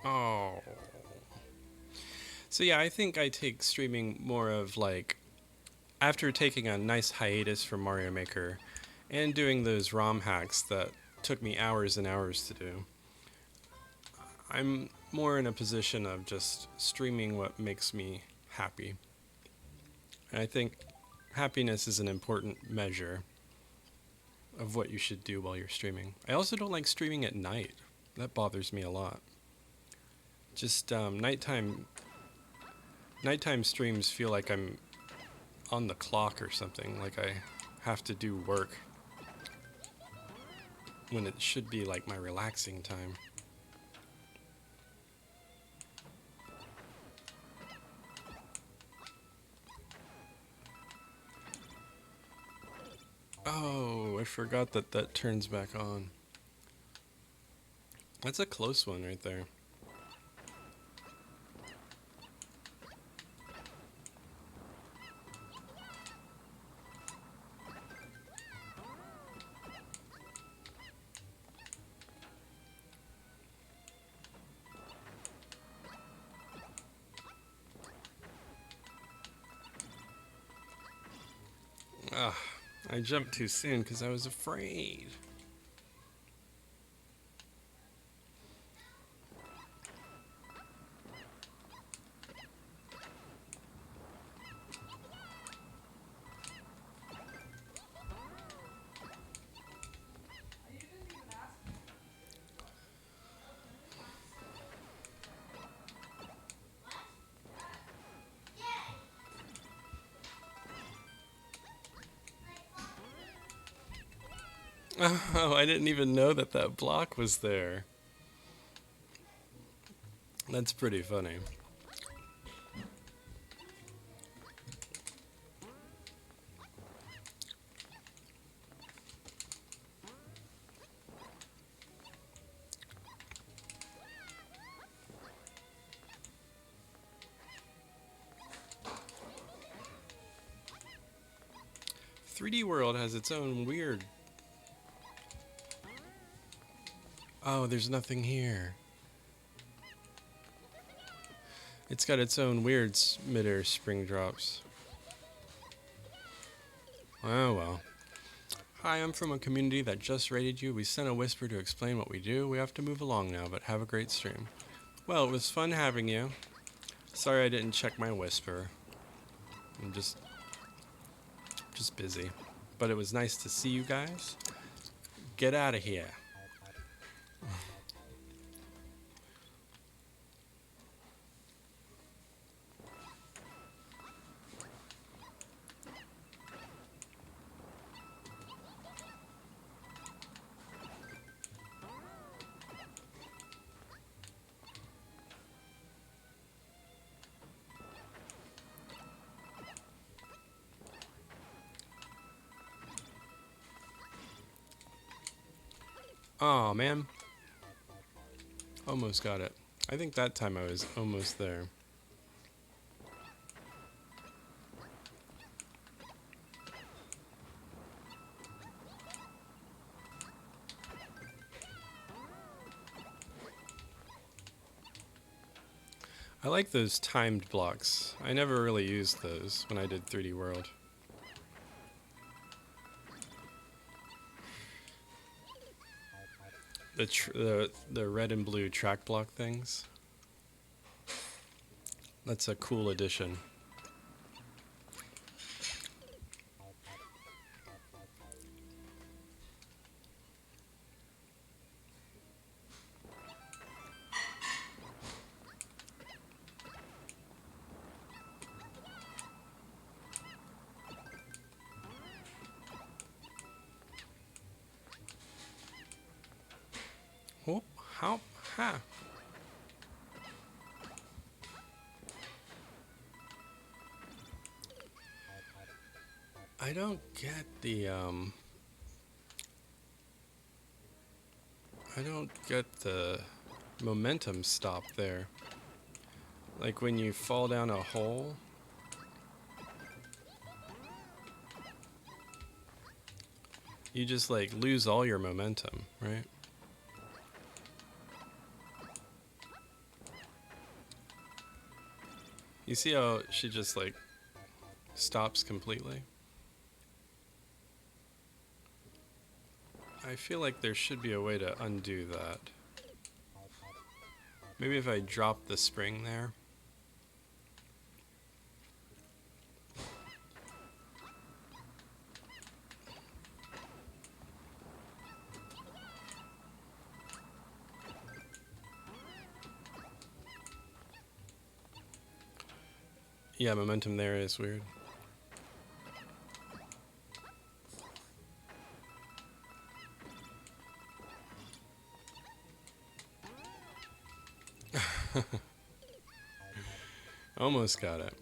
[SPEAKER 1] Oh. So yeah, I think I take streaming more of like, after taking a nice hiatus from Mario Maker and doing those ROM hacks that took me hours and hours to do, I'm more in a position of just streaming what makes me happy. And I think happiness is an important measure of what you should do while you're streaming. I also don't like streaming at night. That bothers me a lot. Just nighttime streams feel like I'm on the clock or something, like I have to do work when it should be like my relaxing time. Oh, I forgot that that turns back on. That's a close one right there. Ah, I jumped too soon because I was afraid. Oh, I didn't even know that that block was there. That's pretty funny. "3D World" has its own weird... Oh, there's nothing here. It's got its own weird mid-air spring drops. Oh well. Hi, I'm from a community that just raided you. We sent a whisper to explain what we do. We have to move along now, but have a great stream. Well, it was fun having you. Sorry I didn't check my whisper. I'm just busy. But it was nice to see you guys. Get out of here. Oh man. Almost got it. I think that time I was almost there. I like those timed blocks. I never really used those when I did 3D World. The red and blue track block things. That's a cool addition. Oh, how, ha. I don't get the, I don't get the momentum stop there. Like when you fall down a hole. You just like lose all your momentum, right? You see how she just like stops completely? I feel like there should be a way to undo that. Maybe if I drop the spring there. Yeah, momentum there is weird. Almost got it.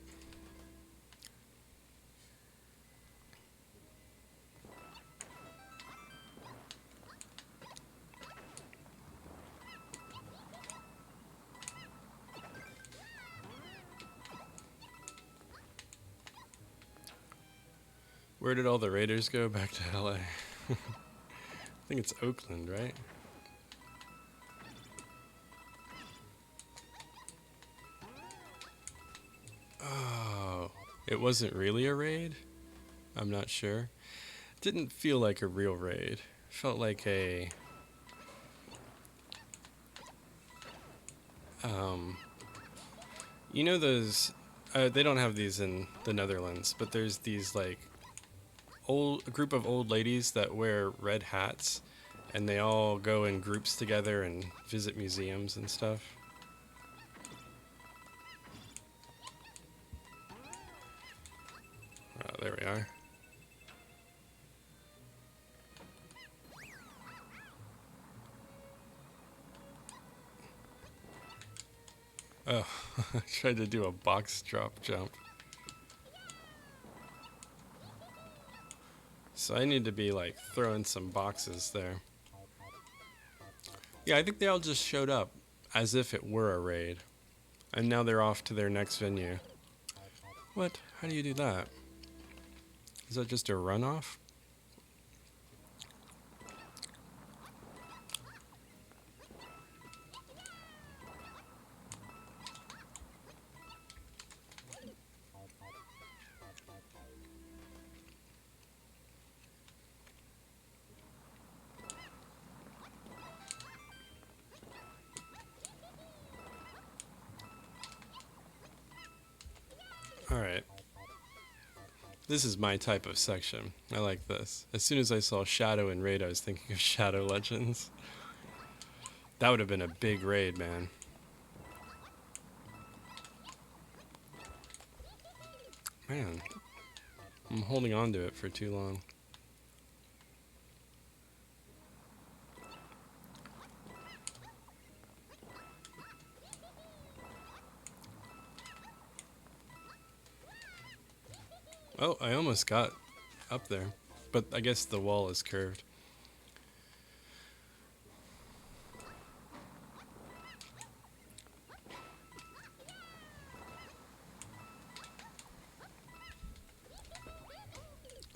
[SPEAKER 1] Where did all the Raiders go? Back to LA. I think it's Oakland, right? Oh, it wasn't really a raid? I'm not sure. Didn't feel like a real raid. Felt like a you know those they don't have these in the Netherlands, but there's these like a group of old ladies that wear red hats and they all go in groups together and visit museums and stuff. There we are. Oh, I tried to do a box drop jump. So I need to be like throwing some boxes there. Yeah, I think they all just showed up as if it were a raid. And now they're off to their next venue. What? How do you do that? Is that just a runoff? Alright. This is my type of section. I like this. As soon as I saw Shadow and Raid, I was thinking of Shadow Legends. That would have been a big raid, man. Man, I'm holding on to it for too long. Oh, I almost got up there, but I guess the wall is curved.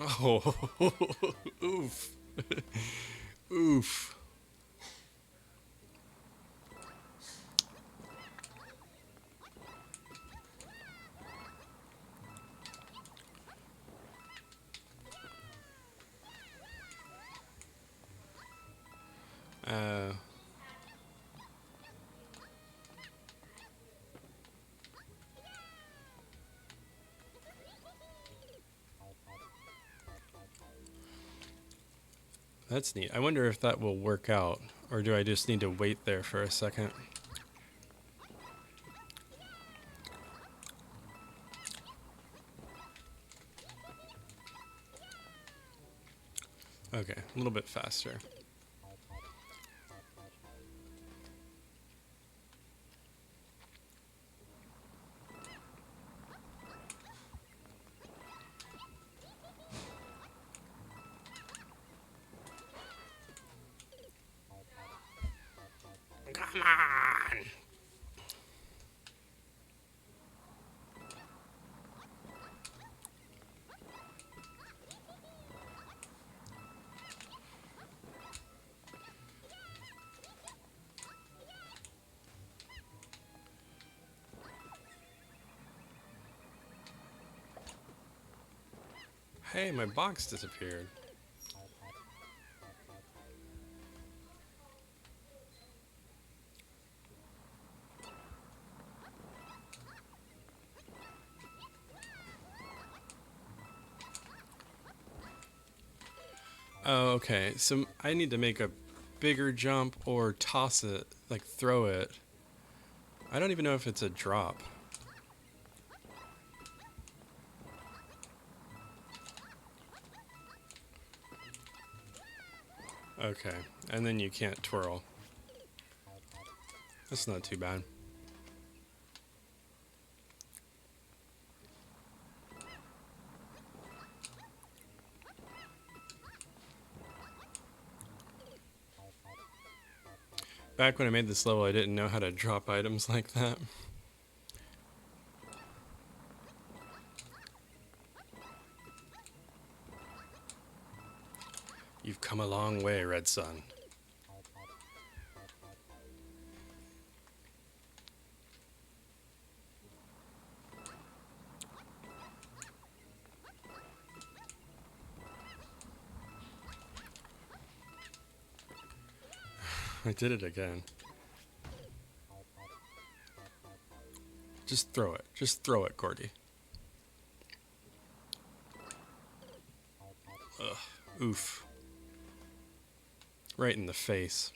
[SPEAKER 1] Oh, oof. Oof. Uh, that's neat. I wonder if that will work out, or do I just need to wait there for a second? Okay, a little bit faster. Come on! Hey, my box disappeared. Oh, okay. So I need to make a bigger jump or toss it, like throw it. I don't even know if it's a drop. Okay, and then you can't twirl. That's not too bad. Back when I made this level, I didn't know how to drop items like that. You've come a long way, Red Sun. I did it again. Just throw it. Just throw it, Gordy. Ugh. Oof. Right in the face.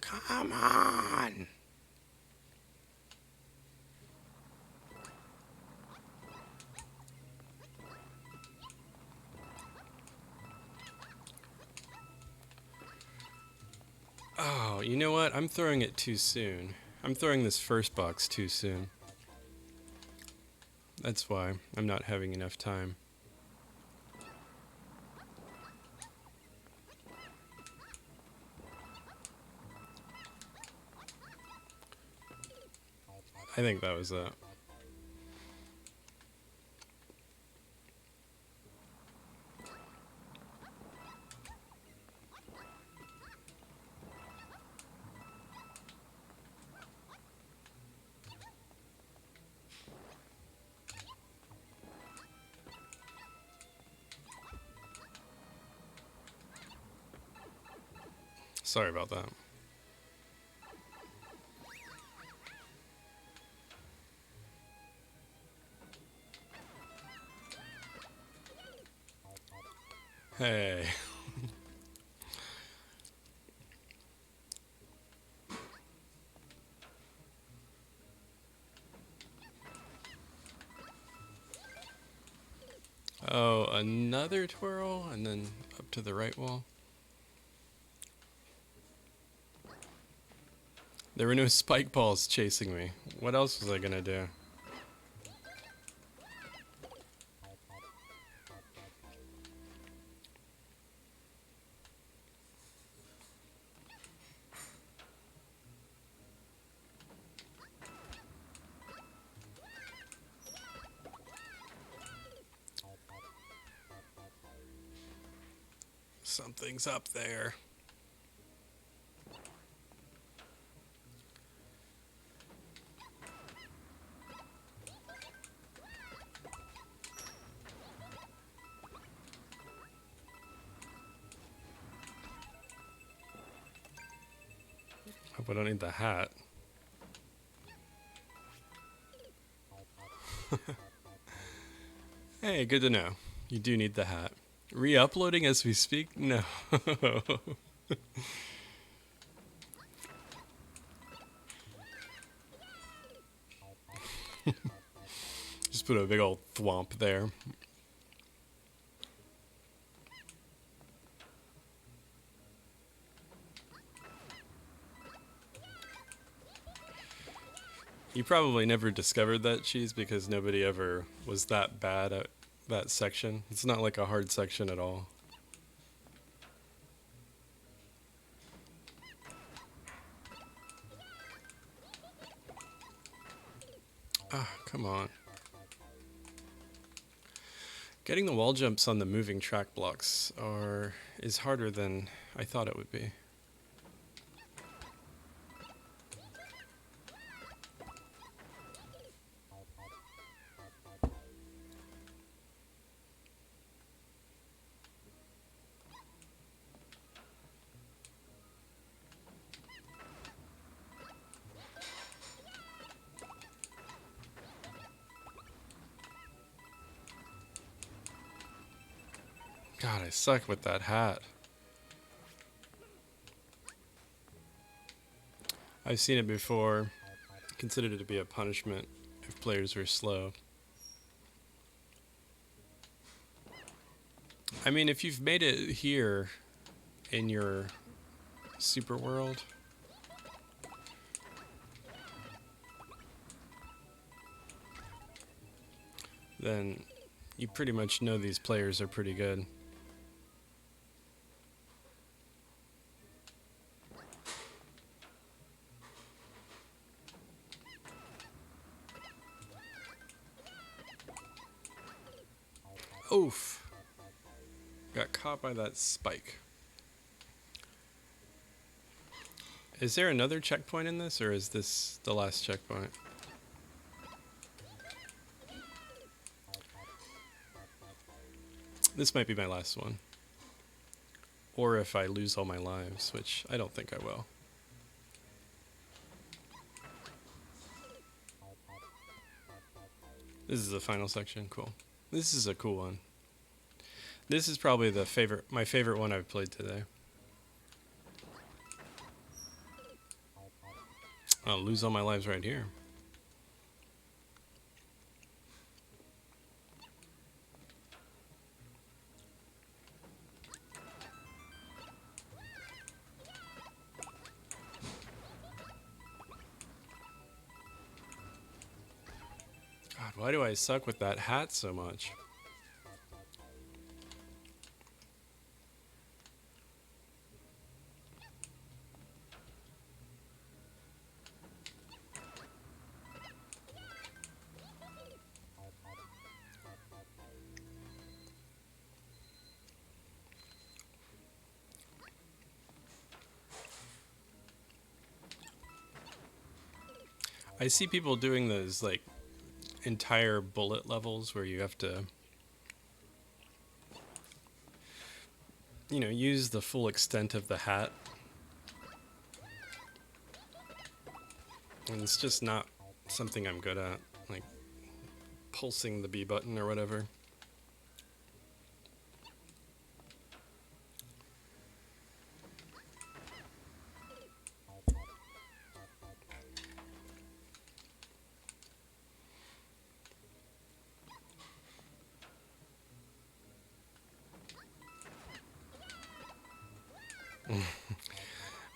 [SPEAKER 1] Come on! Oh, you know what? I'm throwing it too soon. I'm throwing this first box too soon. That's why I'm not having enough time. I think that was it. Sorry about that. Hey. Oh, another twirl and then up to the right wall. There were no spike balls chasing me. What else was I gonna do? Something's up there. Hope I don't need the hat. Hey, good to know. You do need the hat. Re-uploading as we speak? No. Just put a big old thwomp there. You probably never discovered that cheese because nobody ever was that bad at that section. It's not like a hard section at all. Ah, come on. Getting the wall jumps on the moving track blocks is harder than I thought it would be. God, I suck with that hat. I've seen it before. Considered it to be a punishment if players were slow. I mean, if you've made it here in your super world, then you pretty much know these players are pretty good. Oof. Got caught by that spike. Is there another checkpoint in this, or is this the last checkpoint? This might be my last one. Or if I lose all my lives, which I don't think I will. This is the final section. Cool. This is a cool one. This is probably my favorite one I've played today. I'll lose all my lives right here. God, why do I suck with that hat so much? I see people doing those like entire bullet levels where you have to, you know, use the full extent of the hat. And it's just not something I'm good at, like pulsing the B button or whatever.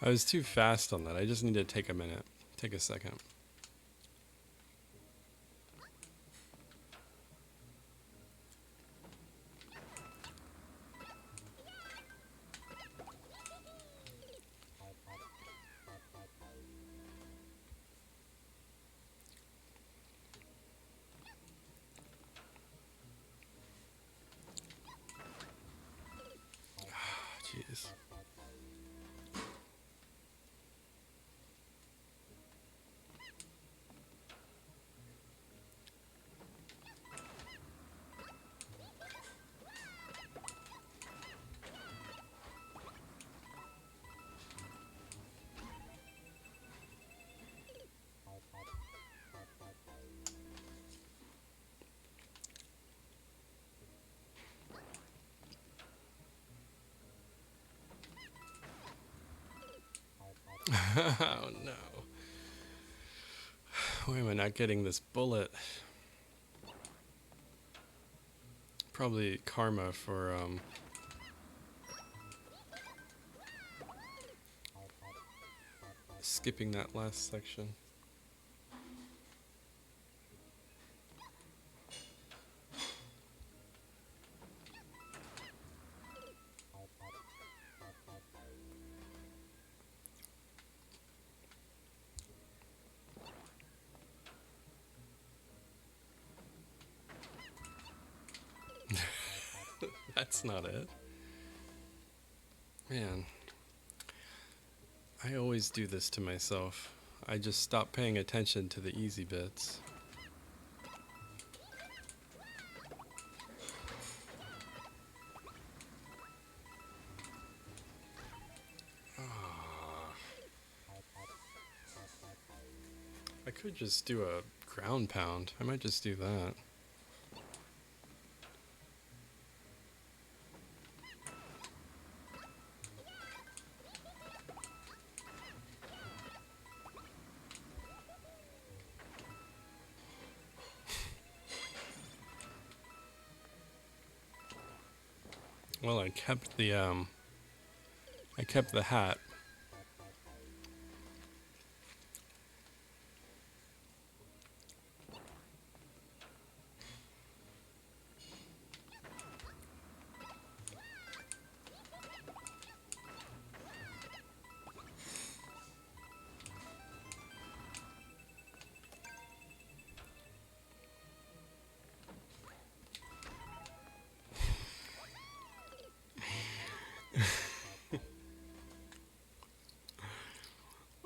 [SPEAKER 1] I was too fast on that. I just need to take a minute. Take a second. Jeez. Oh no. Why am I not getting this bullet? Probably karma for skipping that last section. That's not it. Man, I always do this to myself. I just stop paying attention to the easy bits. I could just do a ground pound. I might just do that. Well, I kept the hat.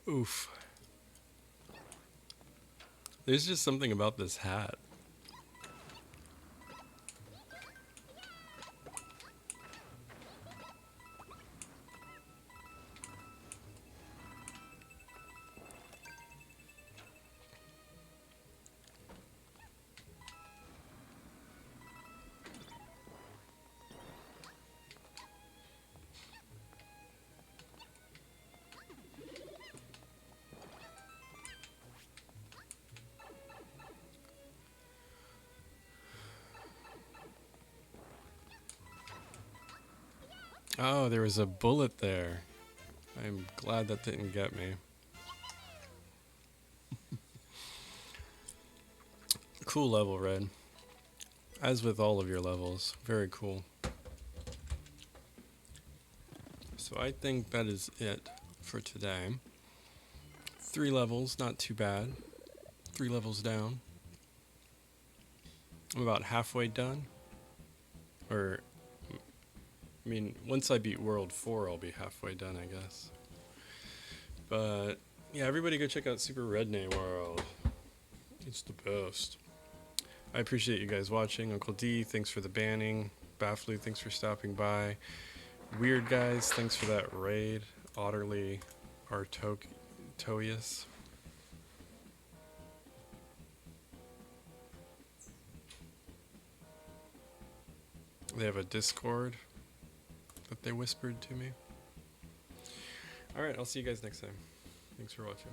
[SPEAKER 1] Oof. There's just something about this hat. Oh, there was a bullet there. I'm glad that didn't get me. Cool level, Red. As with all of your levels. Very cool. So I think that is it for today. 3 levels, not too bad. 3 levels down. I'm about halfway done. Or, I mean, once I beat World 4, I'll be halfway done, I guess. But, yeah, everybody go check out Super Redney World. It's the best. I appreciate you guys watching. Uncle D, thanks for the banning. Bafflu, thanks for stopping by. Weird Guys, thanks for that raid. Otterly Artoius. They have a Discord that they whispered to me. Alright, I'll see you guys next time. Thanks for watching.